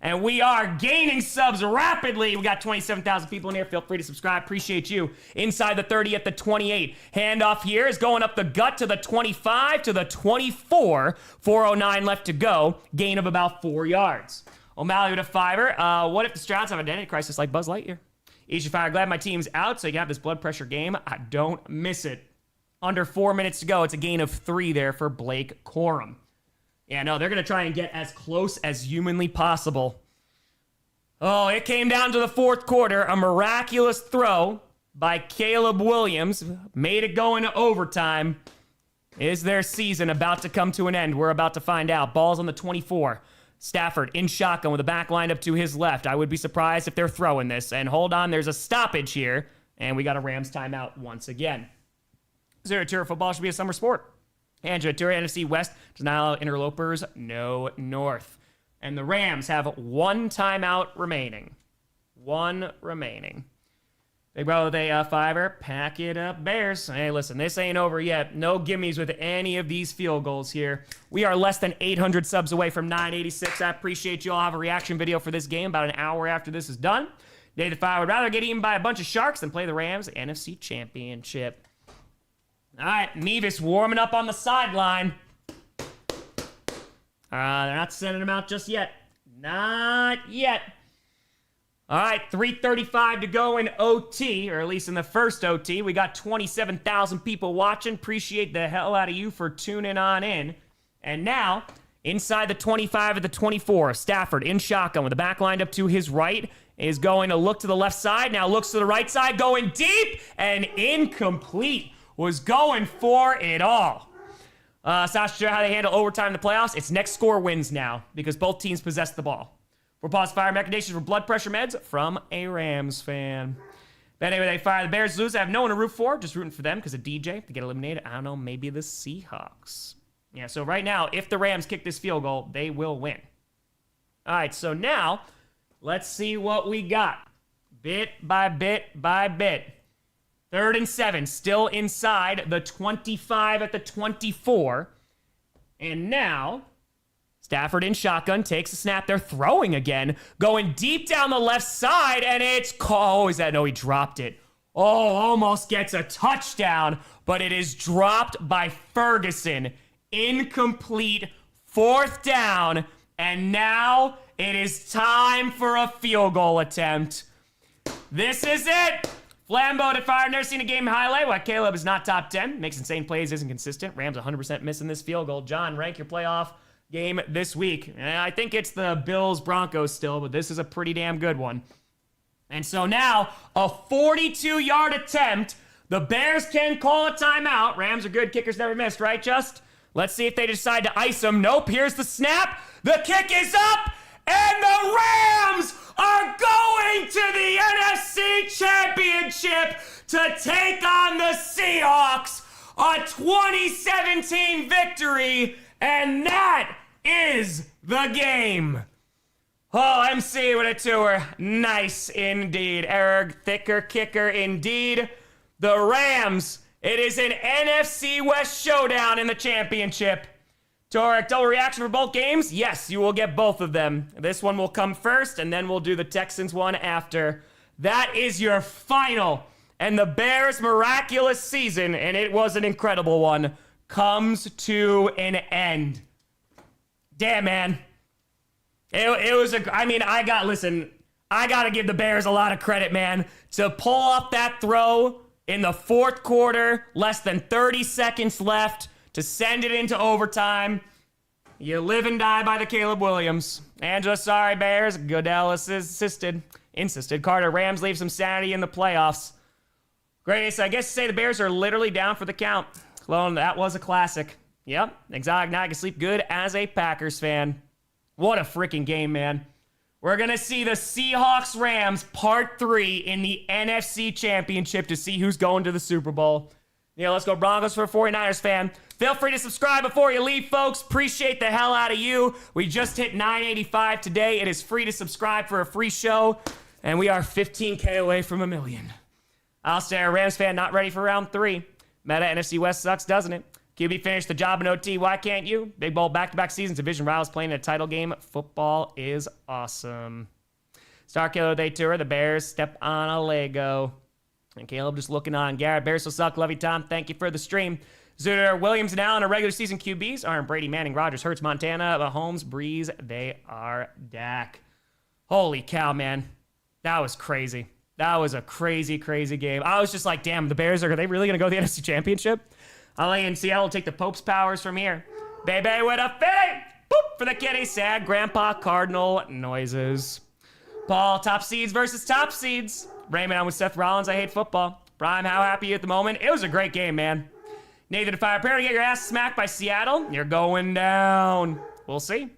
And we are gaining subs rapidly. We got 27,000 people in here. Feel free to subscribe. Appreciate you. Inside the 30 at the 28. Handoff here is going up the gut to the 25 to the 24. 4:09 left to go. Gain of about 4 yards. O'Malley with a fiver. What if the Strouds have an identity crisis like Buzz Lightyear? Easy fire. Glad my team's out so you can have this blood pressure game. I don't miss it. Under 4 minutes to go. It's a gain of 3 there for Blake Corum. Yeah, no, they're going to try and get as close as humanly possible. Oh, it came down to the fourth quarter. A miraculous throw by Caleb Williams made it go into overtime. Is their season about to come to an end? We're about to find out. Ball's on the 24. Stafford in shotgun with the back lined up to his left. I would be surprised if they're throwing this. And hold on, there's a stoppage here. And we got a Rams timeout once again. Zero Tour football should be a summer sport. Andrew Tour, NFC West does not allow interlopers, no North. And the Rams have 1 timeout remaining. 1 remaining. Big brother with a fiver. Pack it up, Bears. Hey, listen, this ain't over yet. No gimmies with any of these field goals here. We are less than 800 subs away from 986. I appreciate you all. Have a reaction video for this game about an hour after this is done. David Fire would rather get eaten by a bunch of sharks than play the Rams NFC Championship. All right, Mevis warming up on the sideline. They're not sending him out just yet. Not yet. All right, 3:35 to go in OT, or at least in the first OT. We got 27,000 people watching. Appreciate the hell out of you for tuning on in. And now, inside the 25 of the 24, Stafford in shotgun with the back lined up to his right is going to look to the left side. Now looks to the right side, going deep and incomplete. Was going for it all. Sasha, sure how they handle overtime in the playoffs. It's next score wins now because both teams possess the ball. For pause fire recommendations for blood pressure meds from a Rams fan. But anyway, they fire the Bears lose. I have no one to root for. Just rooting for them because of DJ. If they get eliminated, I don't know, maybe the Seahawks. Yeah, so right now, if the Rams kick this field goal, they will win. All right, so now let's see what we got. Bit by bit by bit. 3rd and 7, still inside the 25 at the 24. And now, Stafford in shotgun takes a snap. They're throwing again, going deep down the left side, and it's oh, is that no? He dropped it. Oh, almost gets a touchdown, but it is dropped by Ferguson. Incomplete, 4th down, and now it is time for a field goal attempt. This is it. Flambeau to fire. Never seen a game highlight. Well, Caleb is not top 10. Makes insane plays, isn't consistent. Rams 100% missing this field goal. John, rank your playoff game this week. I think it's the Bills-Broncos still, but this is a pretty damn good one. And so now, a 42-yard attempt. The Bears can call a timeout. Rams are good. Kickers never missed, right, Just? Let's see if they decide to ice them. Nope. Here's the snap. The kick is up. And the Rams are going to the NFC Championship to take on the Seahawks. A 2017 victory, and that is the game. Oh, MC with a tour. Nice indeed. Eric Thicker kicker indeed. The Rams, it is an NFC West showdown in the championship. Torek, double reaction for both games? Yes, you will get both of them. This one will come first, and then we'll do the Texans one after. That is your final. And the Bears' miraculous season, and it was an incredible one, comes to an end. Damn, man. It was I got to give the Bears a lot of credit, man. To pull off that throw in the 4th quarter, less than 30 seconds left, to send it into overtime. You live and die by the Caleb Williams. Angela, sorry, Bears. Goodell insisted. Carter, Rams leave some sanity in the playoffs. Grace, I guess to say the Bears are literally down for the count. Clone, that was a classic. Yep, exotic night can sleep good as a Packers fan. What a freaking game, man. We're going to see the Seahawks-Rams Part 3 in the NFC Championship to see who's going to the Super Bowl. Yeah, let's go Broncos for a 49ers fan. Feel free to subscribe before you leave, folks. Appreciate the hell out of you. We just hit 985 today. It is free to subscribe for a free show, and we are 15K away from 1 million. I'll stare. Rams fan not ready for round 3. Meta NFC West sucks, doesn't it? QB finished the job in OT. Why can't you? Big Bowl back-to-back seasons. Division Round is playing a title game. Football is awesome. Star Killer Day Tour. The Bears step on a Lego. And Caleb just looking on. Garrett, Bears will suck. Love you, Tom. Thank you for the stream. Zuder, Williams, and Allen are regular season QBs. Aren't Brady, Manning, Rodgers, Hurts, Montana, Mahomes, Breeze. They are Dak. Holy cow, man. That was crazy. That was a crazy, crazy game. I was just like, damn, the Bears, are they really going to go to the NFC Championship? LA and Seattle take the Pope's powers from here. Baby with a Philly. Boop for the kitty. Sad grandpa Cardinal noises. Paul, top seeds versus top seeds. Raymond, I'm with Seth Rollins. I hate football. Brian, how happy at the moment? It was a great game, man. Nathan, if I prepare to get your ass smacked by Seattle, you're going down. We'll see.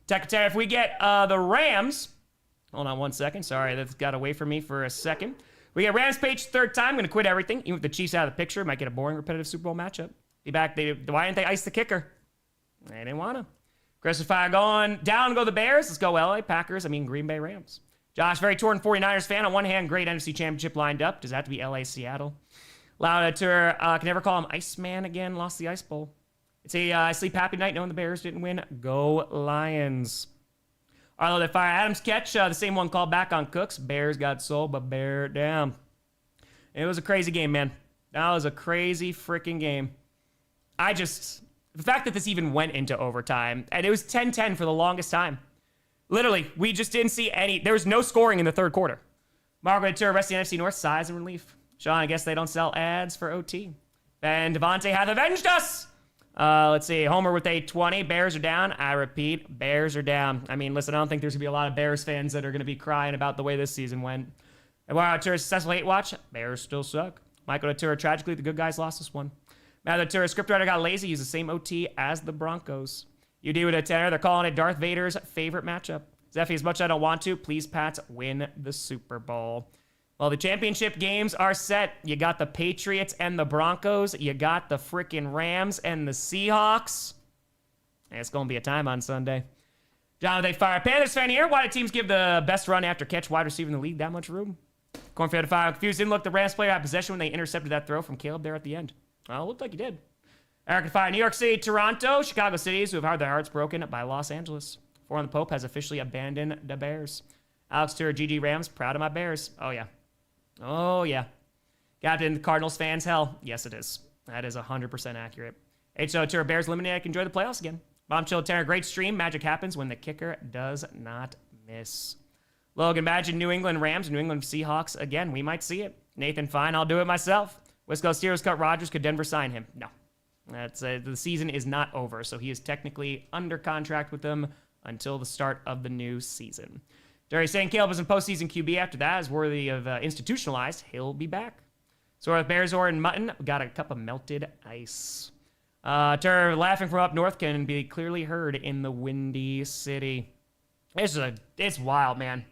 Tekatera, if we get the Rams. Hold on one second. Sorry, that's got away from me for a second. We get Rams page third time. I'm going to quit everything. Even with the Chiefs out of the picture, might get a boring, repetitive Super Bowl matchup. Be back. Why didn't they ice the kicker? They didn't want to. Chris is fire going down. Go the Bears. Let's go LA Packers. Green Bay Rams. Josh, very torn 49ers fan. On one hand, great NFC Championship lined up. Does that have to be LA Seattle? Loud tour. Can never call him Iceman again. Lost the Ice Bowl. It's a sleep happy night knowing the Bears didn't win. Go Lions. Arlo, they fire Adams catch. The same one called back on Cooks. Bears got sold, but bear down. It was a crazy game, man. That was a crazy freaking game. The fact that this even went into overtime, and it was 10-10 for the longest time. Literally, we just didn't see there was no scoring in the third quarter. Margaret Tour, rest of the NFC North, sighs and relief. Sean, I guess they don't sell ads for OT. And Devontae hath avenged us. Let's see. Homer with a 20. Bears are down. I repeat, Bears are down. Listen, I don't think there's going to be a lot of Bears fans that are going to be crying about the way this season went. Eduardo Tour, successful 8-watch. Bears still suck. Michael Tour, tragically, the good guys lost this one. Matt Tour, scriptwriter got lazy. Used the same OT as the Broncos. UD with a 10. They're calling it Darth Vader's favorite matchup. Zeffy, as much as I don't want to, please, Pats, win the Super Bowl. Well, the championship games are set. You got the Patriots and the Broncos. You got the freaking Rams and the Seahawks. It's going to be a time on Sunday. Jonathan Fire, Panthers fan here. Why did teams give the best run after catch wide receiver in the league that much room? Cornfield Fire, confused. Didn't look the Rams player had possession when they intercepted that throw from Caleb there at the end. Well, it looked like he did. Eric Fire, New York City, Toronto, Chicago cities who have had their hearts broken by Los Angeles. Four on the Pope has officially abandoned the Bears. Alex Tour, GG Rams, proud of my Bears. Oh, yeah. Oh, yeah. Captain Cardinals fans, hell. Yes, it is. That is 100% accurate. HO Tour, Bears eliminated. I can enjoy the playoffs again. Bomb Chill Terror, great stream. Magic happens when the kicker does not miss. Logan, imagine New England Rams, New England Seahawks again. We might see it. Nathan, fine. I'll do it myself. Wisco Steelers cut Rodgers. Could Denver sign him? No. The season is not over, so he is technically under contract with them until the start of the new season. Jerry saying Caleb is in postseason QB after that is worthy of institutionalized. He'll be back. So with Bears or and Mutton, we got a cup of melted ice. Tur laughing from up north can be clearly heard in the windy city. It's wild, man.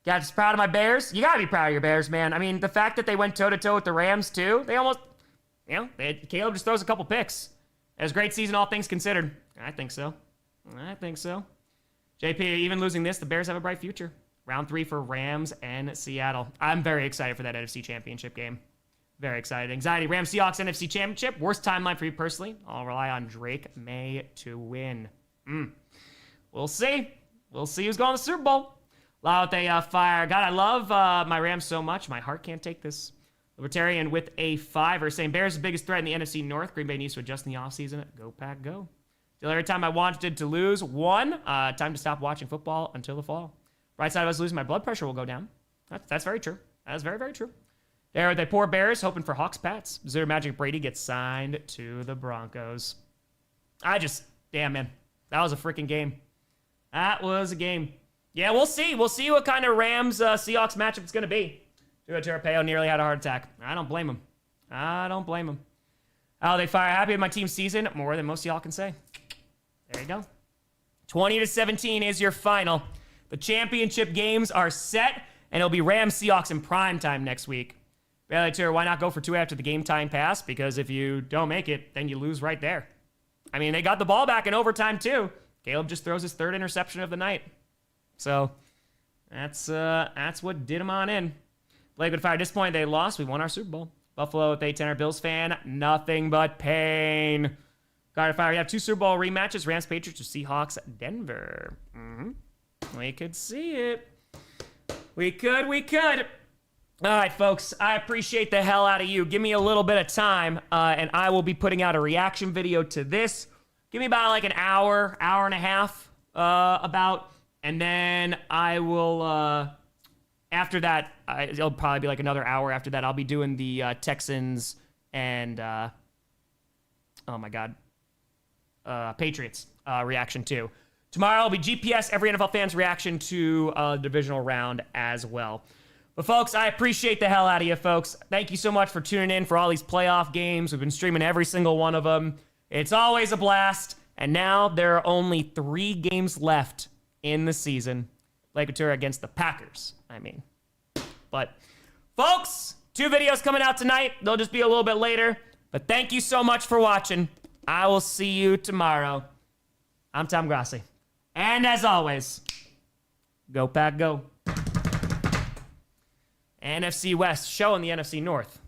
Guys, proud of my Bears. You gotta be proud of your Bears, man. The fact that they went toe-to-toe with the Rams, too, they almost, Caleb just throws a couple picks. It was a great season, all things considered. I think so. JP, even losing this, the Bears have a bright future. Round 3 for Rams and Seattle. I'm very excited for that NFC Championship game. Very excited. Anxiety, Rams, Seahawks, NFC Championship. Worst timeline for you personally. I'll rely on Drake May to win. We'll see. We'll see who's going to the Super Bowl. Loud they fire. God, I love my Rams so much. My heart can't take this. Libertarian with a 5 saying Bears the biggest threat in the NFC North. Green Bay needs to adjust in the offseason. Go Pack, go. Till every time I wanted to lose, time to stop watching football until the fall. Right side of us losing, my blood pressure will go down. That's very true. That is very, very true. There, they poor Bears, hoping for Hawks Pats. Zero Magic Brady gets signed to the Broncos. Damn, man. That was a freaking game. That was a game. Yeah, we'll see. We'll see what kind of Rams-Seahawks matchup it's going to be. Tua Tagovailoa nearly had a heart attack. I don't blame him. Oh, they fire. Happy with my team's season. More than most of y'all can say. There you go. 20-17 is your final. The championship games are set, and it'll be Rams Seahawks in prime time next week. Bailey Tour, why not go for 2 after the game time pass? Because if you don't make it, then you lose right there. They got the ball back in overtime too. Caleb just throws his 3rd interception of the night. So that's what did him on in. Lakewood Fire disappointed they lost. We won our Super Bowl. Buffalo with a tenor Bills fan. Nothing but pain. Carter Fire, we have 2 Super Bowl rematches. Rams, Patriots, or Seahawks, Denver. We could see it. We could. All right, folks, I appreciate the hell out of you. Give me a little bit of time, and I will be putting out a reaction video to this. Give me about like an hour and a half, and then I will, after that, it'll probably be like another hour after that. I'll be doing the Texans and, oh my God, Patriots reaction too. Tomorrow will be GPS, every NFL fan's reaction to Divisional Round as well. But folks, I appreciate the hell out of you, folks. Thank you so much for tuning in for all these playoff games. We've been streaming every single one of them. It's always a blast. And now there are only 3 games left in the season. Lakewood Tour against the Packers, But folks, 2 videos coming out tonight. They'll just be a little bit later. But thank you so much for watching. I will see you tomorrow. I'm Tom Grossi. And as always, go Pack, go. NFC West showing the NFC North.